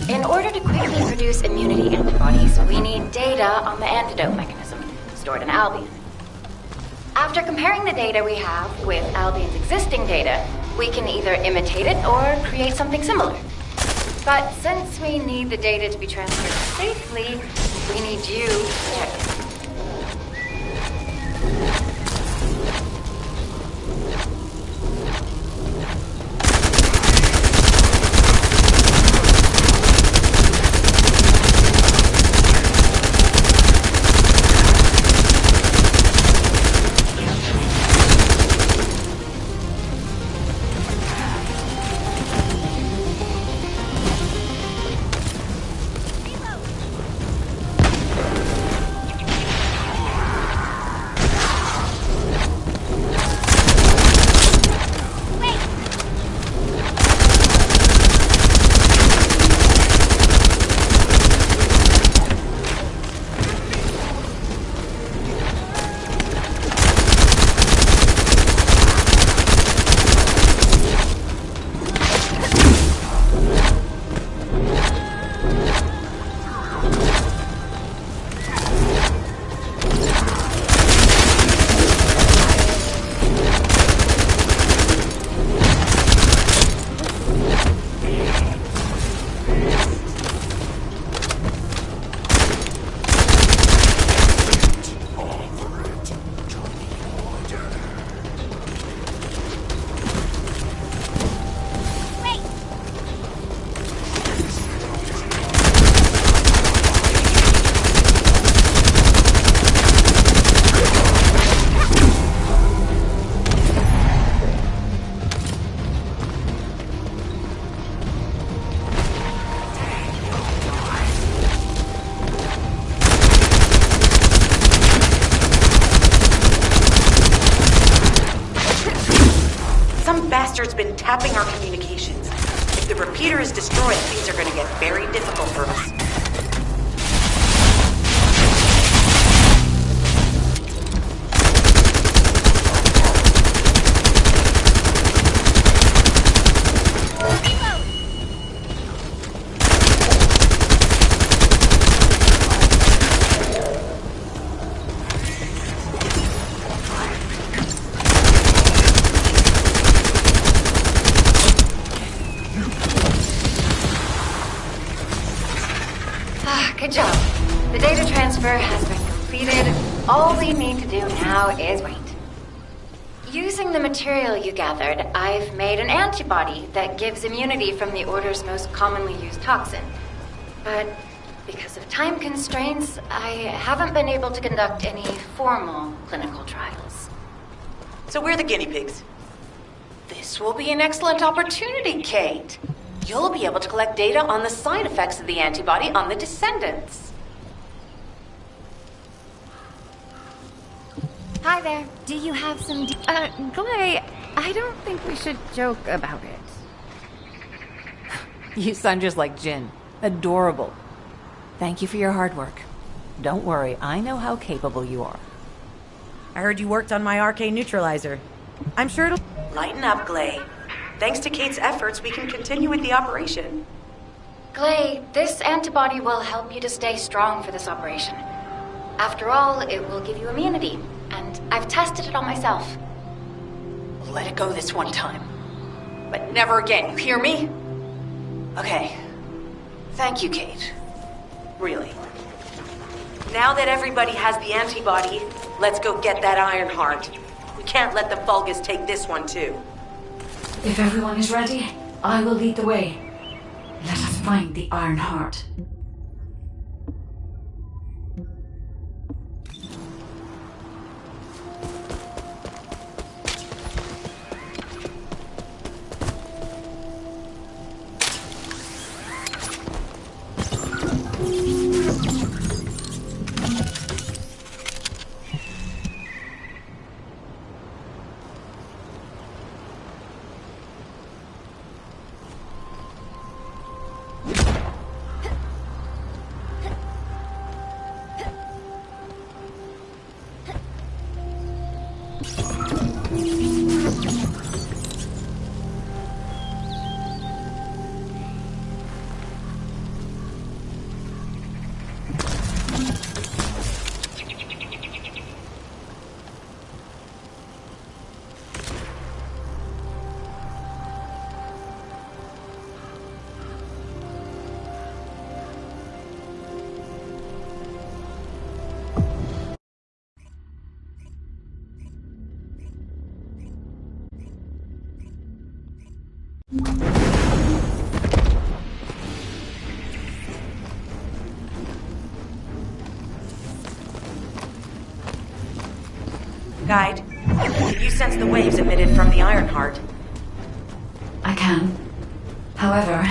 In order to quickly produce immunity antibodies, we need data on the antidote mechanism stored in Albion. After comparing the data we have with Albion's existing data, we can either imitate it or create something similar. But since we need the data to be transferred safely, we need you to check it. Bastard's been tapping our communications. If the repeater is destroyed, things are gonna get very difficult for us. Good job. The data transfer has been completed. All we need to do now is wait. Using the material you gathered, I've made an antibody that gives immunity from the Order's most commonly used toxin. But because of time constraints, I haven't been able to conduct any formal clinical trials. So we're the guinea pigs. This will be an excellent opportunity, Kate. You'll be able to collect data on the side effects of the antibody on the Descendants. Hi there. Do you have some Glay, I don't think we should joke about it. You sound just like Jin. Adorable. Thank you for your hard work. Don't worry, I know how capable you are. I heard you worked on my arcane neutralizer. I'm sure it'll... Lighten up, Glay. Thanks to Kate's efforts, we can continue with the operation. Glay, this antibody will help you to stay strong for this operation. After all, it will give you immunity, and I've tested it on myself. Let it go this one time. But never again, you hear me? Okay. Thank you, Kate. Really. Now that everybody has the antibody, let's go get that Iron Heart. We can't let the Vulgus take this one, too. If everyone is ready, I will lead the way. Let us find the Iron Heart. Guide, you sense the waves emitted from the Ironheart? I can. However,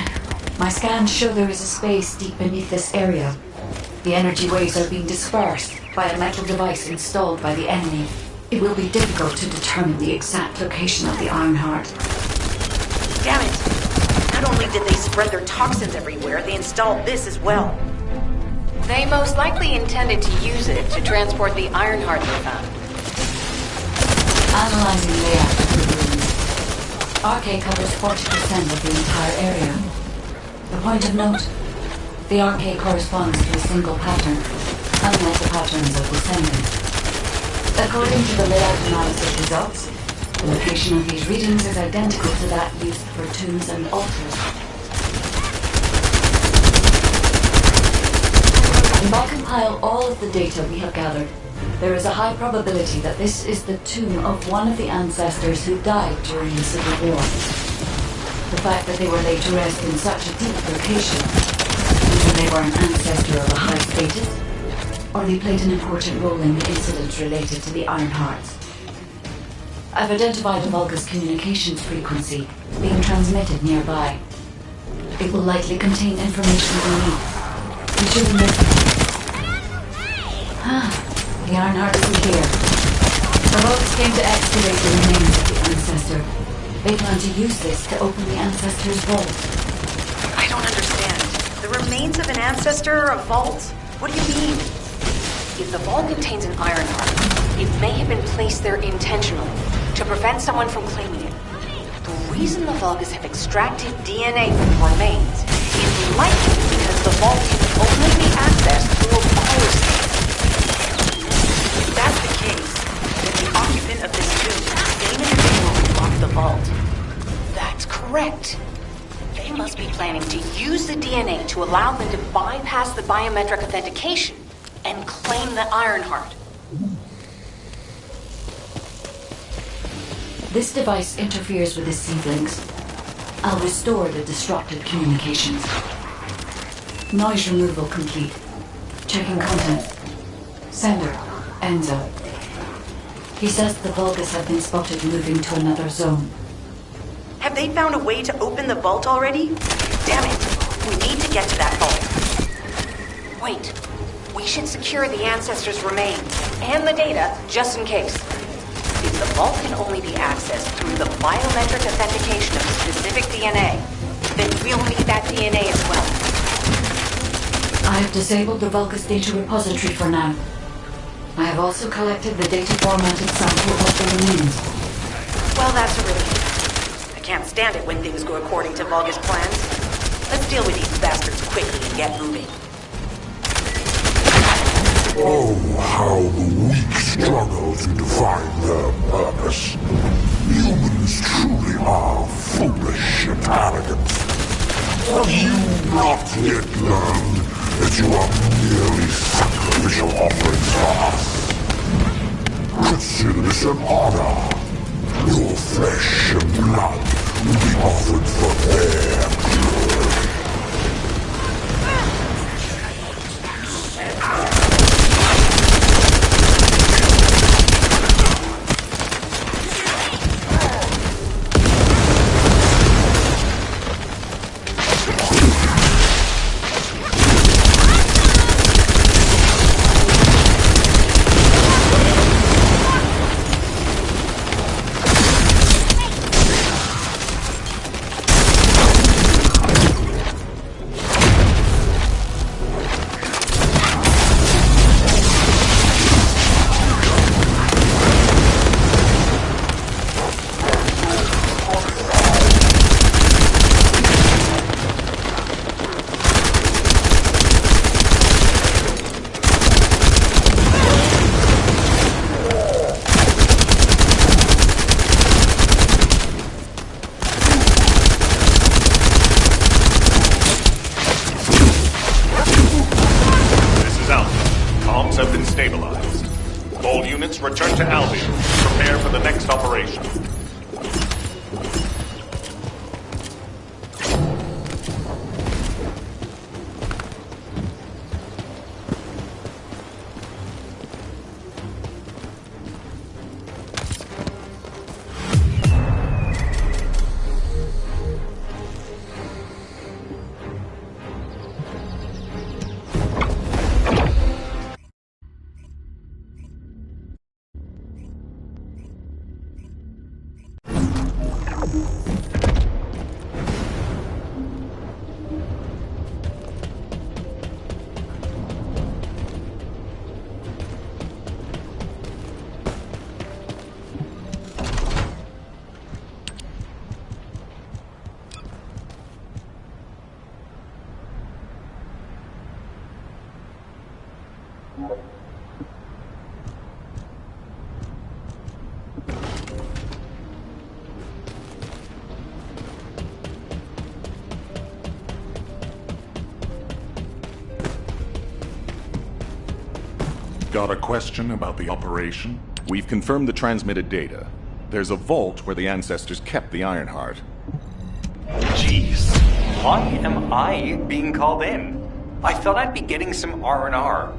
my scans show there is a space deep beneath this area. The energy waves are being dispersed by a metal device installed by the enemy. It will be difficult to determine the exact location of the Ironheart. Damn it! Not only did they spread their toxins everywhere, they installed this as well. They most likely intended to use it to transport the Ironheart they found. Analyzing layout of the ruins. RK covers 40% of the entire area. A point of note, the RK corresponds to a single pattern, unlike the patterns of Descendant. According to the layout analysis results, the location of these readings is identical to that used for tombs and altars. If I compile all of the data we have gathered, there is a high probability that this is the tomb of one of the ancestors who died during the Civil War. The fact that they were laid to rest in such a deep location means that they were an ancestor of a high status, or they played an important role in the incidents related to the Ironhearts. I've identified a Vulgus communications frequency being transmitted nearby. It will likely contain information we need. We should investigate. The Ironheart isn't here. The Vulgus came to excavate the remains of the ancestor. They plan to use this to open the ancestor's vault. I don't understand. The remains of an ancestor, a vault? What do you mean? If the vault contains an Ironheart, it may have been placed there intentionally to prevent someone from claiming it. The reason the Vulgus have extracted DNA from the remains is likely because the vault can only be accessed through a bioscan. If that's the case, then the occupant of this tomb is the same individual who locked the vault. That's correct. They must be planning to use the DNA to allow them to bypass the biometric authentication and claim the Ironheart. This device interferes with the seed links. I'll restore the disrupted communications. Noise removal complete. Checking content. Sender, Enzo. He says the Vulgus have been spotted moving to another zone. Have they found a way to open the vault already? Damn it! We need to get to that vault. Wait. We should secure the ancestors' remains and the data just in case. If the vault can only be accessed through the biometric authentication of specific DNA, then we'll need that DNA as well. I have disabled the Vulgus data repository for now. I have also collected the data formatted sample of the remains. Well, that's a relief. I can't stand it when things go according to Vulgus plans. Let's deal with these bastards quickly and get moving. Oh, how the weak struggle to define their purpose. Humans truly are foolish and arrogant. Have you not yet learned that you are merely sacrificial offerings for us? Consider this an honor. Your flesh and blood will be offered for their glory. units return to Albion. Prepare for the next operation. Got a question about the operation? We've confirmed the transmitted data. There's a vault where the ancestors kept the Ironheart. Jeez, why am I being called in? I thought I'd be getting some R&R.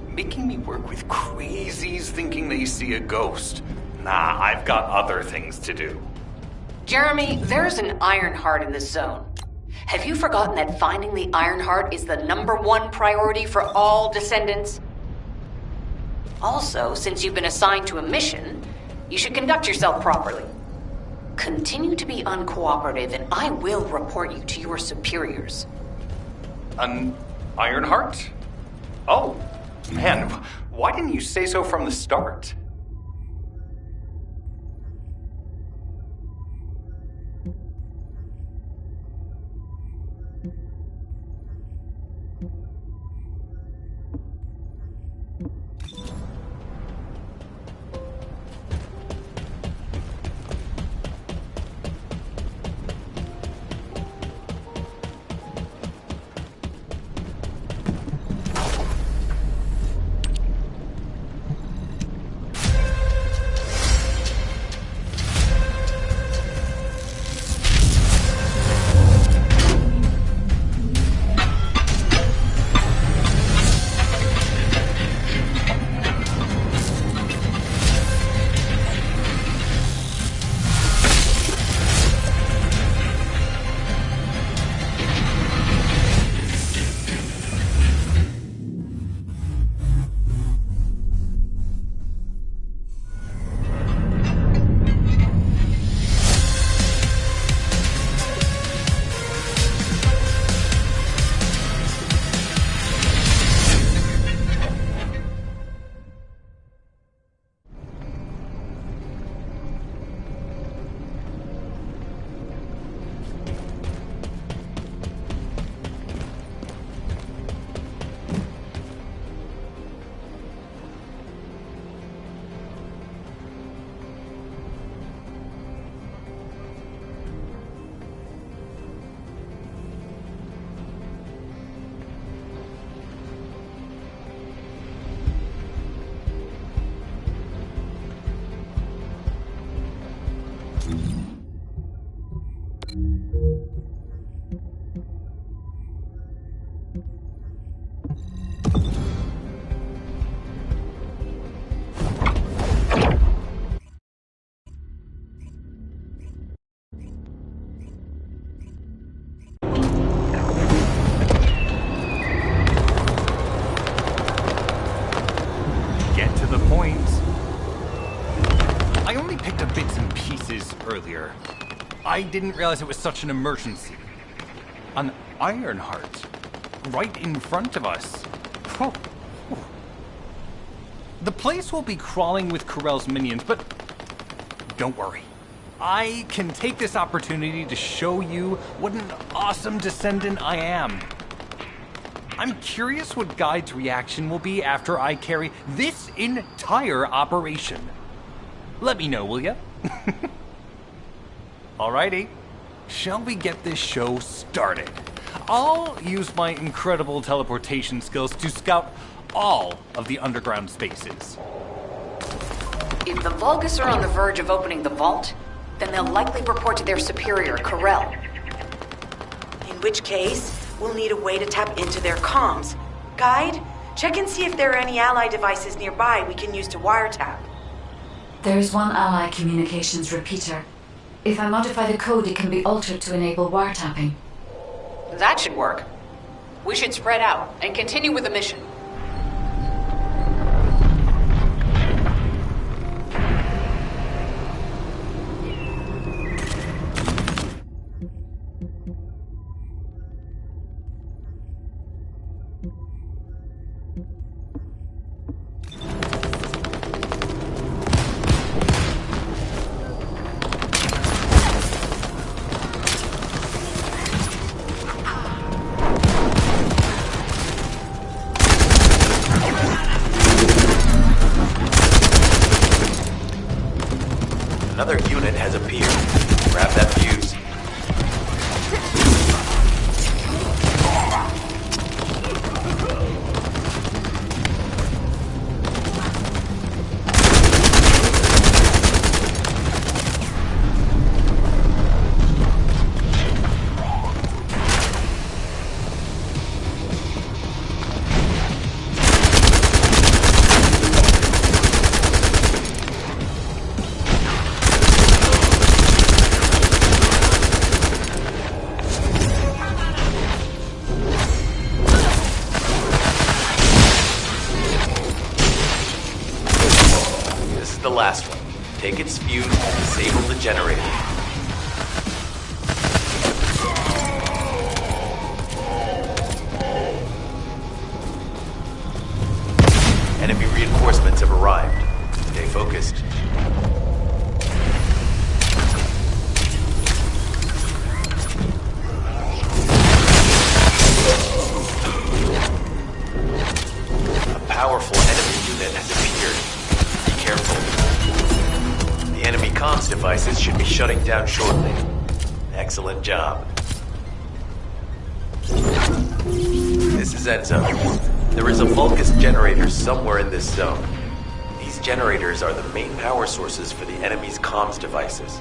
Making me work with crazies thinking they see a ghost. Nah, I've got other things to do. Jeremy, there's an Ironheart in this zone. Have you forgotten that finding the Ironheart is the #1 priority for all Descendants? Also, since you've been assigned to a mission, you should conduct yourself properly. Continue to be uncooperative, and I will report you to your superiors. An Ironheart? Oh, man, why didn't you say so from the start? Earlier. I didn't realize it was such an emergency. An Ironheart. Right in front of us. Oh. The place will be crawling with Corell's minions, but don't worry. I can take this opportunity to show you what an awesome Descendant I am. I'm curious what Guide's reaction will be after I carry this entire operation. Let me know, will ya? Alrighty, shall we get this show started? I'll use my incredible teleportation skills to scout all of the underground spaces. If the Vulgus are on the verge of opening the vault, then they'll likely report to their superior, Corel. In which case, we'll need a way to tap into their comms. Guide, check and see if there are any ally devices nearby we can use to wiretap. There is one ally communications repeater. If I modify the code, it can be altered to enable wiretapping. That should work. We should spread out and continue with the mission. Another unit has appeared. Grab that fuse. The last one. Take its fuse and disable the generator. Enemy reinforcements have arrived. Stay focused. A powerful enemy unit has appeared. Be careful. The enemy comms devices should be shutting down shortly. Excellent job. This is Enzo. There is a Vulgus generator somewhere in this zone. These generators are the main power sources for the enemy's comms devices.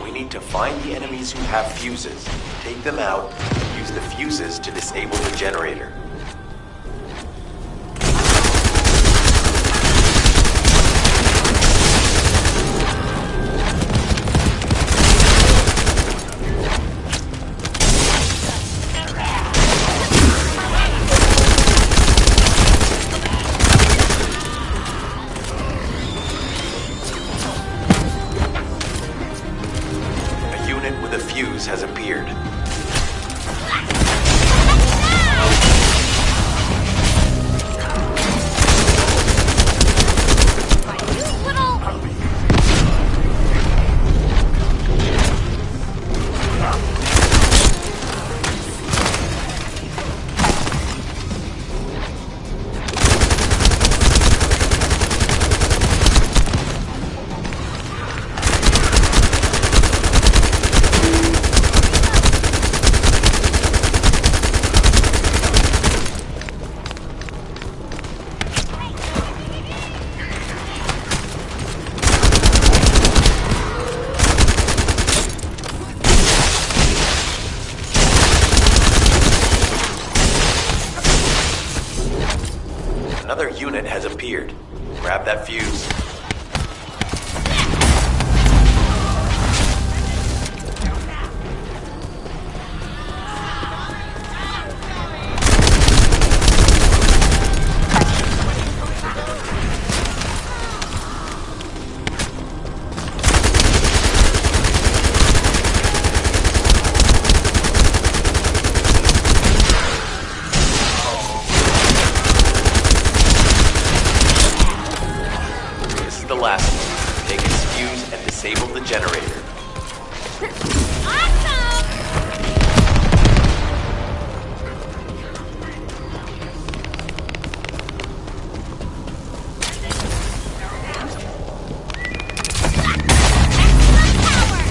We need to find the enemies who have fuses, take them out, and use the fuses to disable the generator. Has appeared. Another unit has appeared. Grab that fuse. The last one. Take its fuse and disable the generator.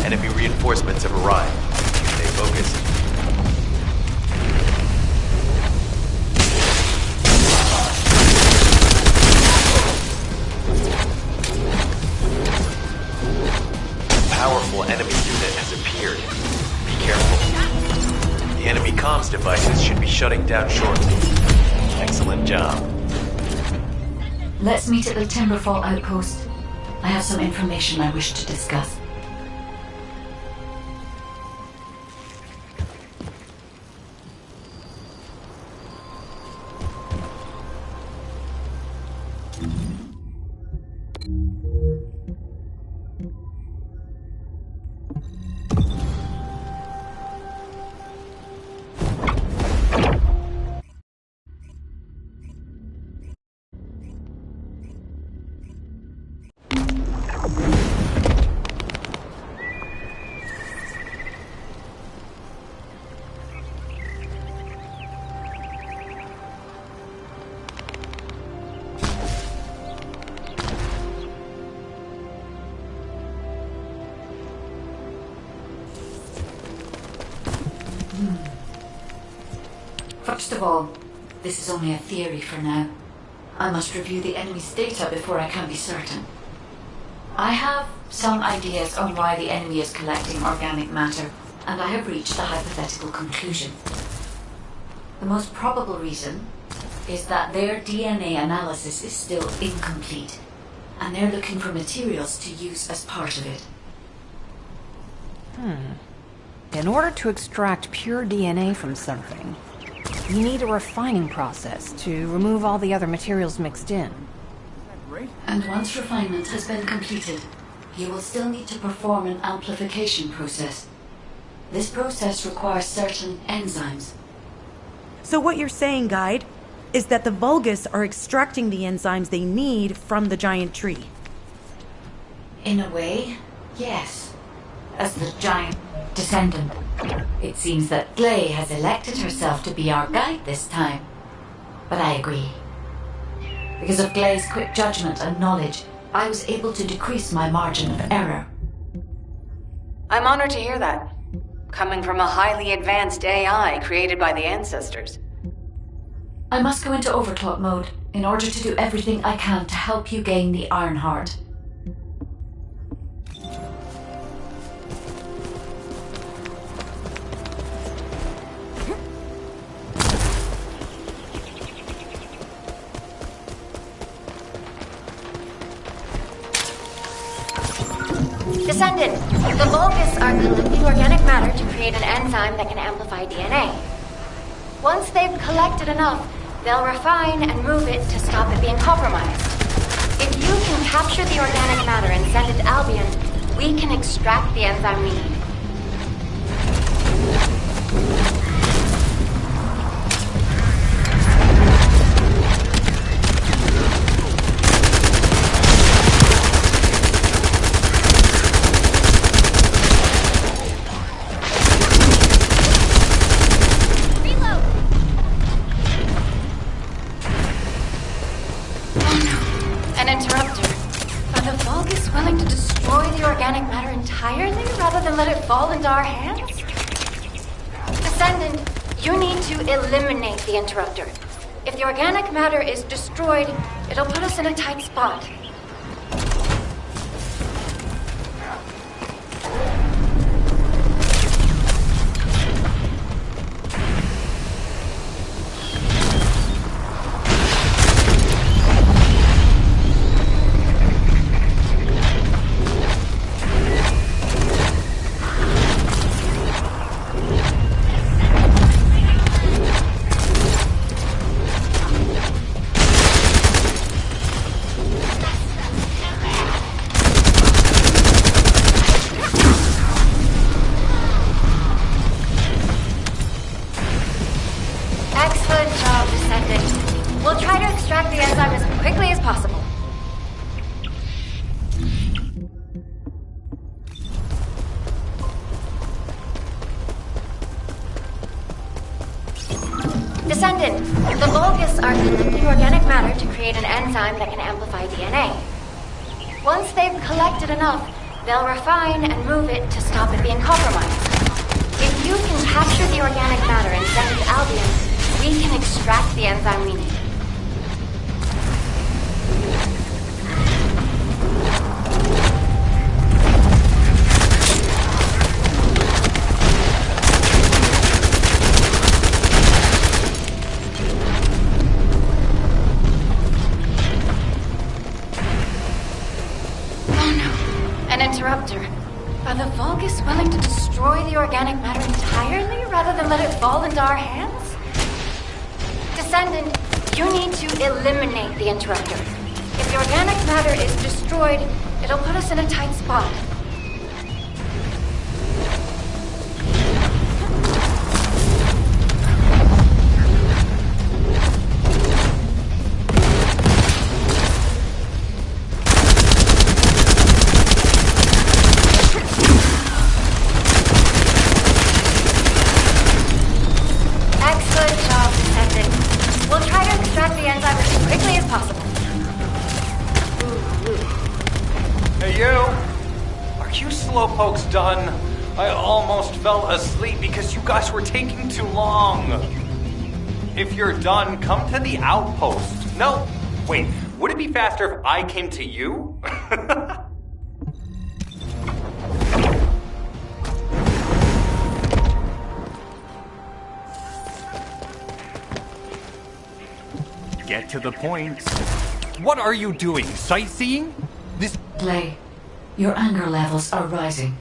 Enemy reinforcements have arrived. Stay focused. shutting down shortly. Excellent job. Let's meet at the Timberfall outpost. I have some information I wish to discuss. First of all, this is only a theory for now. I must review the enemy's data before I can be certain. I have some ideas on why the enemy is collecting organic matter, and I have reached a hypothetical conclusion. The most probable reason is that their DNA analysis is still incomplete, and they're looking for materials to use as part of it. In order to extract pure DNA from something, you need a refining process to remove all the other materials mixed in. And once refinement has been completed, you will still need to perform an amplification process. This process requires certain enzymes. So what you're saying, Guide, is that the Vulgus are extracting the enzymes they need from the giant tree. In a way, yes. As the giant Descendant, it seems that Gley has elected herself to be our guide this time. But I agree. Because of Gley's quick judgment and knowledge, I was able to decrease my margin of error. I'm honored to hear that. Coming from a highly advanced AI created by the ancestors. I must go into overclock mode in order to do everything I can to help you gain the Iron Heart. Descendant, the Vulgus are collecting organic matter to create an enzyme that can amplify DNA. Once they've collected enough, they'll refine and move it to stop it being compromised. If you can capture the organic matter and send it to Albion, we can extract the enzyme we need. Let it fall into our hands? Descendant, you need to eliminate the interrupter. If the organic matter is destroyed, it'll put us in a tight spot. Descendant, the Vulgus are collecting organic matter to create an enzyme that can amplify DNA. Once they've collected enough, they'll refine and move it to stop it being compromised. If you can capture the organic matter and send it to Albion, we can extract the enzyme we need. interrupter. Are the Vulgus willing to destroy the organic matter entirely rather than let it fall into our hands? Descendant, you need to eliminate the interrupter. If the organic matter is destroyed, it'll put us in a tight spot. Excellent job, Descendant. We'll try to extract the enzyme as quickly as possible. Hey, you! Are you slowpokes done? I almost fell asleep because you guys were taking too long. If you're done, come to the outpost. No, wait, would it be faster if I came to you? Get to the point. What are you doing? Sightseeing? This... Play. Your anger levels are rising.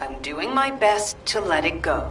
I'm doing my best to let it go.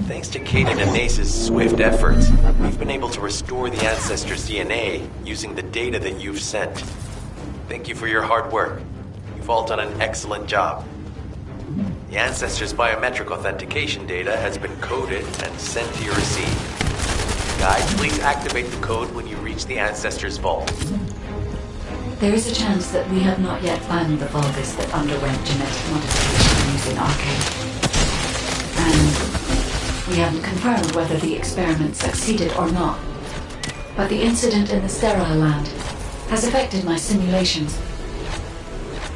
Thanks to Kaden and Nace's swift efforts, we've been able to restore the Ancestors' DNA using the data that you've sent. Thank you for your hard work. You've all done an excellent job. The Ancestors' biometric authentication data has been coded and sent to your receiver. Guys, please activate the code when you reach the Ancestors' vault. There is a chance that we have not yet found the Vulgus that underwent genetic modification using Arcade. And we haven't confirmed whether the experiment succeeded or not. But the incident in the sterile land has affected my simulations.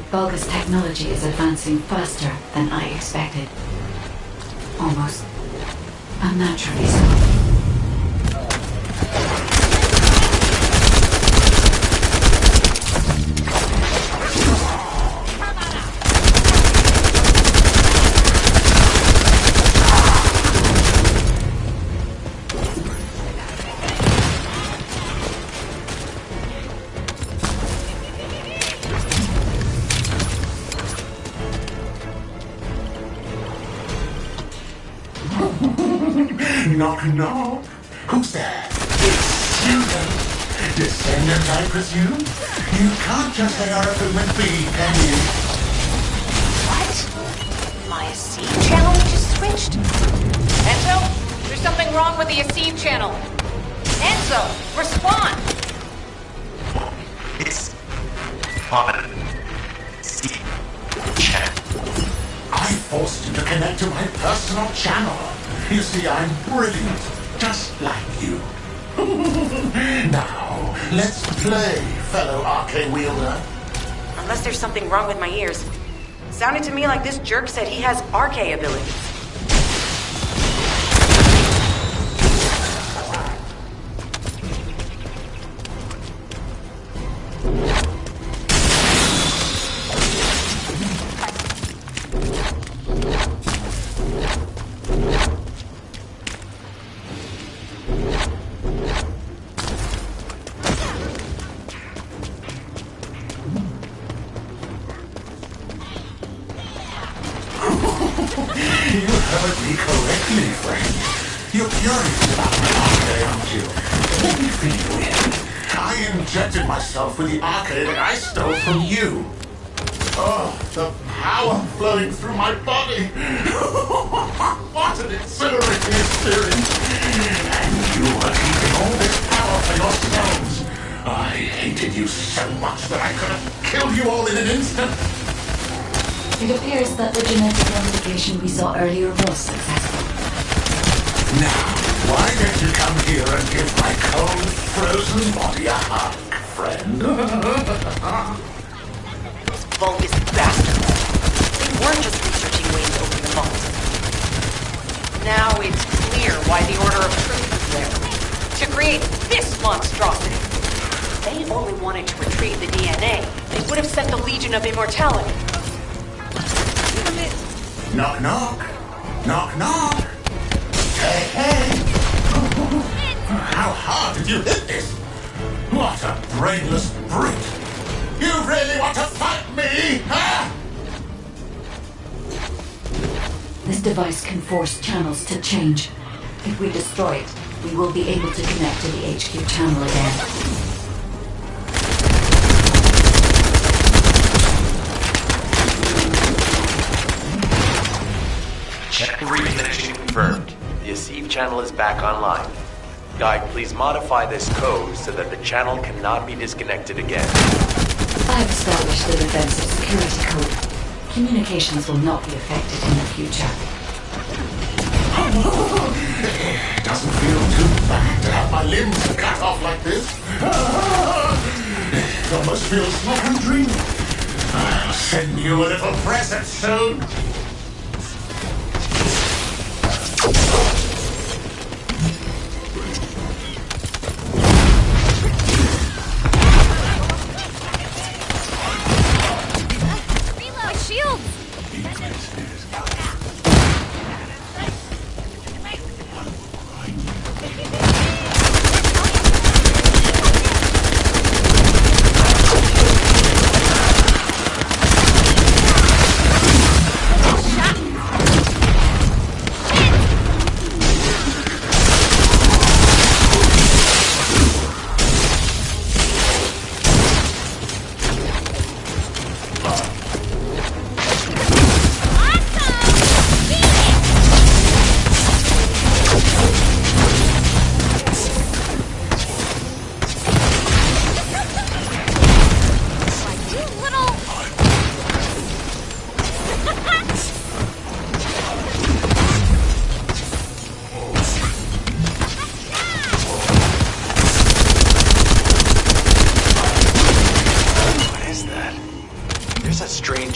Vulgus technology is advancing faster than I expected. Almost unnaturally so. Knock, knock. Who's there? It's you. Descendant, I presume? You can't just hang out open with me, can you? What? My ACEIV channel just switched? Enzo, there's something wrong with the ACEIV channel. Enzo, respond! It's on ACEIV channel. I forced you to connect to my personal channel. You see, I'm brilliant, just like you. Now, let's play, fellow arcade wielder. Unless there's something wrong with my ears. Sounded to me like this jerk said he has arcade abilities. You heard me correctly, friend. You're curious about my arcade, aren't you? Let me fill you in. I injected myself with the arcade that I stole from you. Oh, the power flowing through my body. What an exhilarating experience. And you are keeping all this power for yourselves. I hated you so much that I could have killed you all in an instant. It appears that the genetic replication we saw earlier was successful. Now, why don't you come here and give my cold, frozen body a hug, friend? Those Vulgus bastards. They weren't just researching ways to open the vault. Now it's clear why the Order of Truth was there. To create this monstrosity. If they only wanted to retrieve the DNA, they would have sent the Legion of Immortality. Knock, knock. Knock, knock. Hey, hey. How hard did you hit this? What a brainless brute. You really want to fight me, huh? This device can force channels to change. If we destroy it, we will be able to connect to the HQ channel again. Check reconnection confirmed. The Asif channel is back online. Guide, please modify this code so that the channel cannot be disconnected again. I have established the defensive security code. Communications will not be affected in the future. It doesn't feel too bad to have my limbs cut off like this. It almost feels like I'm dreaming. I'll send you a little present soon.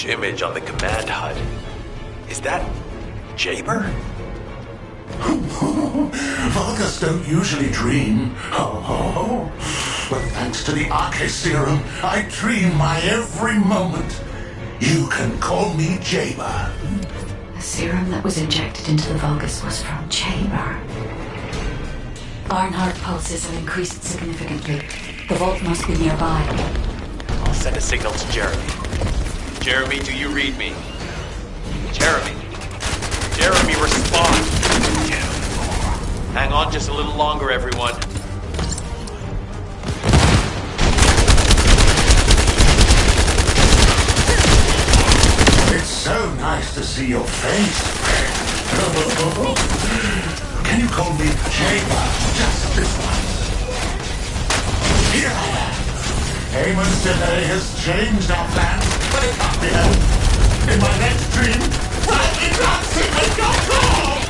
Image on the command HUD. Is that Jaber? Vulgus don't usually dream. But thanks to the Arche Serum, I dream my every moment. You can call me Jaber. The serum that was injected into the Vulgus was from Jaber. Ironheart pulses have increased significantly. The vault must be nearby. I'll send a signal to Jeremy. Jeremy, do you read me? Jeremy. Jeremy, respond. Hang on just a little longer, everyone. It's so nice to see your face. Can you call me Jaber just this once? Here I am. Haman's delay has changed our plans. But it can't be helped. In my next dream, I'll be dancing with your corpse!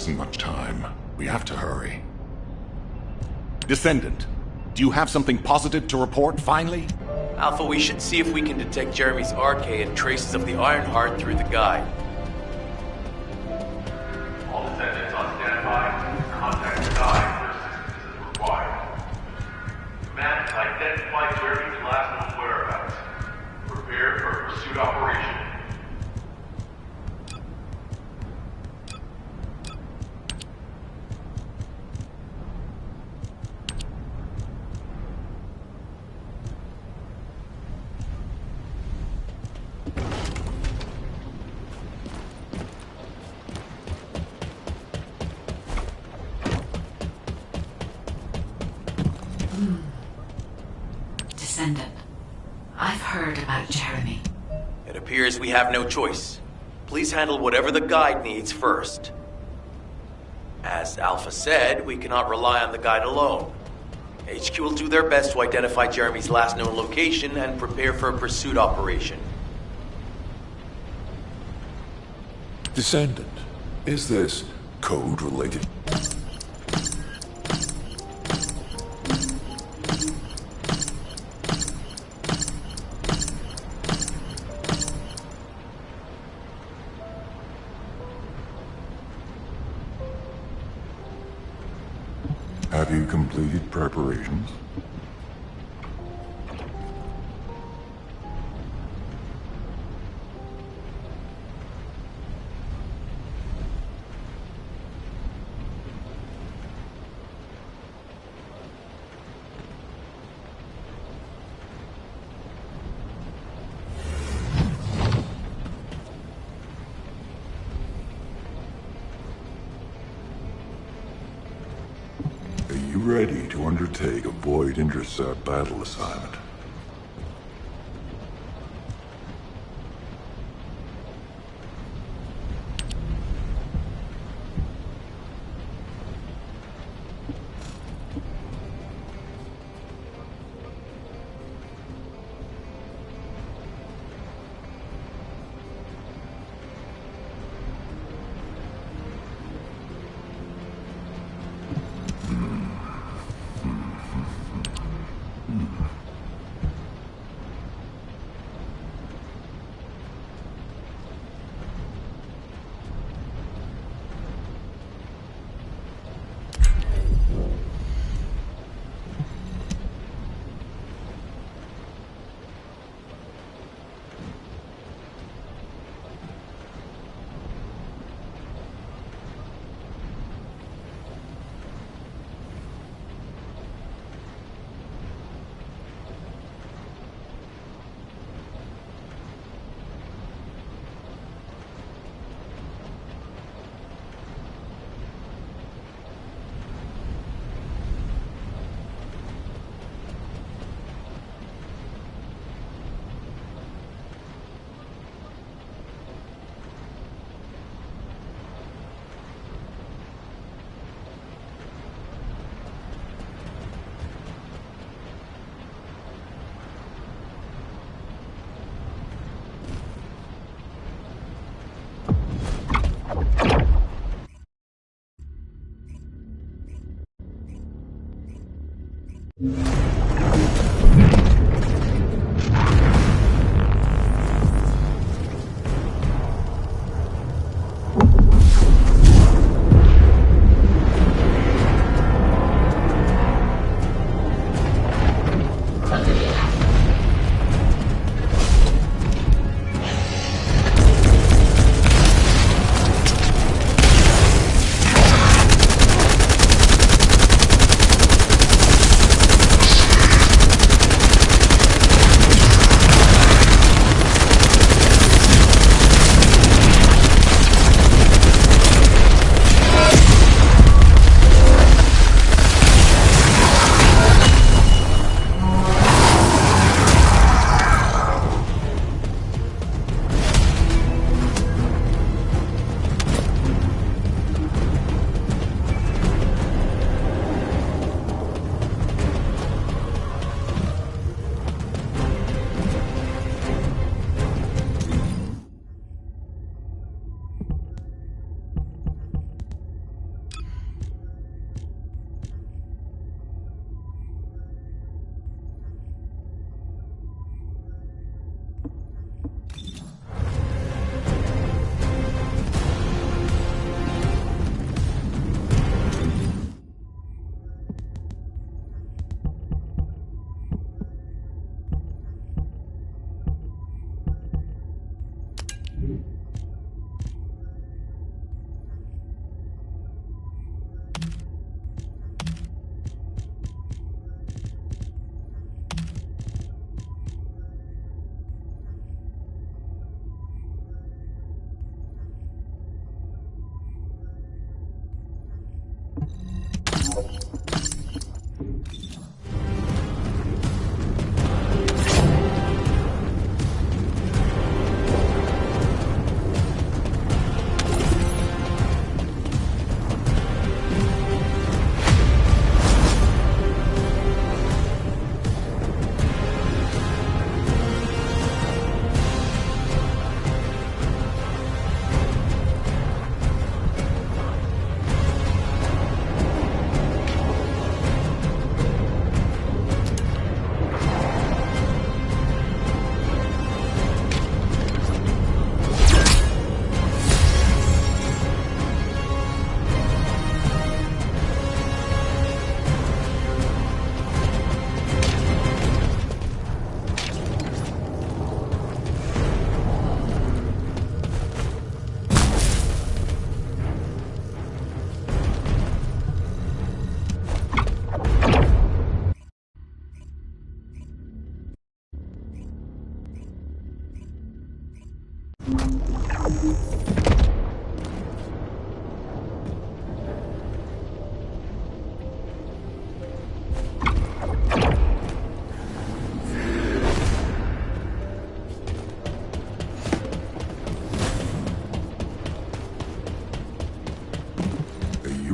isn't much time. We have to hurry. Descendant, do you have something positive to report, finally? Alpha, we should see if we can detect Jeremy's arcade and traces of the Ironheart through the guide. All Descendants on standby. Contact the guide for assistance as required. Command has identified Jeremy's last known whereabouts. Prepare for a pursuit operation. Descendant, I've heard about Jeremy. It appears we have no choice. Please handle whatever the guide needs first. As Alpha said, we cannot rely on the guide alone. HQ will do their best to identify Jeremy's last known location and prepare for a pursuit operation. Descendant, is this code related? Have you completed preparations? Are you ready to undertake a Void Intercept battle assignment?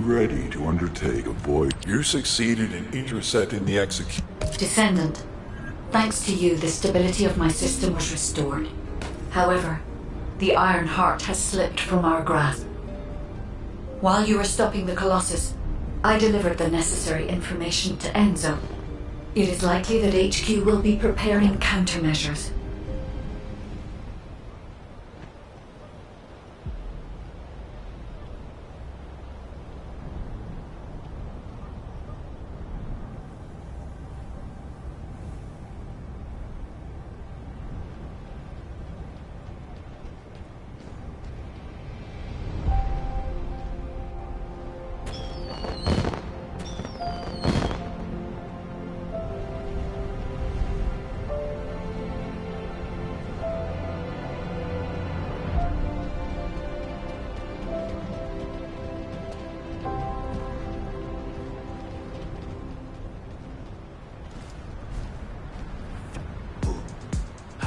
Ready to undertake a voyage. You succeeded in intercepting the execution. Descendant, thanks to you, the stability of my system was restored. However, the Iron Heart has slipped from our grasp. While you were stopping the Colossus, I delivered the necessary information to Enzo. It is likely that HQ will be preparing countermeasures.